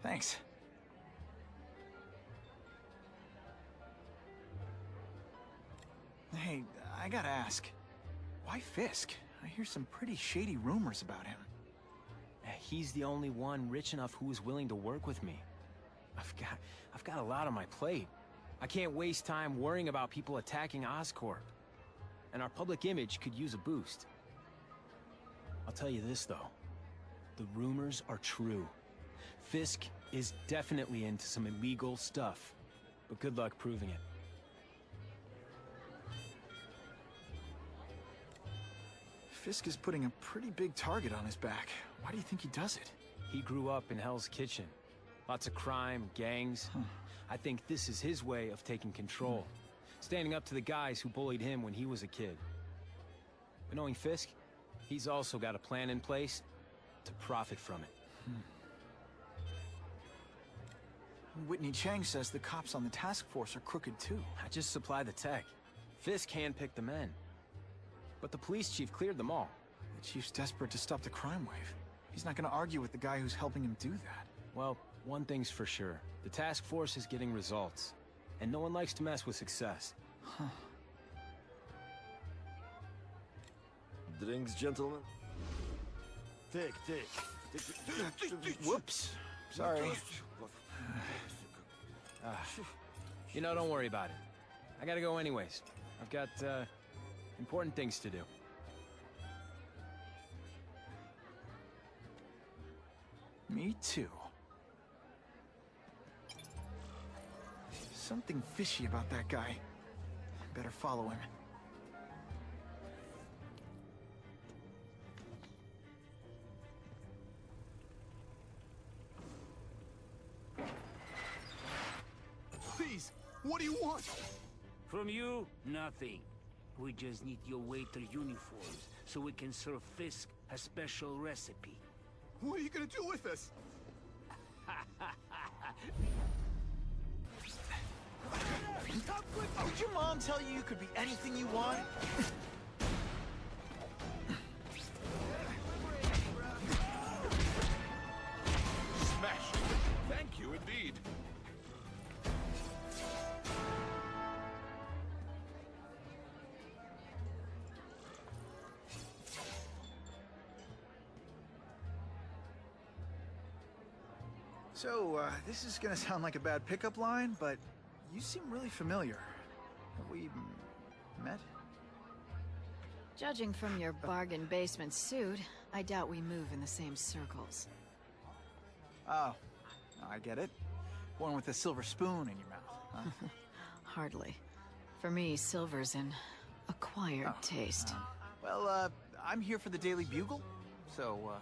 Speaker 1: Thanks. Hey, I gotta ask. Why Fisk? I hear some pretty shady rumors about him.
Speaker 6: He's the only one rich enough who is willing to work with me. I've got a lot on my plate. I can't waste time worrying about people attacking Oscorp. And our public image could use a boost. I'll tell you this, though. The rumors are true. Fisk is definitely into some illegal stuff. But good luck proving it.
Speaker 1: Fisk is putting a pretty big target on his back. Why do you think he does it?
Speaker 6: He grew up in Hell's Kitchen. Lots of crime, gangs. I think this is his way of taking control. Standing up to the guys who bullied him when he was a kid. But knowing Fisk, he's also got a plan in place to profit from it.
Speaker 1: Whitney Chang says the cops on the task force are crooked too.
Speaker 6: I just supply the tech. Fisk handpicked the men. But the police chief cleared them all.
Speaker 1: The chief's desperate to stop the crime wave. He's not gonna argue with the guy who's helping him do that.
Speaker 6: Well, one thing's for sure. The task force is getting results. And no one likes to mess with success.
Speaker 1: Huh.
Speaker 5: Drinks, gentlemen? Take.
Speaker 1: Whoops. Sorry.
Speaker 6: You know, don't worry about it. I gotta go anyways. I've got, important things to do.
Speaker 1: Me too. Something fishy about that guy. Better follow him.
Speaker 21: Please, what do you want?
Speaker 8: From you, nothing. We just need your waiter uniforms so we can serve Fisk a special recipe.
Speaker 21: What are you gonna do with us?
Speaker 1: Did your mom tell you could be anything you want?
Speaker 10: Smashing. Thank you indeed.
Speaker 1: So, this is gonna sound like a bad pickup line, but you seem really familiar. Have we met?
Speaker 4: Judging from your bargain basement suit, I doubt we move in the same circles.
Speaker 1: Oh, I get it. One with a silver spoon in your mouth, huh?
Speaker 4: Hardly. For me, silver's an acquired taste.
Speaker 1: Well, I'm here for the Daily Bugle, so,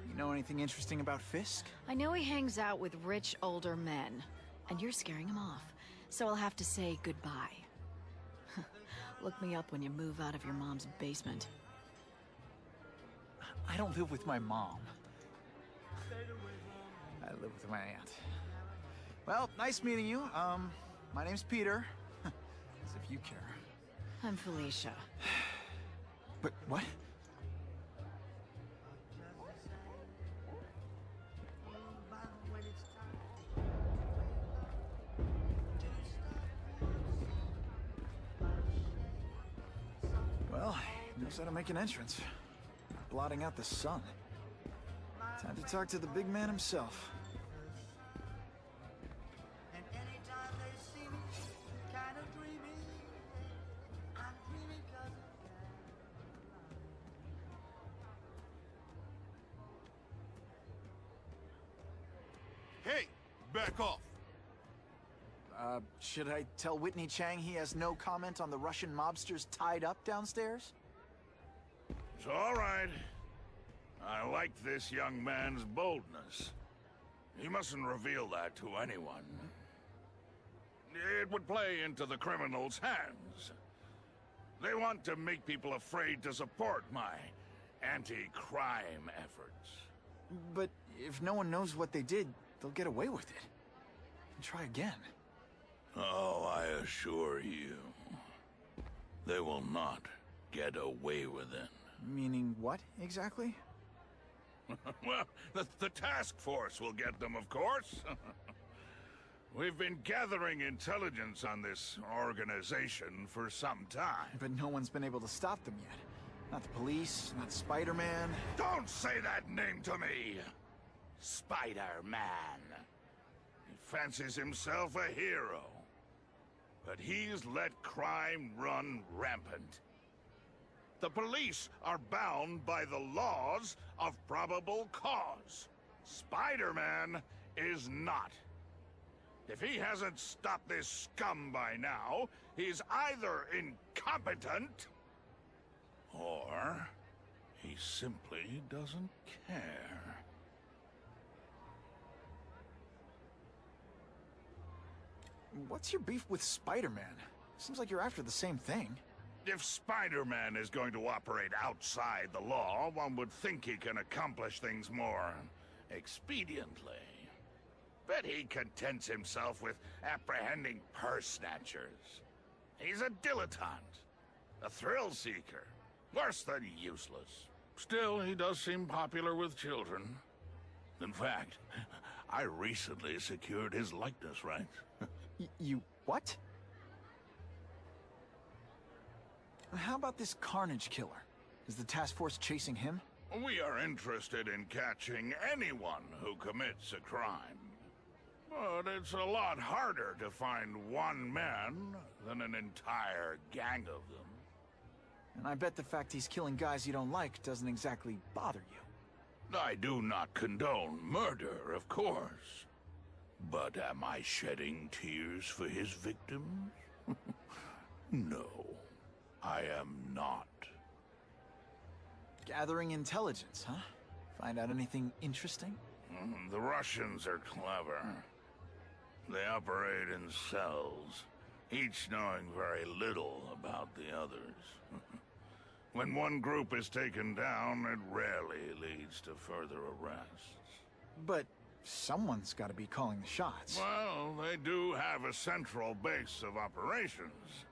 Speaker 1: you know anything interesting about Fisk?
Speaker 4: I know he hangs out with rich older men, and you're scaring him off, so I'll have to say goodbye. Look me up when you move out of your mom's basement.
Speaker 1: I don't live with my mom. I live with my aunt. Well, nice meeting you. My name's Peter. As if you care.
Speaker 4: I'm Felicia.
Speaker 1: But what? Well, he knows how to make an entrance. Blotting out the sun. Time to talk to the big man himself.
Speaker 10: Hey, back off.
Speaker 1: Should I tell Whitney Chang he has no comment on the Russian mobsters tied up downstairs?
Speaker 17: It's all right. I like this young man's boldness. He mustn't reveal that to anyone. It would play into the criminals' hands. They want to make people afraid to support my anti-crime efforts.
Speaker 1: But if no one knows what they did, they'll get away with it. And try again.
Speaker 17: Oh, I assure you, they will not get away with it.
Speaker 1: Meaning what, exactly?
Speaker 17: Well, the task force will get them, of course. We've been gathering intelligence on this organization for some time.
Speaker 1: But no one's been able to stop them yet. Not the police, not SpiderMan.
Speaker 17: Don't say that name to me! SpiderMan. He fancies himself a hero. But he's let crime run rampant. The police are bound by the laws of probable cause. Spider-Man is not. If he hasn't stopped this scum by now, he's either incompetent, or he simply doesn't care.
Speaker 1: What's your beef with Spider-Man? Seems like you're after the same thing.
Speaker 17: If Spider-Man is going to operate outside the law, one would think he can accomplish things more expediently. But he contents himself with apprehending purse snatchers. He's a dilettante, a thrill seeker,
Speaker 10: Worse than useless. Still, he does seem popular with children. In fact, I recently secured his likeness rights.
Speaker 1: You what? How about this Carnage Killer? Is the task force chasing him?
Speaker 10: We are interested in catching anyone who commits a crime. But it's a lot harder to find one man than an entire gang of them.
Speaker 1: And I bet the fact he's killing guys you don't like doesn't exactly bother you.
Speaker 10: I do not condone murder, of course. But am I shedding tears for his victims? No, I am not.
Speaker 1: Gathering intelligence, huh? Find out anything interesting?
Speaker 10: The Russians are clever. They operate in cells, each knowing very little about the others. When one group is taken down, it rarely leads to further arrests.
Speaker 1: But someone's got to be calling the shots.
Speaker 10: Well, they do have a central base of operations,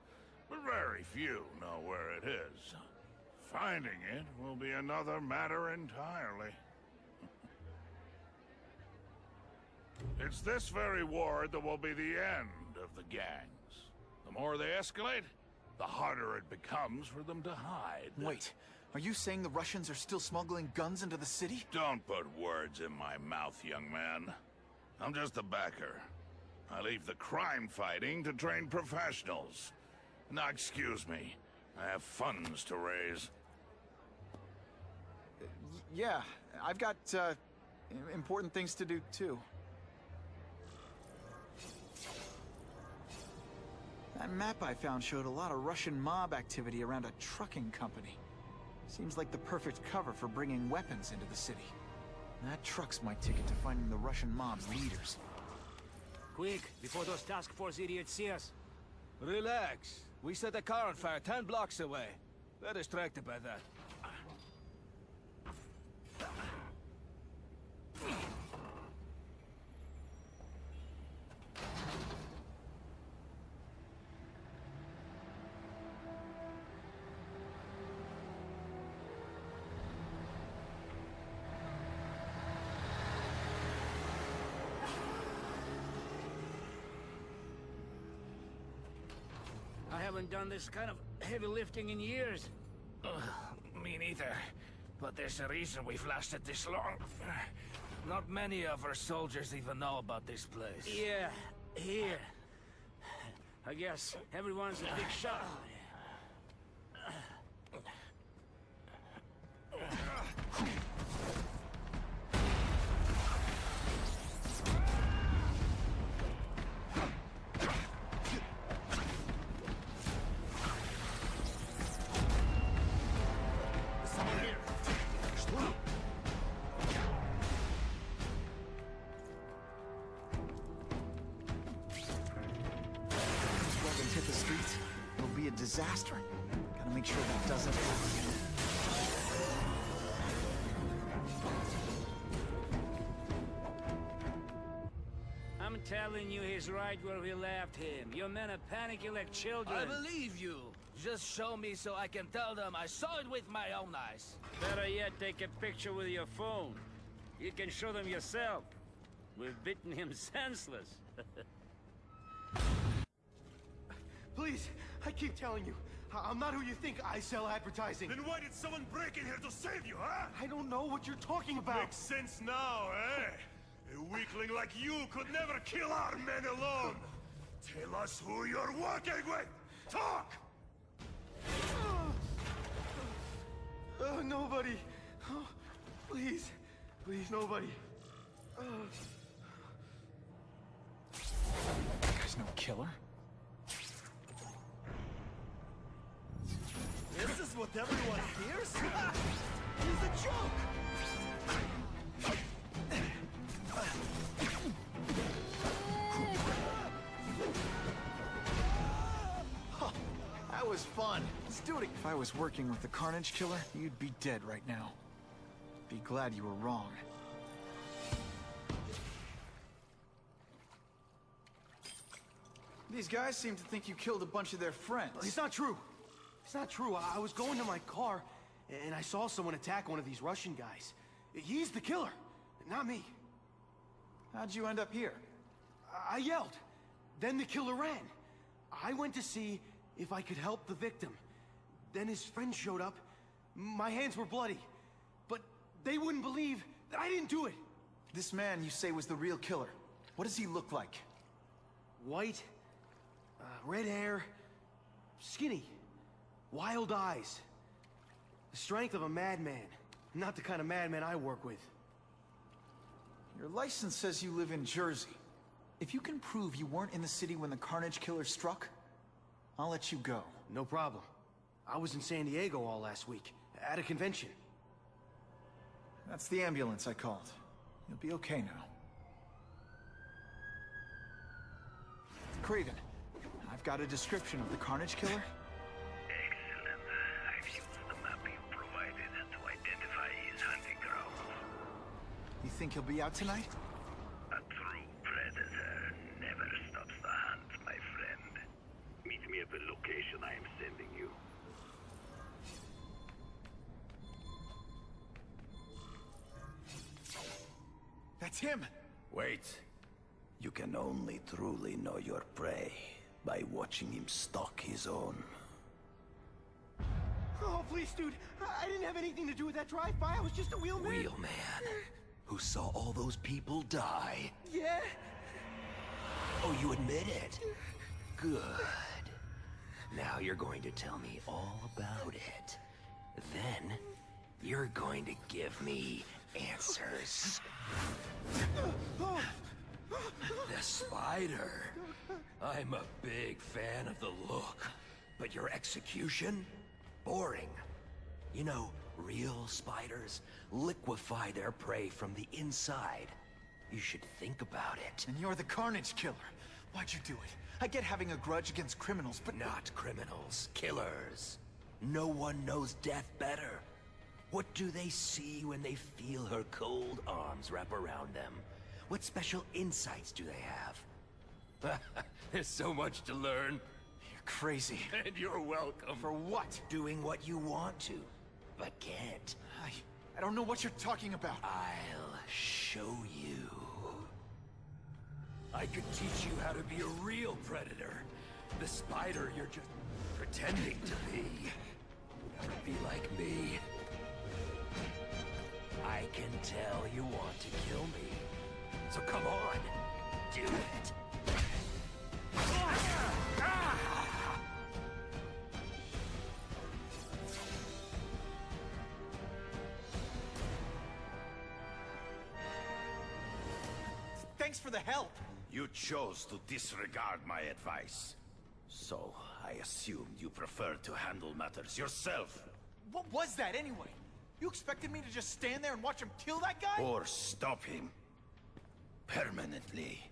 Speaker 10: but very few know where it is. Finding it will be another matter entirely. It's this very war that will be the end of the gangs. The more they escalate, the harder it becomes for them to hide.
Speaker 1: Wait, are you saying the Russians are still smuggling guns into the city?
Speaker 10: Don't put words in my mouth, young man. I'm just a backer. I leave the crime fighting to trained professionals. Now, excuse me. I have funds to raise.
Speaker 1: Yeah, I've got, important things to do, too. That map I found showed a lot of Russian mob activity around a trucking company. Seems like the perfect cover for bringing weapons into the city. That truck's my ticket to finding the Russian mob's leaders.
Speaker 8: Quick, before those task force idiots see us.
Speaker 21: Relax. We set a car on fire 10 blocks away. They're distracted by that.
Speaker 8: I haven't done this kind of heavy lifting in years.
Speaker 21: Me neither. But there's a reason we've lasted this long. Not many of our soldiers even know about this place.
Speaker 8: Yeah, here. I guess everyone's a big shot.
Speaker 1: Hit the streets, it'll be a disaster. Gotta make sure that doesn't happen.
Speaker 8: I'm telling you, he's right where we left him. Your men are panicking like children.
Speaker 21: I believe you. Just show me so I can tell them I saw it with my own eyes.
Speaker 8: Better yet, take a picture with your phone. You can show them yourself. We've beaten him senseless.
Speaker 21: Please, I keep telling you, I'm not who you think. I sell advertising.
Speaker 14: Then why did someone break in here to save you, huh?
Speaker 21: I don't know what you're talking about.
Speaker 14: Makes sense now, eh? A weakling like you could never kill our men alone. Tell us who you're working with. Talk!
Speaker 21: Nobody. Oh, please. Please, nobody.
Speaker 1: That guy's no killer.
Speaker 21: This is what everyone hears? He's a joke!
Speaker 1: Huh, that was fun. Let's do it. If I was working with the Carnage Killer, you'd be dead right now. Be glad you were wrong. These guys seem to think you killed a bunch of their friends.
Speaker 21: It's not true. It's not true. I was going to my car,
Speaker 5: and I saw someone attack one of these Russian guys. He's the killer, not me.
Speaker 1: How'd you end up here?
Speaker 5: I yelled. Then the killer ran. I went to see if I could help the victim. Then his friend showed up. My hands were bloody. But they wouldn't believe that I didn't do it.
Speaker 1: This man you say was the real killer. What does he look like?
Speaker 5: White, red hair, skinny, wild eyes. The strength of a madman. Not the kind of madman I work with.
Speaker 1: Your license says you live in Jersey. If you can prove you weren't in the city when the Carnage Killer struck, I'll let you go.
Speaker 5: No problem. I was in San Diego all last week, at a convention.
Speaker 1: That's the ambulance I called. You'll be okay now. Craven, I've got a description of the Carnage Killer.
Speaker 20: Excellent. I've used the map you provided to identify his hunting grounds.
Speaker 1: You think he'll be out tonight?
Speaker 20: A true predator never stops the hunt, my friend. Meet me at the location I am sending you.
Speaker 1: That's him!
Speaker 17: Wait. You can only truly know your prey by watching him stalk his own.
Speaker 5: Oh, please, dude. I didn't have anything to do with that drive-by. I was just a wheelman.
Speaker 11: Wheelman? Who saw all those people die?
Speaker 5: Yeah?
Speaker 11: Oh, you admit it? Good. Now you're going to tell me all about it. Then, you're going to give me answers. The spider. I'm a big fan of the look. But your execution? Boring. You know, real spiders liquefy their prey from the inside. You should think about it.
Speaker 1: And you're the Carnage Killer. Why'd you do it? I get having a grudge against criminals, but...
Speaker 11: Not criminals. Killers. No one knows death better. What do they see when they feel her cold arms wrap around them? What special insights do they have? There's so much to learn.
Speaker 1: You're crazy.
Speaker 11: And you're welcome.
Speaker 1: For what?
Speaker 11: Doing what you want to, but can't.
Speaker 1: I don't know what you're talking about.
Speaker 11: I'll show you. I could teach you how to be a real predator. The spider you're just pretending to be. Never be like me. I can tell you want to kill me. So come on, do it.
Speaker 1: Thanks for the help.
Speaker 17: You chose to disregard my advice. So, I assumed you preferred to handle matters yourself.
Speaker 1: What was that anyway? You expected me to just stand there and watch him kill that guy?
Speaker 17: Or stop him. Permanently.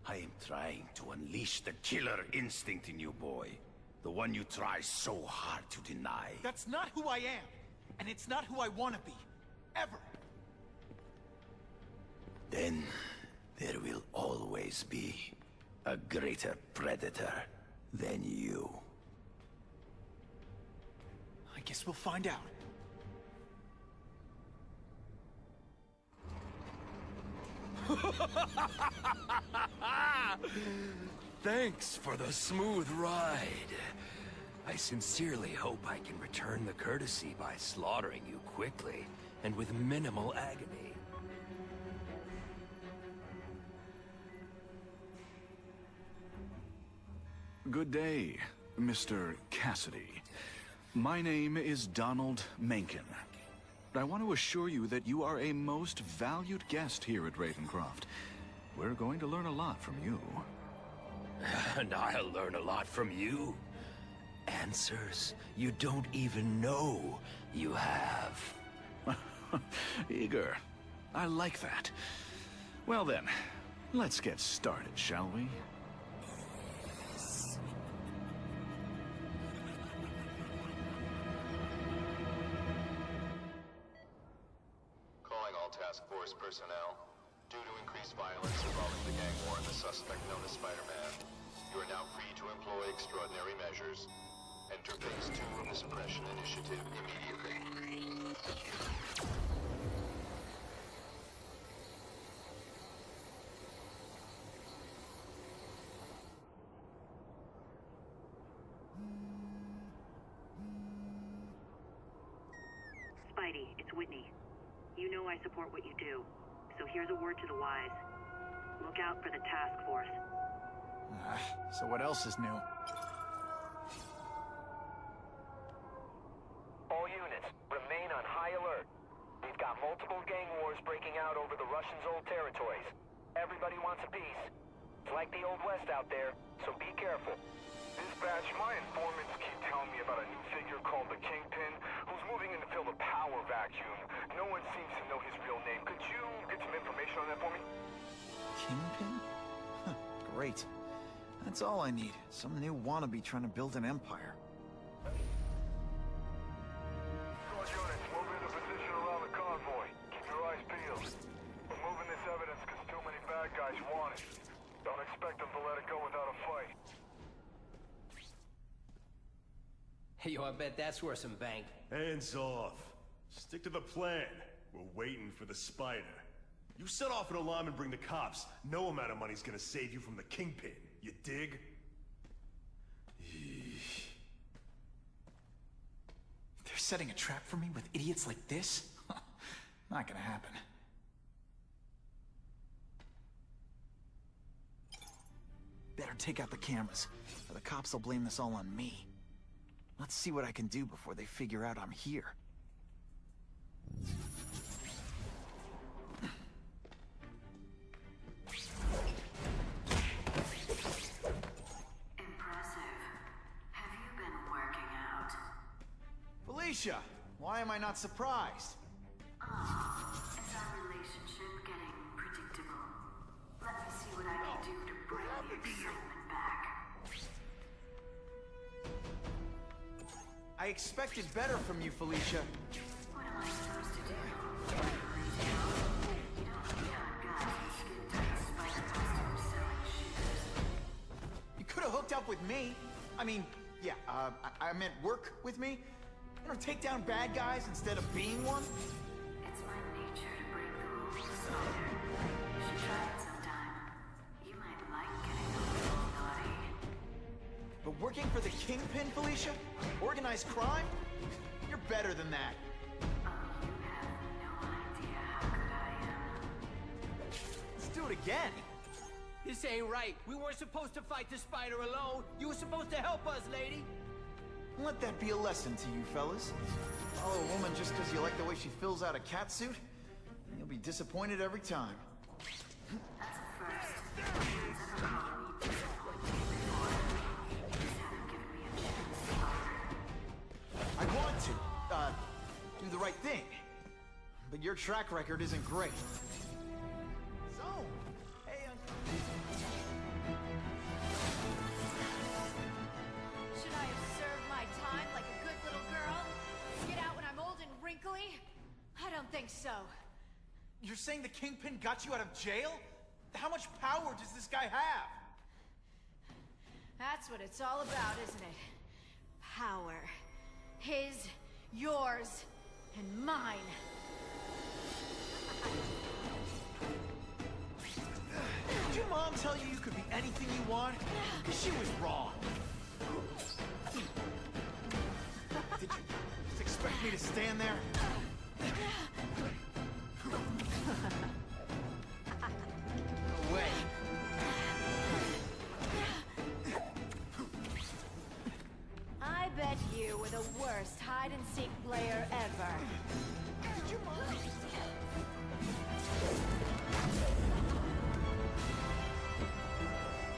Speaker 17: I am trying to unleash the killer instinct in you, boy. The one you try so hard to deny.
Speaker 1: That's not who I am. And it's not who I want to be. Ever.
Speaker 17: Then, there will always be a greater predator than you.
Speaker 1: I guess we'll find out.
Speaker 11: Thanks for the smooth ride. I sincerely hope I can return the courtesy by slaughtering you quickly and with minimal agony.
Speaker 14: Good day, Mr. Cassidy. My name is Donald Mencken. I want to assure you that you are a most valued guest here at Ravencroft. We're going to learn a lot from you.
Speaker 11: And I'll learn a lot from you. Answers you don't even know you have.
Speaker 14: Eager. I like that. Well then, let's get started, shall we?
Speaker 3: Calling all task force personnel. Due to increased violence involving the gang war and the suspect known as SpiderMan, you are now free to employ extraordinary measures. Enter Phase 2 of the Suppression Initiative immediately.
Speaker 23: Spidey, it's Whitney. You know I support what you do, so here's a word to the wise. Look out for the task force.
Speaker 1: So what else is new?
Speaker 2: All units, remain on high alert. We've got multiple gang wars breaking out over the Russians' old territories. Everybody wants a piece. It's like the Old West out there, so be careful.
Speaker 14: Dispatch, my informants keep telling me about a new figure called the Kingpin, who's moving in to fill the power vacuum. No one seems to know his real name. Could you get some information on that for me?
Speaker 1: Kingpin? Huh, great. That's all I need. Some new wannabe trying to build an empire.
Speaker 14: All units, move into position around the convoy. Keep your eyes peeled. We're moving this evidence because too many bad guys want it. Don't expect them to let it go without a fight.
Speaker 12: Hey, yo, I bet that's worth some bank.
Speaker 13: Hands off. Stick to the plan. We're waiting for the Spider. You set off an alarm and bring the cops. No amount of money's gonna save you from the Kingpin. You dig?
Speaker 1: They're setting a trap for me with idiots like this? Not gonna happen. Better take out the cameras, or the cops will blame this all on me. Let's see what I can do before they figure out I'm here. Felicia, why am I not surprised?
Speaker 23: Is our relationship getting predictable? Let me see what I can do to bring the excitement back.
Speaker 1: I expected better from you, Felicia.
Speaker 23: What am I supposed to do? You don't see how guys in skin-tight spider costumes selling shoes.
Speaker 1: You could have hooked up with me. I mean, yeah, I meant work with me. You know, take down bad guys instead of being one.
Speaker 23: It's my nature to break the rules, Spider. You should try it sometime. You might like getting a little naughty.
Speaker 1: But working for the Kingpin, Felicia? Organized crime? You're better than that.
Speaker 23: Oh, you have no idea how good I am.
Speaker 1: Let's do it again.
Speaker 12: This ain't right. We weren't supposed to fight the Spider alone. You were supposed to help us, lady.
Speaker 1: Let that be a lesson to you, fellas. Follow a woman just because you like the way she fills out a catsuit, and you'll be disappointed every time.
Speaker 23: That's a first. No one's ever called me disappointing before. You just haven't given me a chance, Spider.
Speaker 1: I want to, do the right thing. But your track record isn't great. So, hey,
Speaker 7: Should I have served my time like a good little girl? Get out when I'm old and wrinkly? I don't think so.
Speaker 1: You're saying the Kingpin got you out of jail? How much power does this guy have?
Speaker 7: That's what it's all about, isn't it? Power. His, yours, and mine.
Speaker 1: Did your mom tell you you could be anything you want? Because she was wrong. Did you just expect me to stand there? No way.
Speaker 7: I bet you were the worst hide-and-seek player ever.
Speaker 1: Did your mom?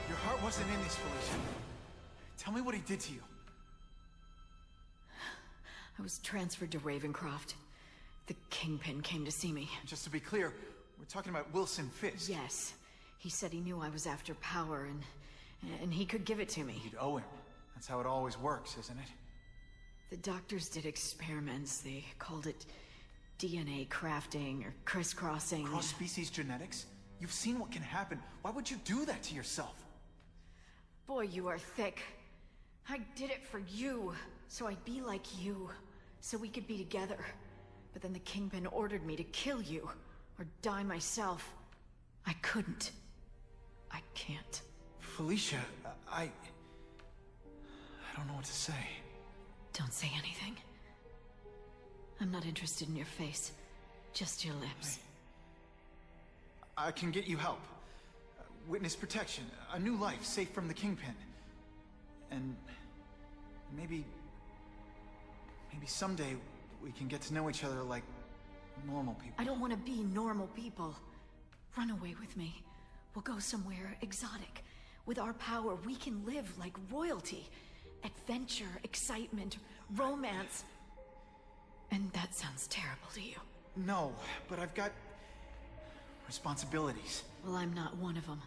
Speaker 1: Your heart wasn't in this, Felicia. Tell me what he did to you.
Speaker 15: I was transferred to Ravencroft. The Kingpin came to see me.
Speaker 1: Just to be clear, we're talking about Wilson Fisk.
Speaker 15: Yes. He said he knew I was after power and he could give it to me.
Speaker 1: You'd owe him. That's how it always works, isn't it?
Speaker 15: The doctors did experiments. They called it DNA crafting or crisscrossing.
Speaker 1: Cross-species genetics? You've seen what can happen. Why would you do that to yourself?
Speaker 15: Boy, you are thick. I did it for you, so I'd be like you, so we could be together. But then the Kingpin ordered me to kill you, or die myself. I couldn't. I can't.
Speaker 1: Felicia, I don't know what to say.
Speaker 15: Don't say anything. I'm not interested in your face, just your lips.
Speaker 1: I can get you help. Witness protection, a new life safe from the Kingpin. And maybe someday we can get to know each other like normal people.
Speaker 15: I don't want to be normal people. Run away with me. We'll go somewhere exotic. With our power, we can live like royalty. Adventure, excitement, romance. And that sounds terrible to you.
Speaker 1: No, but I've got responsibilities.
Speaker 15: Well, I'm not one of them.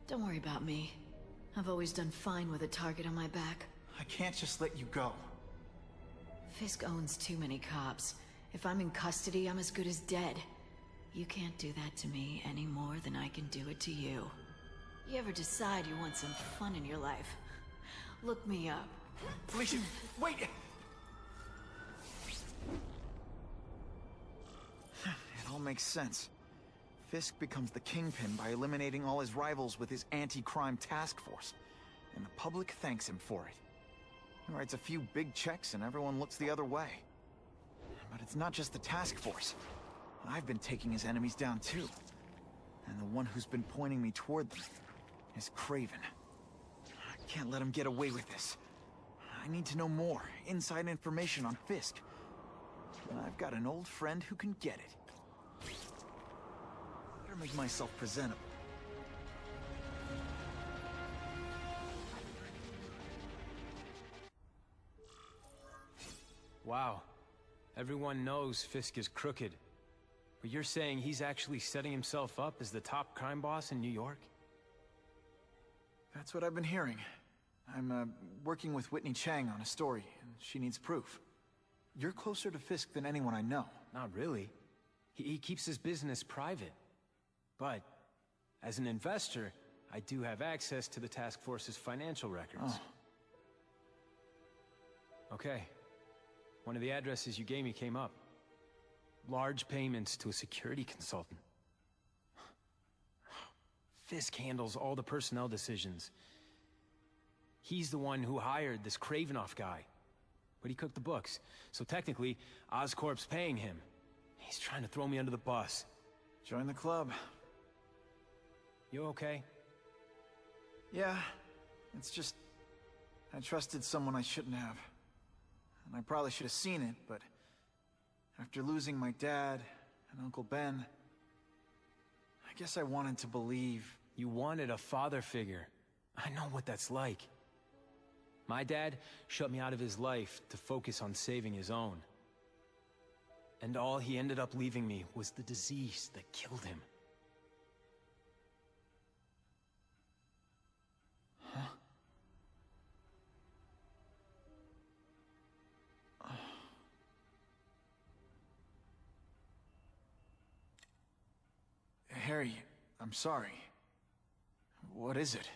Speaker 15: Don't worry about me. I've always done fine with a target on my back.
Speaker 1: I can't just let you go.
Speaker 15: Fisk owns too many cops. If I'm in custody, I'm as good as dead. You can't do that to me any more than I can do it to you. You ever decide you want some fun in your life? Look me up.
Speaker 1: Felicia, wait! It all makes sense. Fisk becomes the Kingpin by eliminating all his rivals with his anti-crime task force. And the public thanks him for it. He writes a few big checks and everyone looks the other way. But it's not just the task force. I've been taking his enemies down too. And the one who's been pointing me toward them is Craven. I can't let him get away with this. I need to know more, inside information on Fisk. And I've got an old friend who can get it. Better make myself presentable.
Speaker 6: Wow. Everyone knows Fisk is crooked. But you're saying he's actually setting himself up as the top crime boss in New York?
Speaker 1: That's what I've been hearing. I'm working with Whitney Chang on a story, and she needs proof. You're closer to Fisk than anyone I know.
Speaker 6: Not really. He keeps his business private. But, as an investor, I do have access to the task force's financial records.
Speaker 1: Oh.
Speaker 6: Okay. One of the addresses you gave me came up. Large payments to a security consultant. Fisk handles all the personnel decisions. He's the one who hired this Kravinoff guy. But he cooked the books, so technically, Oscorp's paying him. He's trying to throw me under the bus.
Speaker 1: Join the club.
Speaker 6: You okay?
Speaker 1: Yeah, it's just... I trusted someone I shouldn't have. And I probably should have seen it, but... after losing my dad and Uncle Ben... I guess I wanted to believe...
Speaker 6: You wanted a father figure. I know what that's like. My dad shut me out of his life to focus on saving his own. And all he ended up leaving me was the disease that killed him.
Speaker 1: Huh? Harry, I'm sorry. What is it?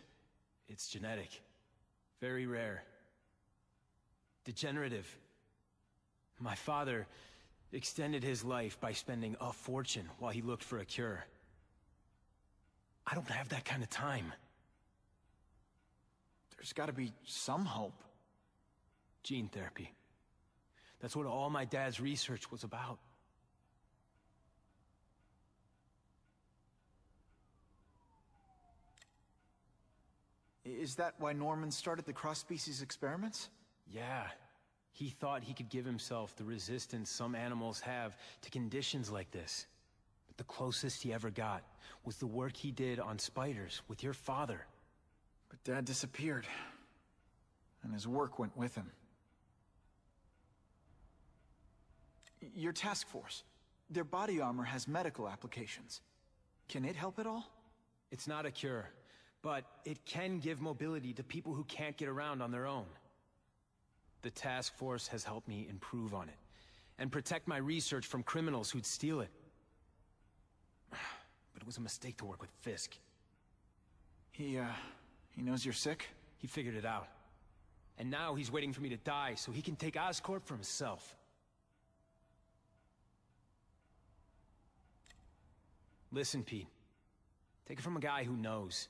Speaker 6: It's genetic. Very rare. Degenerative. My father extended his life by spending a fortune while he looked for a cure. I don't have that kind of time.
Speaker 1: There's gotta be some hope.
Speaker 6: Gene therapy. That's what all my dad's research was about.
Speaker 1: Is that why Norman started the cross-species experiments?
Speaker 6: Yeah. He thought he could give himself the resistance some animals have to conditions like this. But the closest he ever got was the work he did on spiders with your father.
Speaker 1: But Dad disappeared. And his work went with him. Your task force. Their body armor has medical applications. Can it help at all?
Speaker 6: It's not a cure. But it can give mobility to people who can't get around on their own. The task force has helped me improve on it, and protect my research from criminals who'd steal it. But it was a mistake to work with Fisk.
Speaker 1: He knows you're sick?
Speaker 6: He figured it out. And now he's waiting for me to die so he can take Oscorp for himself. Listen, Pete. Take it from a guy who knows.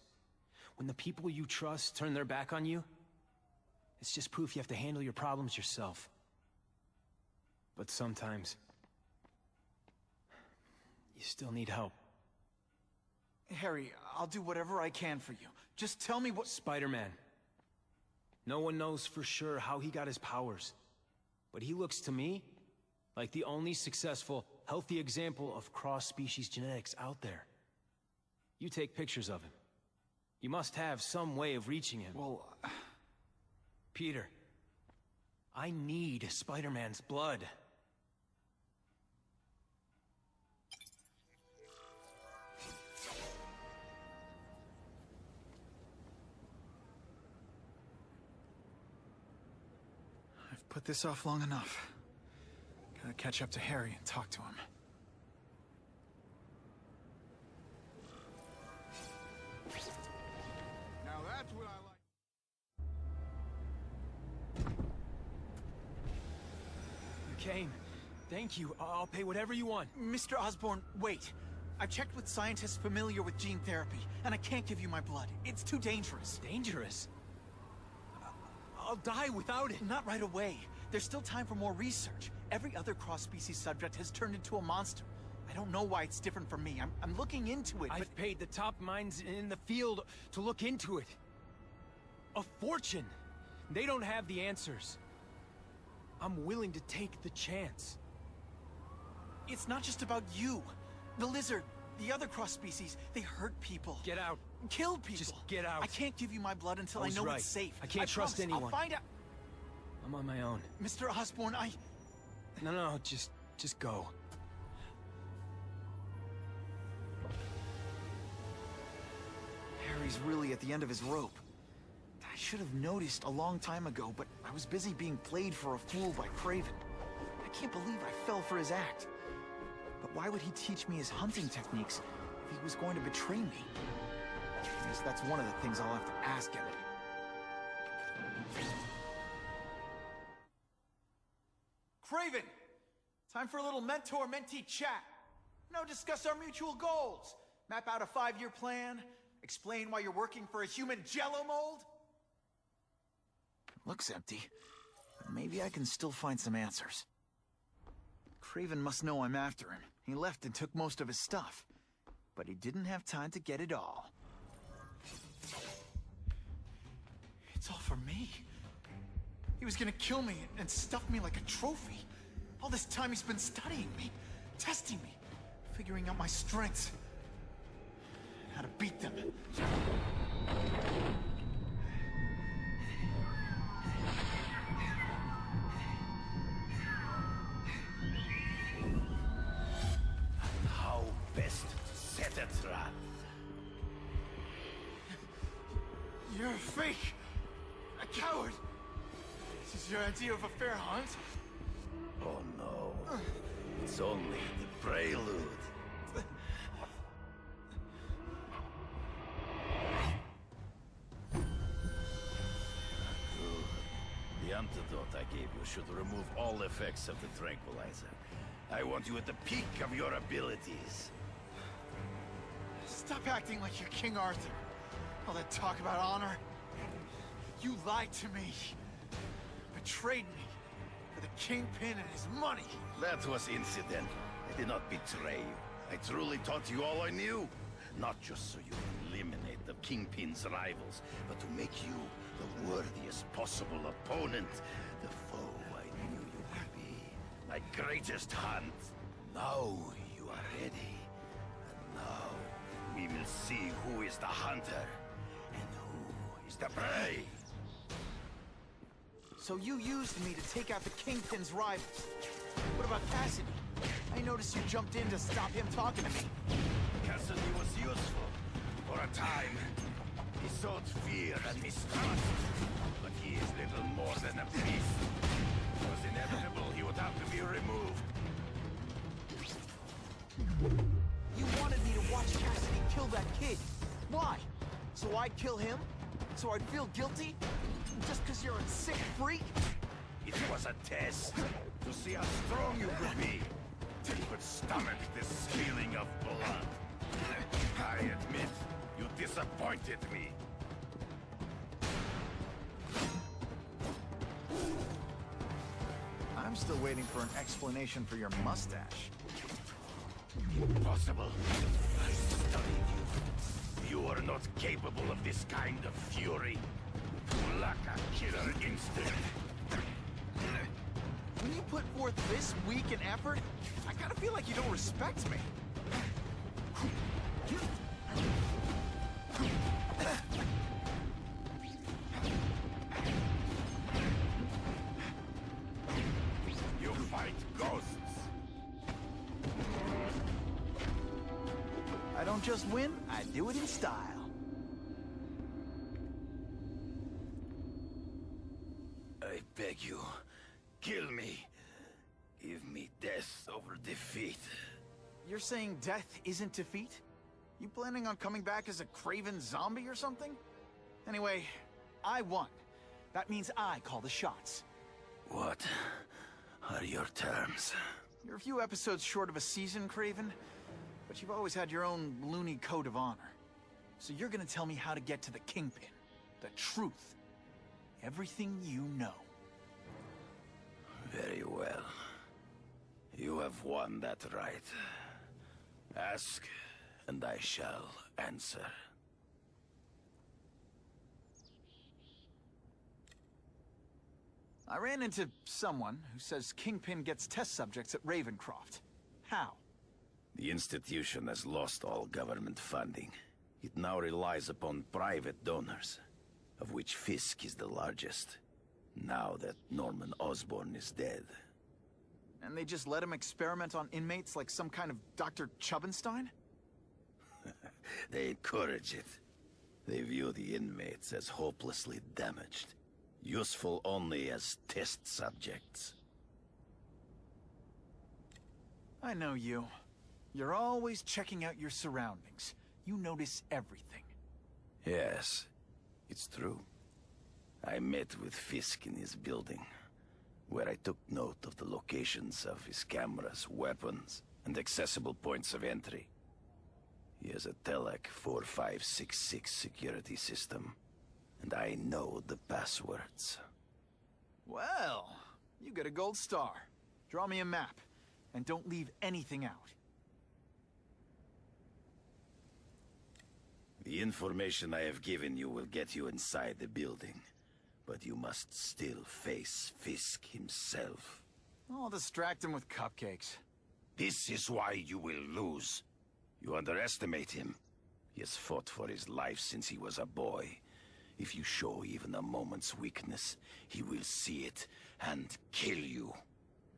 Speaker 6: When the people you trust turn their back on you, it's just proof you have to handle your problems yourself. But sometimes, you still need help.
Speaker 1: Harry, I'll do whatever I can for you. Just tell me what—
Speaker 6: SpiderMan. No one knows for sure how he got his powers. But he looks to me like the only successful, healthy example of cross-species genetics out there. You take pictures of him. You must have some way of reaching him.
Speaker 1: Well,
Speaker 6: Peter, I need Spider-Man's blood.
Speaker 1: I've put this off long enough. Gotta catch up to Harry and talk to him.
Speaker 14: Now that's what I like.
Speaker 6: You came. Thank you. I'll pay whatever you want.
Speaker 1: Mr. Osborn, wait. I've checked with scientists familiar with gene therapy, and I can't give you my blood. It's too dangerous.
Speaker 6: Dangerous? I'll die without it.
Speaker 1: Not right away. There's still time for more research. Every other cross-species subject has turned into a monster. I don't know why it's different from me. I'm looking into it,
Speaker 6: I've paid the top minds in the field to look into it. A fortune. They don't have the answers. I'm willing to take the chance.
Speaker 1: It's not just about you. The lizard, the other cross-species, they hurt people.
Speaker 6: Get out.
Speaker 1: Kill people.
Speaker 6: Just get out.
Speaker 1: I can't give you my blood until I know
Speaker 6: right.
Speaker 1: it's safe.
Speaker 6: I can't trust anyone.
Speaker 1: I'll find out.
Speaker 6: I'm on my own.
Speaker 1: Mr. Osborn,
Speaker 6: No, just go.
Speaker 1: Harry's really at the end of his rope. I should have noticed a long time ago, but I was busy being played for a fool by Craven. I can't believe I fell for his act. But why would he teach me his hunting techniques if he was going to betray me? I guess that's one of the things I'll have to ask him. Craven! Time for a little mentor-mentee chat. Discuss our mutual goals. Map out a 5-year plan. Explain why you're working for a human jello mold. Looks empty. But maybe I can still find some answers. Craven must know I'm after him. He left and took most of his stuff. But he didn't have time to get it all. It's all for me. He was gonna kill me and stuff me like a trophy. All this time he's been studying me, testing me, figuring out my strengths, how to beat them.
Speaker 17: How best to set a trap?
Speaker 1: You're a fake! A coward! This is your idea of a fair hunt?
Speaker 17: Oh no. It's only the prelude. Good. The antidote I gave you should remove all effects of the tranquilizer. I want you at the peak of your abilities.
Speaker 1: Stop acting like you're King Arthur. All that talk about honor. You lied to me. Betrayed me. For the Kingpin and his money.
Speaker 17: That was incidental. I did not betray you. I truly taught you all I knew. Not just so you could eliminate the Kingpin's rivals, but to make you the worthiest possible opponent. The foe I knew you could be. My greatest hunt. Now you are ready. And now we will see who is the hunter and who is the prey.
Speaker 1: So you used me to take out the Kingpin's rivals. What about Cassidy? I noticed you jumped in to stop him talking to me.
Speaker 17: Cassidy was useful. For a time. He sowed fear and mistrust. But he is little more than a beast. It was inevitable he would have to be removed.
Speaker 1: You wanted me to watch Cassidy kill that kid. Why? So I'd kill him? So I'd feel guilty? Just because you're a sick freak?
Speaker 17: It was a test to see how strong you could be. You could stomach this spilling of blood. I admit, you disappointed me.
Speaker 1: I'm still waiting for an explanation for your mustache.
Speaker 17: Impossible. I studied you. You are not capable of this kind of fury. You lack a killer instinct.
Speaker 1: When you put forth this weak an effort, I kind of feel like you don't respect me.
Speaker 17: You fight ghosts.
Speaker 1: I don't just win, I do it in style.
Speaker 17: I beg you, kill me. Give me death over defeat.
Speaker 1: You're saying death isn't defeat? You planning on coming back as a craven zombie or something? Anyway, I won. That means I call the shots.
Speaker 17: What are your terms?
Speaker 1: You're a few episodes short of a season, Craven, but you've always had your own loony code of honor. So you're gonna tell me how to get to the Kingpin. The truth. Everything you know.
Speaker 17: Very well. You have won that right. Ask, and I shall answer.
Speaker 1: I ran into someone who says Kingpin gets test subjects at Ravencroft. How?
Speaker 17: The institution has lost all government funding. It now relies upon private donors, of which Fisk is the largest. Now that Norman Osborn is dead.
Speaker 1: And they just let him experiment on inmates like some kind of Dr. Chubbenstein?
Speaker 17: They encourage it. They view the inmates as hopelessly damaged, useful only as test subjects.
Speaker 1: I know you. You're always checking out your surroundings. You notice everything.
Speaker 17: Yes, it's true. I met with Fisk in his building, where I took note of the locations of his cameras, weapons, and accessible points of entry. He has a Telec 4566 security system, and I know the passwords.
Speaker 1: Well, you get a gold star. Draw me a map, and don't leave anything out.
Speaker 17: The information I have given you will get you inside the building, but you must still face Fisk himself.
Speaker 1: I'll distract him with cupcakes.
Speaker 17: This is why you will lose. You underestimate him. He has fought for his life since he was a boy. If you show even a moment's weakness, he will see it and kill you.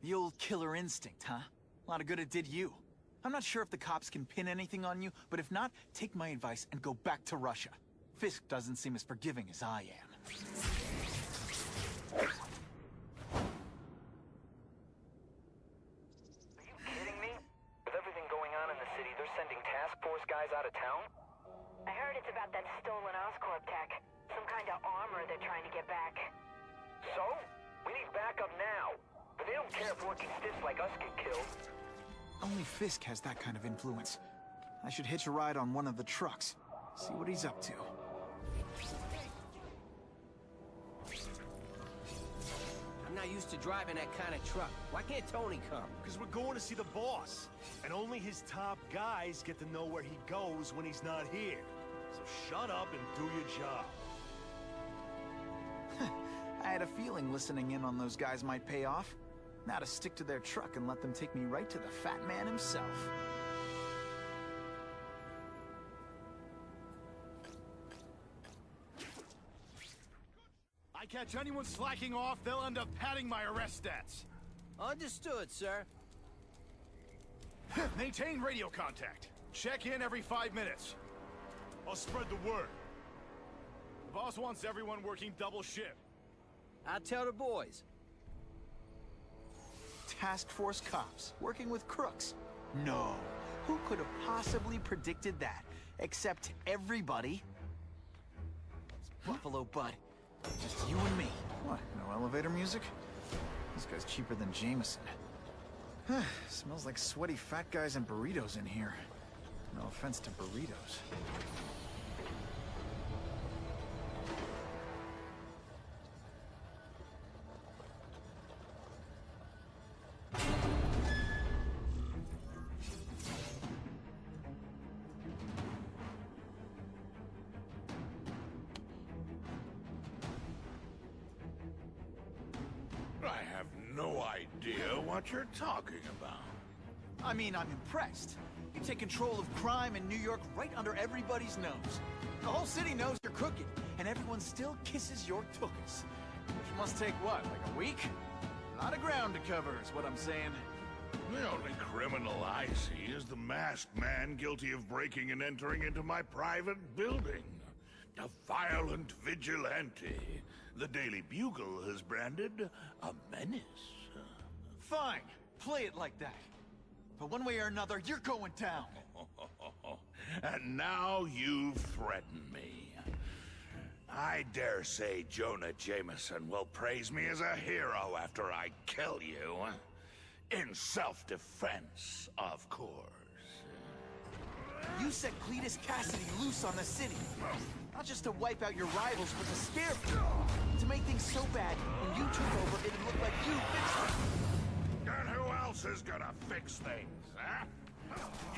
Speaker 1: The old killer instinct, huh? A lot of good it did you. I'm not sure if the cops can pin anything on you, but if not, take my advice and go back to Russia. Fisk doesn't seem as forgiving as I am.
Speaker 2: Are you kidding me? With everything going on in the city, they're sending task force guys out of town?
Speaker 9: I heard it's about that stolen Oscorp tech. Some kind of armor they're trying to get back.
Speaker 2: So? We need backup now. But they don't care if working stiffs like us get killed.
Speaker 1: Only Fisk has that kind of influence. I should hitch a ride on one of the trucks. See what he's up to.
Speaker 12: I'm not used to driving that kind of truck. Why can't Tony come?
Speaker 13: Because we're going to see the boss. And only his top guys get to know where he goes when he's not here. So shut up and do your job.
Speaker 1: I had a feeling listening in on those guys might pay off. Now to stick to their truck and let them take me right to the fat man himself.
Speaker 5: I catch anyone slacking off, they'll end up padding my arrest stats.
Speaker 12: Understood, sir.
Speaker 5: Maintain radio contact. Check in every 5 minutes.
Speaker 13: I'll spread the word.
Speaker 5: The boss wants everyone working double shift.
Speaker 12: I'll tell the boys.
Speaker 1: Task Force cops working with crooks. No. Who could have possibly predicted that? Except everybody. It's Buffalo Bud. Just you and me. What, no elevator music? This guy's cheaper than Jameson. Smells like sweaty fat guys and burritos in here. No offense to burritos.
Speaker 14: I have no idea what you're talking about.
Speaker 1: I mean, I'm impressed. You take control of crime in New York right under everybody's nose. The whole city knows you're crooked, and everyone still kisses your tuchus. Which must take what, like a week? A lot of ground to cover is what I'm saying.
Speaker 14: The only criminal I see is the masked man guilty of breaking and entering into my private building. A violent vigilante. The Daily Bugle has branded a menace.
Speaker 1: Fine, play it like that. But one way or another, you're going down.
Speaker 14: And now you've threatened me. I dare say Jonah Jameson will praise me as a hero after I kill you. In self-defense, of course.
Speaker 1: You set Cletus Cassidy loose on the city. Not just to wipe out your rivals, but to scare people. To make things so bad, when you took over, it'd look like you fixed them.
Speaker 14: And who else is gonna fix things, huh?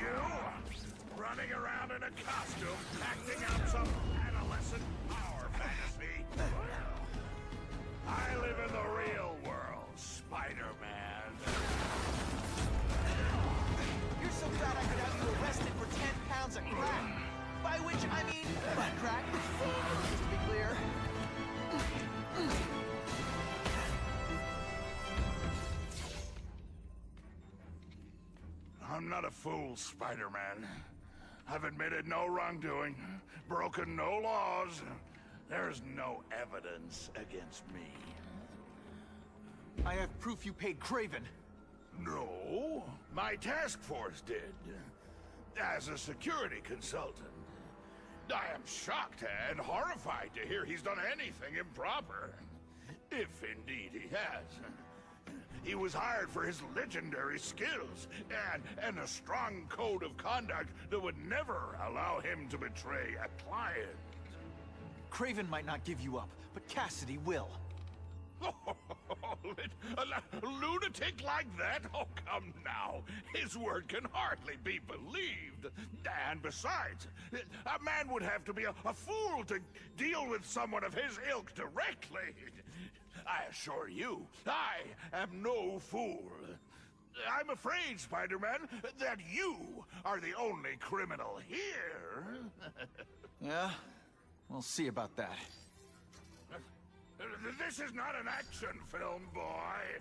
Speaker 14: You? Running around in a costume, acting out some adolescent power fantasy? I live in the real world, SpiderMan.
Speaker 1: You're so fat I could have you arrested for 10 pounds of crack. By which I mean butt crack, just to be clear.
Speaker 14: I'm not a fool, Spider-Man. I've admitted no wrongdoing, broken no laws. There's no evidence against me.
Speaker 1: I have proof you paid Craven.
Speaker 14: No, my task force did. As a security consultant. I am shocked and horrified to hear he's done anything improper. If indeed he has. He was hired for his legendary skills and a strong code of conduct that would never allow him to betray a client.
Speaker 1: Craven might not give you up, but Cassidy will.
Speaker 14: A lunatic like that? Oh, come now. His word can hardly be believed. And besides, a man would have to be a fool to deal with someone of his ilk directly. I assure you, I am no fool. I'm afraid, Spider-Man, that you are the only criminal here.
Speaker 1: Yeah? We'll see about that.
Speaker 14: This is not an action film, boy.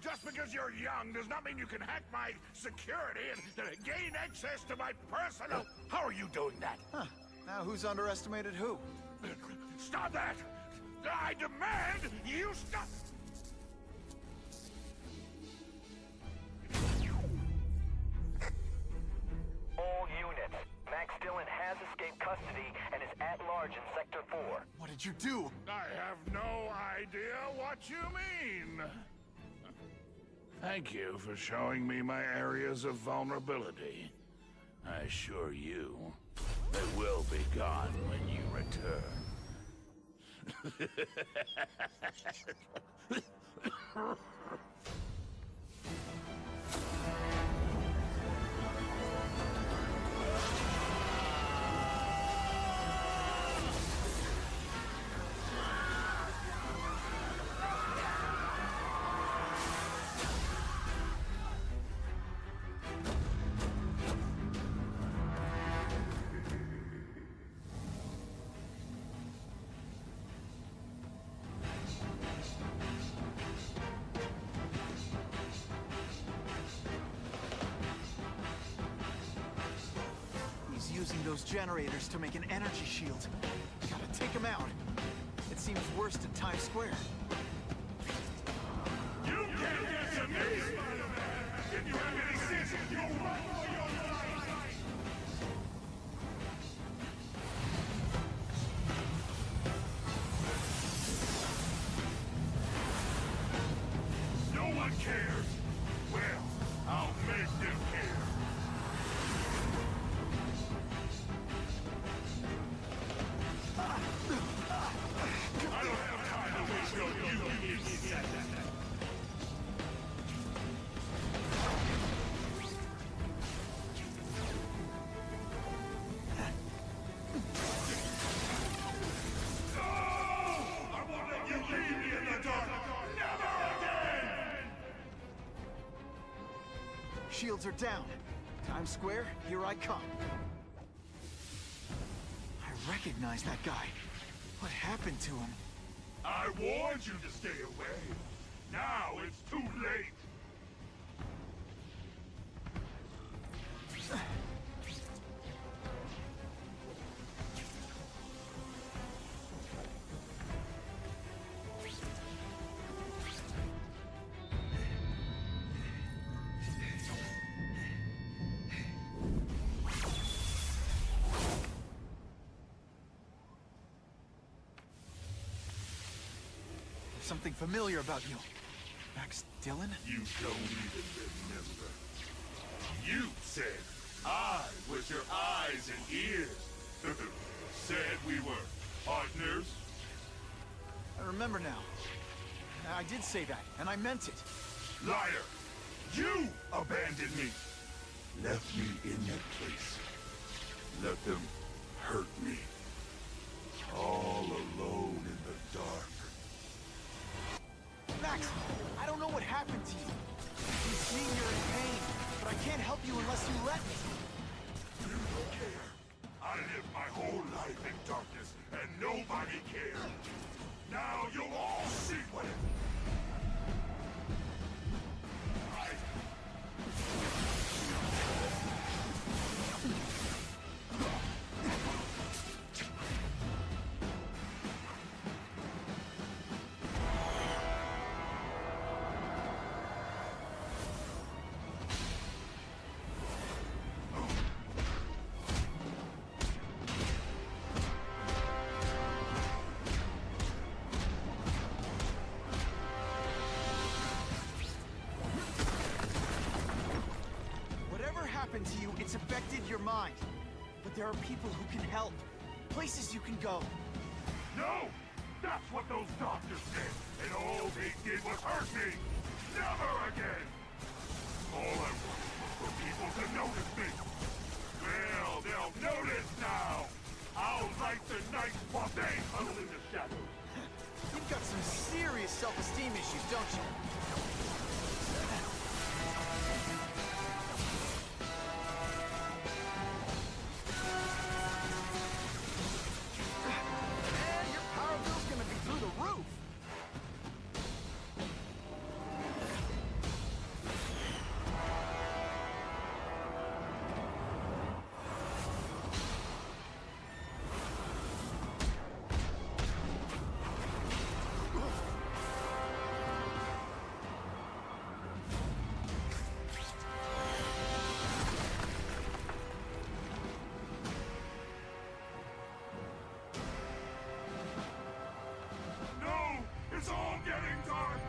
Speaker 14: Just because you're young does not mean you can hack my security and gain access to my personal... How are you doing that?
Speaker 1: Huh. Now who's underestimated who?
Speaker 14: Stop that! I demand you stop!
Speaker 2: All units. Max Dillon has escaped custody and is at large in Sector 4.
Speaker 1: What did you do?
Speaker 14: I have no idea what you mean. Thank you for showing me my areas of vulnerability. I assure you, they will be gone when you return.
Speaker 1: Using those generators to make an energy shield. Gotta take him out. It seems worse at Times Square.
Speaker 14: You can't get to me, Spider-Man! If you have any sense, you'll run for your life! cares? Well, I'll make them care. I don't have time to waste on you, you insect.
Speaker 1: Shields are down. Times Square, here I come. I recognize that guy. What happened to him?
Speaker 14: I warned you to stay away. Now it's too late.
Speaker 1: Something familiar about you. Max Dillon?
Speaker 14: You don't even remember. You said I was your eyes and ears. Said we were partners.
Speaker 1: I remember now. I did say that, and I meant it.
Speaker 14: Liar! You abandoned me! Left me in that place. Let them hurt me. All alone in the dark.
Speaker 1: Max, I don't know what happened to you. You've seen you're in pain, but I can't help you unless you let me.
Speaker 14: You don't care. I lived my whole life in darkness, and nobody cared. Now you'll all see what it...
Speaker 1: To you, it's affected your mind. But there are people who can help. Places you can go.
Speaker 14: No! That's what those doctors did, and all they did was hurt me! Never again! All I wanted was for people to notice me. Well, they'll notice now! I'll light the night while they huddle in the shadows.
Speaker 1: You've got some serious self-esteem issues, don't you?
Speaker 14: It's all getting dark!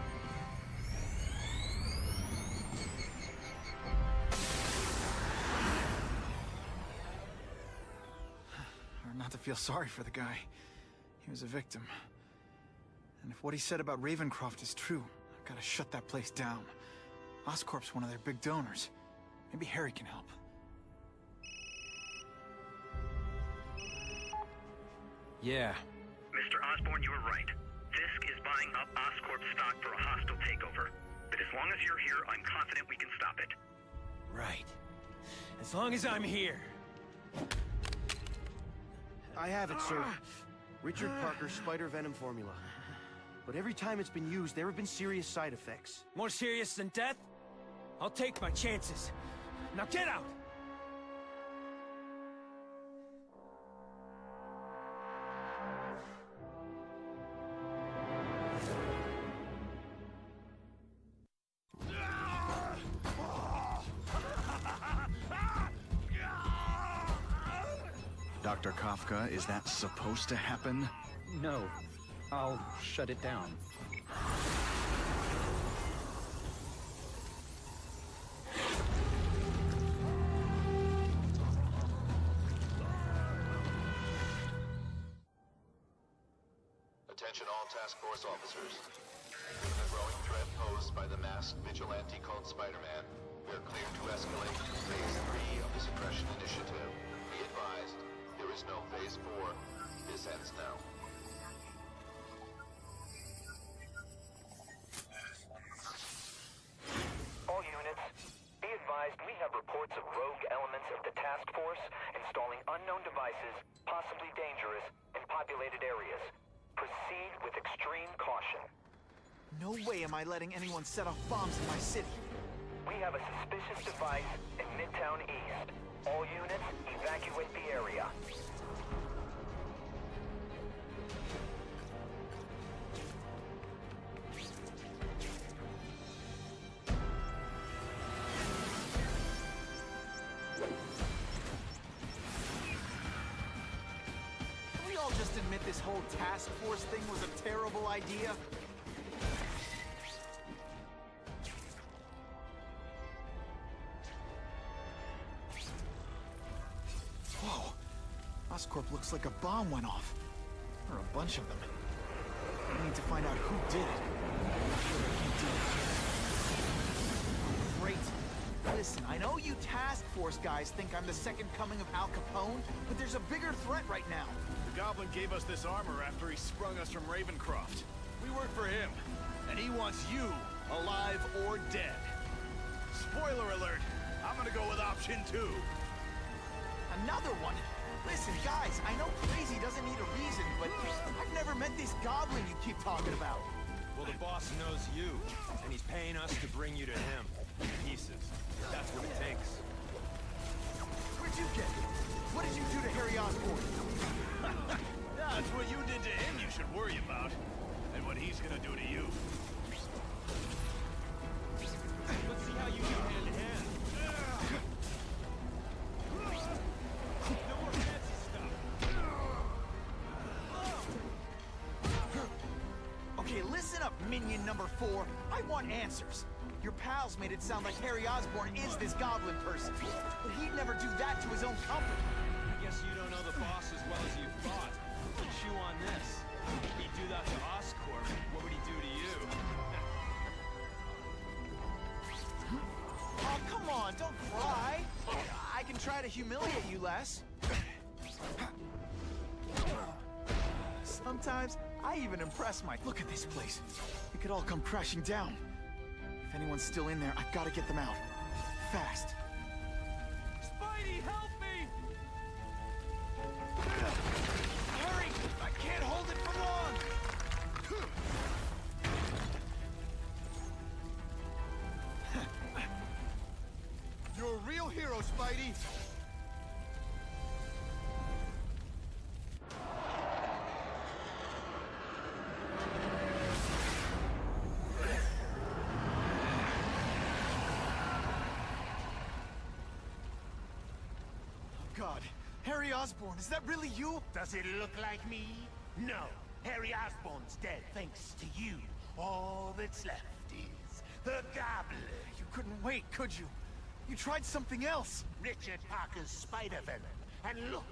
Speaker 1: Or not to feel sorry for the guy. He was a victim. And if what he said about Ravencroft is true, I've got to shut that place down. Oscorp's one of their big donors. Maybe Harry can help.
Speaker 16: Yeah.
Speaker 20: Mr. Osborn, you were right. Fisk is buying up Oscorp stock for a hostile takeover. But as long as you're here, I'm confident we can stop it.
Speaker 6: Right. As long as I'm here.
Speaker 5: I have it, sir. Richard Parker's spider venom formula. But every time it's been used, there have been serious side effects.
Speaker 6: More serious than death? I'll take my chances. Now get out!
Speaker 18: Dr. Kafka, is that supposed to happen?
Speaker 19: No. I'll shut it down.
Speaker 3: Attention all task force officers. Given the growing threat posed by the masked vigilante called SpiderMan, we are clear to escalate Phase 3 of the Suppression Initiative. Be advised, there is no Phase 4. This ends now.
Speaker 2: All units, be advised we have reports of rogue elements of the task force installing unknown devices, possibly dangerous, in populated areas. Proceed with extreme caution.
Speaker 1: No way am I letting anyone set off bombs in my city.
Speaker 2: We have a suspicious device in Midtown East. All units, evacuate the area.
Speaker 1: Can we all just admit this whole task force thing was a terrible idea? Whoa. Oscorp looks like a bomb went off. Or a bunch of them. We need to find out who did it. I'm not sure we can do it. Great. Listen, I know you task force guys think I'm the second coming of Al Capone, but there's a bigger threat right now.
Speaker 16: The Goblin gave us this armor after he sprung us from Ravencroft. We work for him, and he wants you alive or dead. Spoiler alert, I'm gonna go with option 2.
Speaker 1: Another one? Listen, guys, I know crazy doesn't need a reason, but I've never met this goblin you keep talking about.
Speaker 6: Well, the boss knows you, and he's paying us to bring you to him. Pieces. That's what it takes.
Speaker 1: Where'd you get it? What did you do to Harry Osborn?
Speaker 16: That's what you did to him you should worry about. And what he's gonna do to you.
Speaker 6: Let's see how you do hand-to-hand. No more fancy stuff.
Speaker 1: Okay, listen up, minion number 4. I want answers. Your pals made it sound like Harry Osborn is this goblin person. But he'd never do that to his own company.
Speaker 6: I guess you don't know the boss as well as you thought. Chew on this. He'd do that to Oscorp. What would he do to you?
Speaker 1: Oh, come on, don't cry. I can try to humiliate you less. Sometimes, I even impress my... Look at this place. It could all come crashing down. If anyone's still in there, I've got to get them out. Fast.
Speaker 6: Spidey, help me!
Speaker 1: Hurry! I can't hold it for long!
Speaker 16: You're a real hero, Spidey!
Speaker 1: God, Harry Osborn, is that really you?
Speaker 19: Does it look like me? No. Harry Osborn's dead thanks to you. All that's left is the Goblin.
Speaker 1: You couldn't wait, could you? You tried something else.
Speaker 19: Richard Parker's Spider-Venom. And look,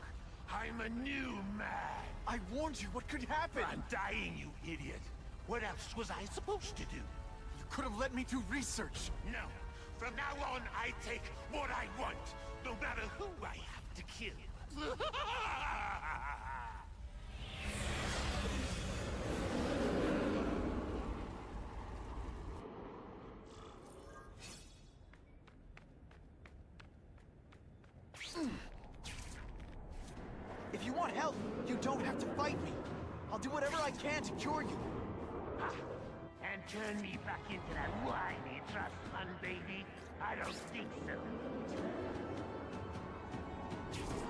Speaker 19: I'm a new man.
Speaker 1: I warned you, what could happen?
Speaker 19: I'm dying, you idiot. What else was I supposed to do?
Speaker 1: You could have let me do research.
Speaker 19: No. From now on, I take what I want, no matter who I have to kill.
Speaker 1: If you want help, you don't have to fight me. I'll do whatever I can to cure you.
Speaker 19: And turn me back into that whiny trust fund baby? I don't think so.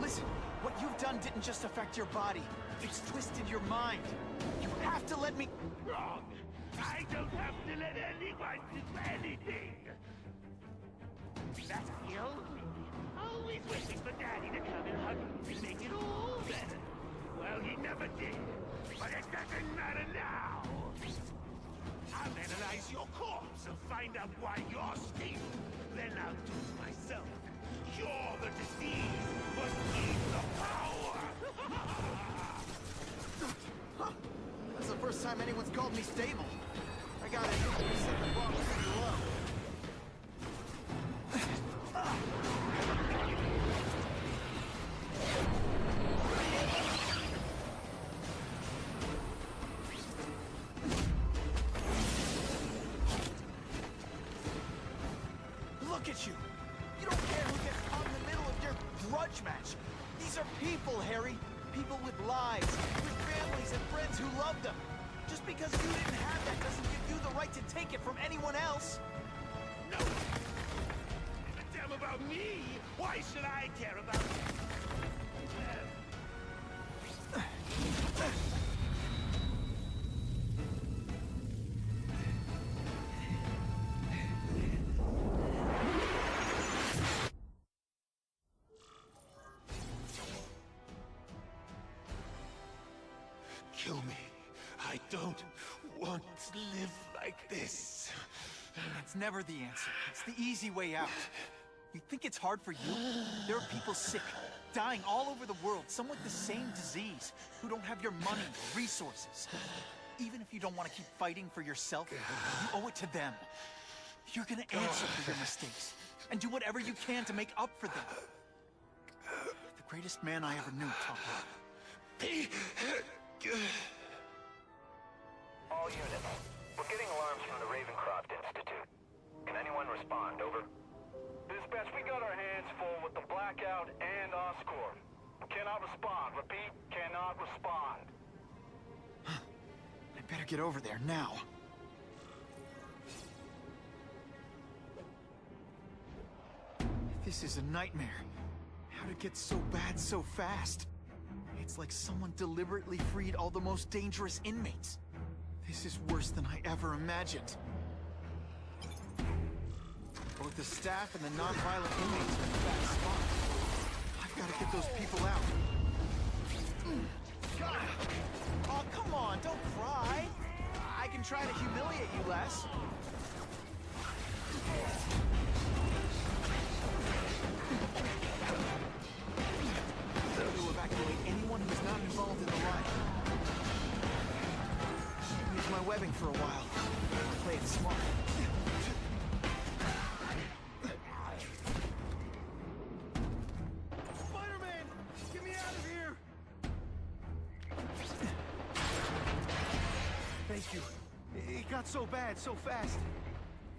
Speaker 1: Listen, what you've done didn't just affect your body. It's twisted your mind. You have to let me...
Speaker 19: Wrong! I don't have to let anyone do anything! That killed me. Always waiting for Daddy to come and hug me and make it all better. Well, he never did. But it doesn't matter now! I'll analyze your corpse and find out why you're stable. Then I'll do it myself. Cure the disease, but keep the power!
Speaker 1: That's the first time anyone's called me stable. I gotta admit, you set the bar pretty low.
Speaker 4: Look at you! You don't care who gets caught in the middle of your grudge match. These are people, Harry. People with lives, with families and friends who love them. Just because you didn't have that doesn't give you the right to take it from anyone else.
Speaker 19: No! Give a damn about me! Why should I care about you? Kill me. I don't want to live like this.
Speaker 1: That's never the answer. It's the easy way out. You think it's hard for you? There are people sick, dying all over the world, some with the same disease, who don't have your money or resources. Even if you don't want to keep fighting for yourself, you owe it to them. You're gonna answer for your mistakes, and do whatever you can to make up for them. The greatest man I ever knew taught me.
Speaker 2: All units, we're getting alarms from the Ravencroft Institute. Can anyone respond? Over.
Speaker 10: Dispatch, we got our hands full with the Blackout and Oscorp. Cannot respond. Repeat, cannot respond.
Speaker 1: I better get over there now. This is a nightmare. How'd it get so bad so fast? It's like someone deliberately freed all the most dangerous inmates. This is worse than I ever imagined. Both the staff and the non-violent inmates are in a bad spot. I've got to get those people out. Oh, come on, don't cry. I can try to humiliate you less. To evacuate anyone who's not involved in the riot. Use my webbing for a while. Play it smart.
Speaker 5: Spider-Man! Get me out of here! Thank you. It got so bad so fast.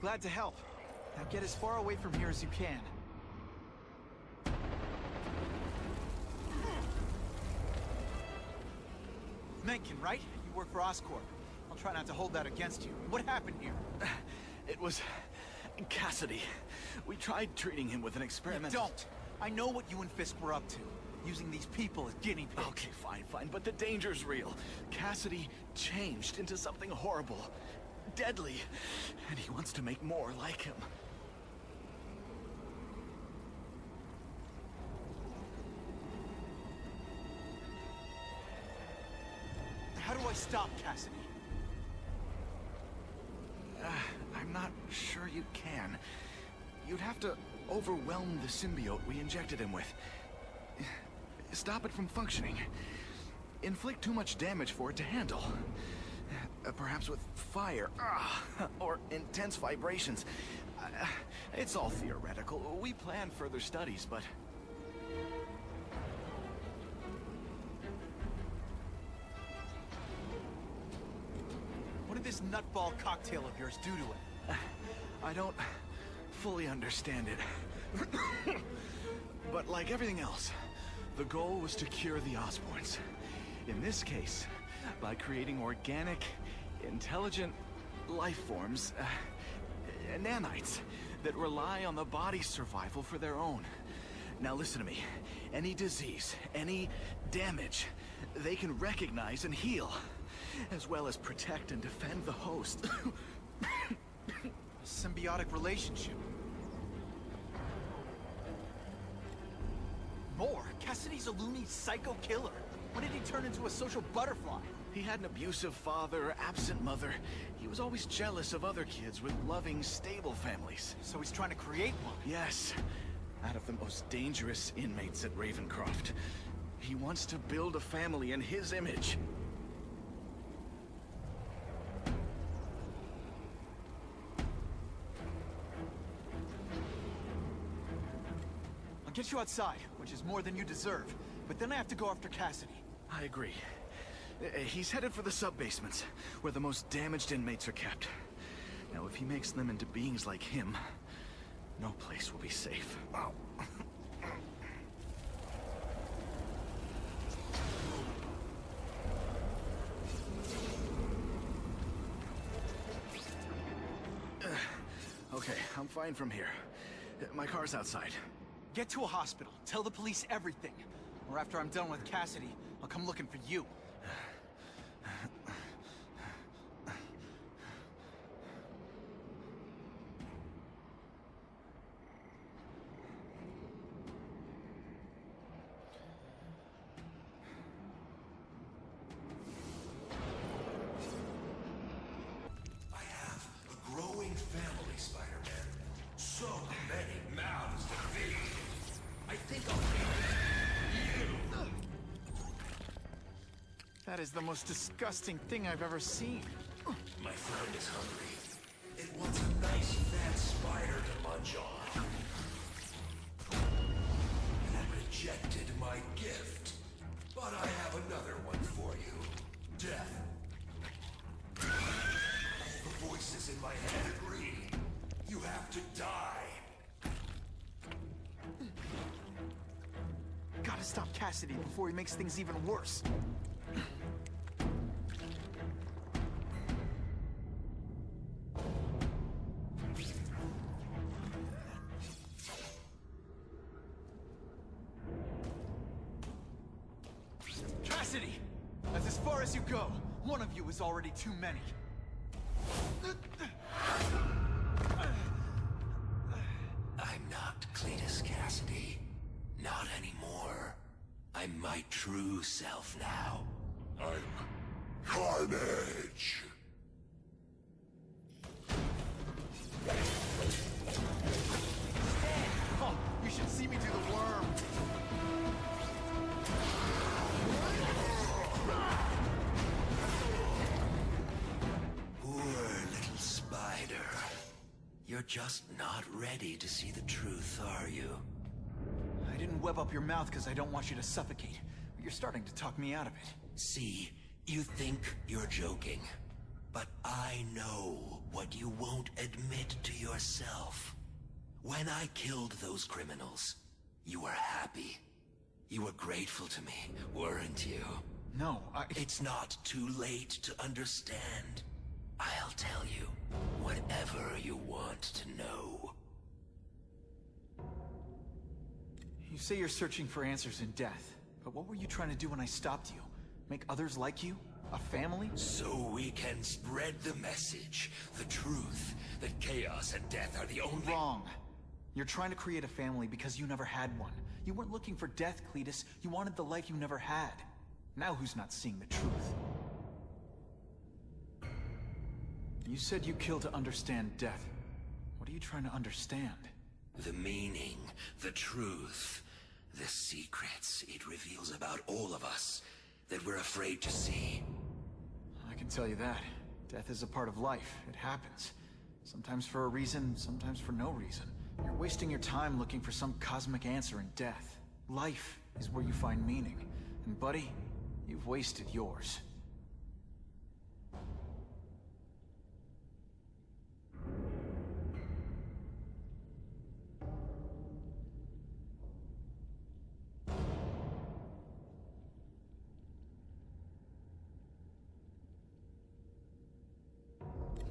Speaker 1: Glad to help. Now get as far away from here as you can. Mencken, right? You work for Oscorp. I'll try not to hold that against you. What happened here?
Speaker 18: It was Cassidy. We tried treating him with an experiment.
Speaker 1: Don't! I know what you and Fisk were up to. Using these people as guinea pigs.
Speaker 18: Okay, fine, but the danger's real. Cassidy changed into something horrible, deadly, and he wants to make more like him.
Speaker 1: How do I stop Cassidy?
Speaker 18: I'm not sure you can. You'd have to overwhelm the symbiote we injected him with. Stop it from functioning. Inflict too much damage for it to handle. Perhaps with fire, or intense vibrations. It's all theoretical. We plan further studies, but...
Speaker 1: What did this nutball cocktail of yours do to it?
Speaker 18: I don't fully understand it. But like everything else, the goal was to cure the Osborns. In this case, by creating organic, intelligent life forms, nanites, that rely on the body's survival for their own. Now listen to me. Any disease, any damage, they can recognize and heal, as well as protect and defend the host.
Speaker 1: Symbiotic relationship. More? Cassidy's a loony psycho killer. When did he turn into a social butterfly?
Speaker 18: He had an abusive father, absent mother. He was always jealous of other kids with loving, stable families.
Speaker 1: So he's trying to create one?
Speaker 18: Yes. Out of the most dangerous inmates at Ravencroft. He wants to build a family in his image.
Speaker 4: get you outside, which is more than you deserve. But then I have to go after Cassidy.
Speaker 18: I agree. He's headed for the sub-basements, where the most damaged inmates are kept. Now, if he makes them into beings like him, no place will be safe. Oh. Okay, I'm fine from here. My car's outside.
Speaker 4: Get to a hospital. Tell the police everything. Or after I'm done with Cassidy, I'll come looking for you.
Speaker 11: I have a growing family, Spider-Man. So many mouths to feed. I think I'll feed you.
Speaker 4: That is the most disgusting thing I've ever seen.
Speaker 11: My friend is hungry. It wants a nice fat spider to munch on. You rejected my gift. But I have another one for you. Death. The voices in my head agree. You have to die.
Speaker 4: Gotta stop Cassidy before he makes things even worse. Cassidy! That's as far as you go. One of you is already too many.
Speaker 11: I'm not Cletus Cassidy. Not anymore. I'm my true self now. I'm Carnage.
Speaker 4: Oh, you should see me do the worm.
Speaker 11: Poor little spider. You're just not ready to see the truth, are you?
Speaker 4: I didn't web up your mouth because I don't want you to suffocate. But you're starting to talk me out of it.
Speaker 11: See, you think you're joking. But I know what you won't admit to yourself. When I killed those criminals, you were happy. You were grateful to me, weren't you?
Speaker 4: No,
Speaker 11: It's not too late to understand. I'll tell you whatever you want to know.
Speaker 4: You say you're searching for answers in death. But what were you trying to do when I stopped you? Make others like you? A family?
Speaker 11: So we can spread the message, the truth, that chaos and death are the only—
Speaker 4: Wrong. You're trying to create a family because you never had one. You weren't looking for death, Cletus. You wanted the life you never had. Now who's not seeing the truth? You said you killed to understand death. What are you trying to understand?
Speaker 11: The meaning, the truth, the secrets it reveals about all of us that we're afraid to see.
Speaker 4: I can tell you that. Death is a part of life. It happens. Sometimes for a reason, sometimes for no reason. You're wasting your time looking for some cosmic answer in death. Life is where you find meaning. And buddy, you've wasted yours.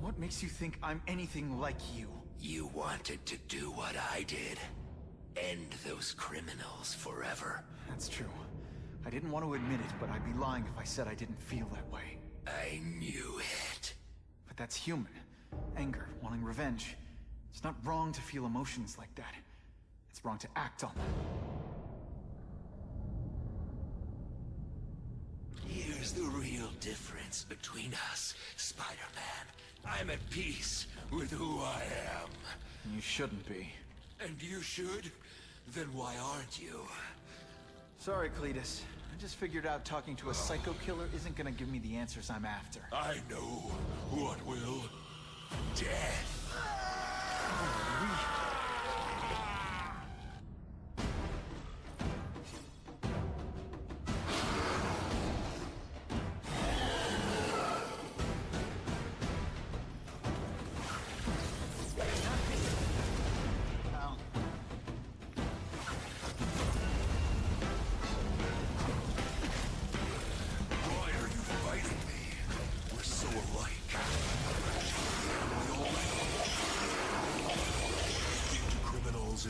Speaker 4: What makes you think I'm anything like you?
Speaker 11: You wanted to do what I did. End those criminals forever.
Speaker 4: That's true. I didn't want to admit it, but I'd be lying if I said I didn't feel that way.
Speaker 11: I knew it.
Speaker 4: But that's human. Anger, wanting revenge. It's not wrong to feel emotions like that. It's wrong to act on them.
Speaker 11: Here's the real difference between us, Spider-Man. I'm at peace with who I am.
Speaker 4: You shouldn't be.
Speaker 11: And you should? Then why aren't you?
Speaker 4: Sorry, Cletus. I just figured out talking to a psycho killer isn't gonna give me the answers I'm after.
Speaker 11: I know what will. Death.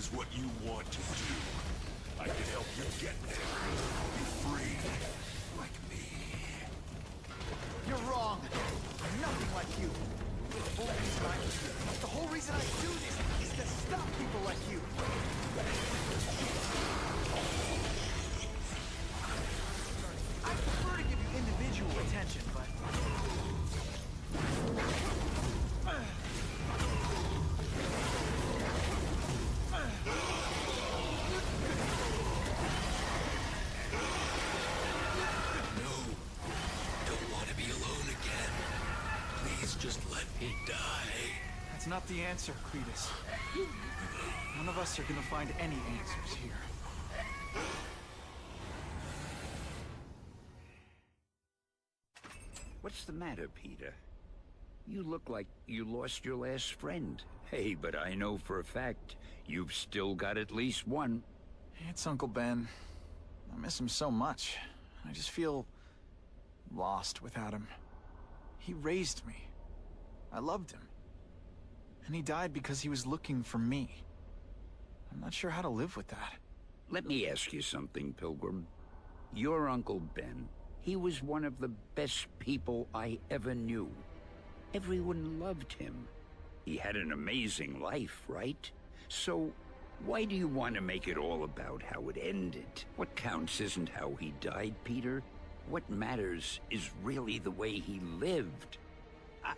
Speaker 14: is what you want to do. I can help you get there. Be free, like me.
Speaker 4: You're wrong. I'm nothing like you. The whole reason I do this is to stop people like you. I prefer to give you individual attention, but...
Speaker 11: Just let me die.
Speaker 4: That's not the answer, Cletus. None of us are gonna find any answers here.
Speaker 8: What's the matter, Peter? You look like you lost your last friend. Hey, but I know for a fact you've still got at least one.
Speaker 4: It's Uncle Ben. I miss him so much. I just feel lost without him. He raised me. I loved him. And he died because he was looking for me. I'm not sure how to live with that.
Speaker 8: Let me ask you something, Pilgrim. Your Uncle Ben, he was one of the best people I ever knew. Everyone loved him. He had an amazing life, right? So, why do you want to make it all about how it ended? What counts isn't how he died, Peter. What matters is really the way he lived.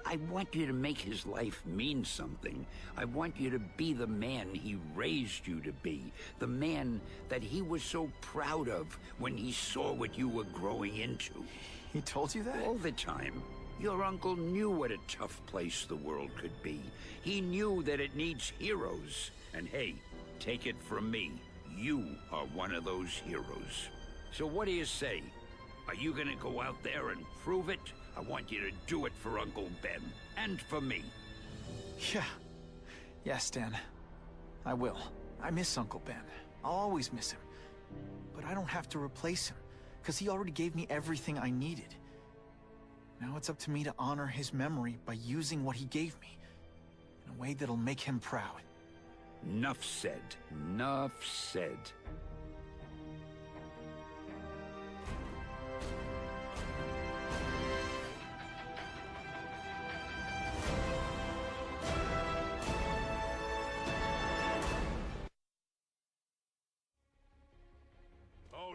Speaker 8: I want you to make his life mean something. I want you to be the man he raised you to be. The man that he was so proud of when he saw what you were growing into.
Speaker 4: He told you that?
Speaker 8: All the time. Your uncle knew what a tough place the world could be. He knew that it needs heroes. And hey, take it from me, you are one of those heroes. So what do you say? Are you gonna go out there and prove it? I want you to do it for Uncle Ben, and for me.
Speaker 4: Yeah. Yes, Dan. I will. I miss Uncle Ben. I'll always miss him. But I don't have to replace him, because he already gave me everything I needed. Now it's up to me to honor his memory by using what he gave me, in a way that'll make him proud.
Speaker 8: Nuff said. Nuff said.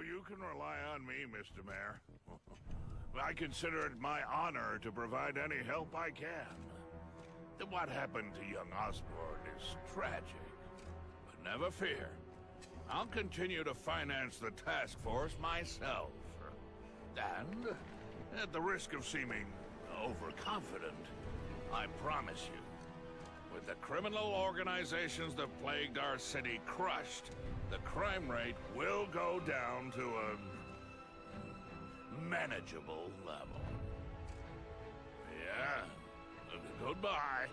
Speaker 14: You can rely on me, Mr. Mayor. I consider it my honor to provide any help I can. What happened to young Osborn is tragic, but never fear. I'll continue to finance the task force myself. And, at the risk of seeming overconfident, I promise you, with the criminal organizations that plagued our city crushed, the crime rate will go down to a manageable level. Yeah. Goodbye.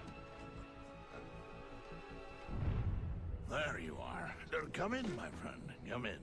Speaker 14: There you are. Come in, my friend. Come in.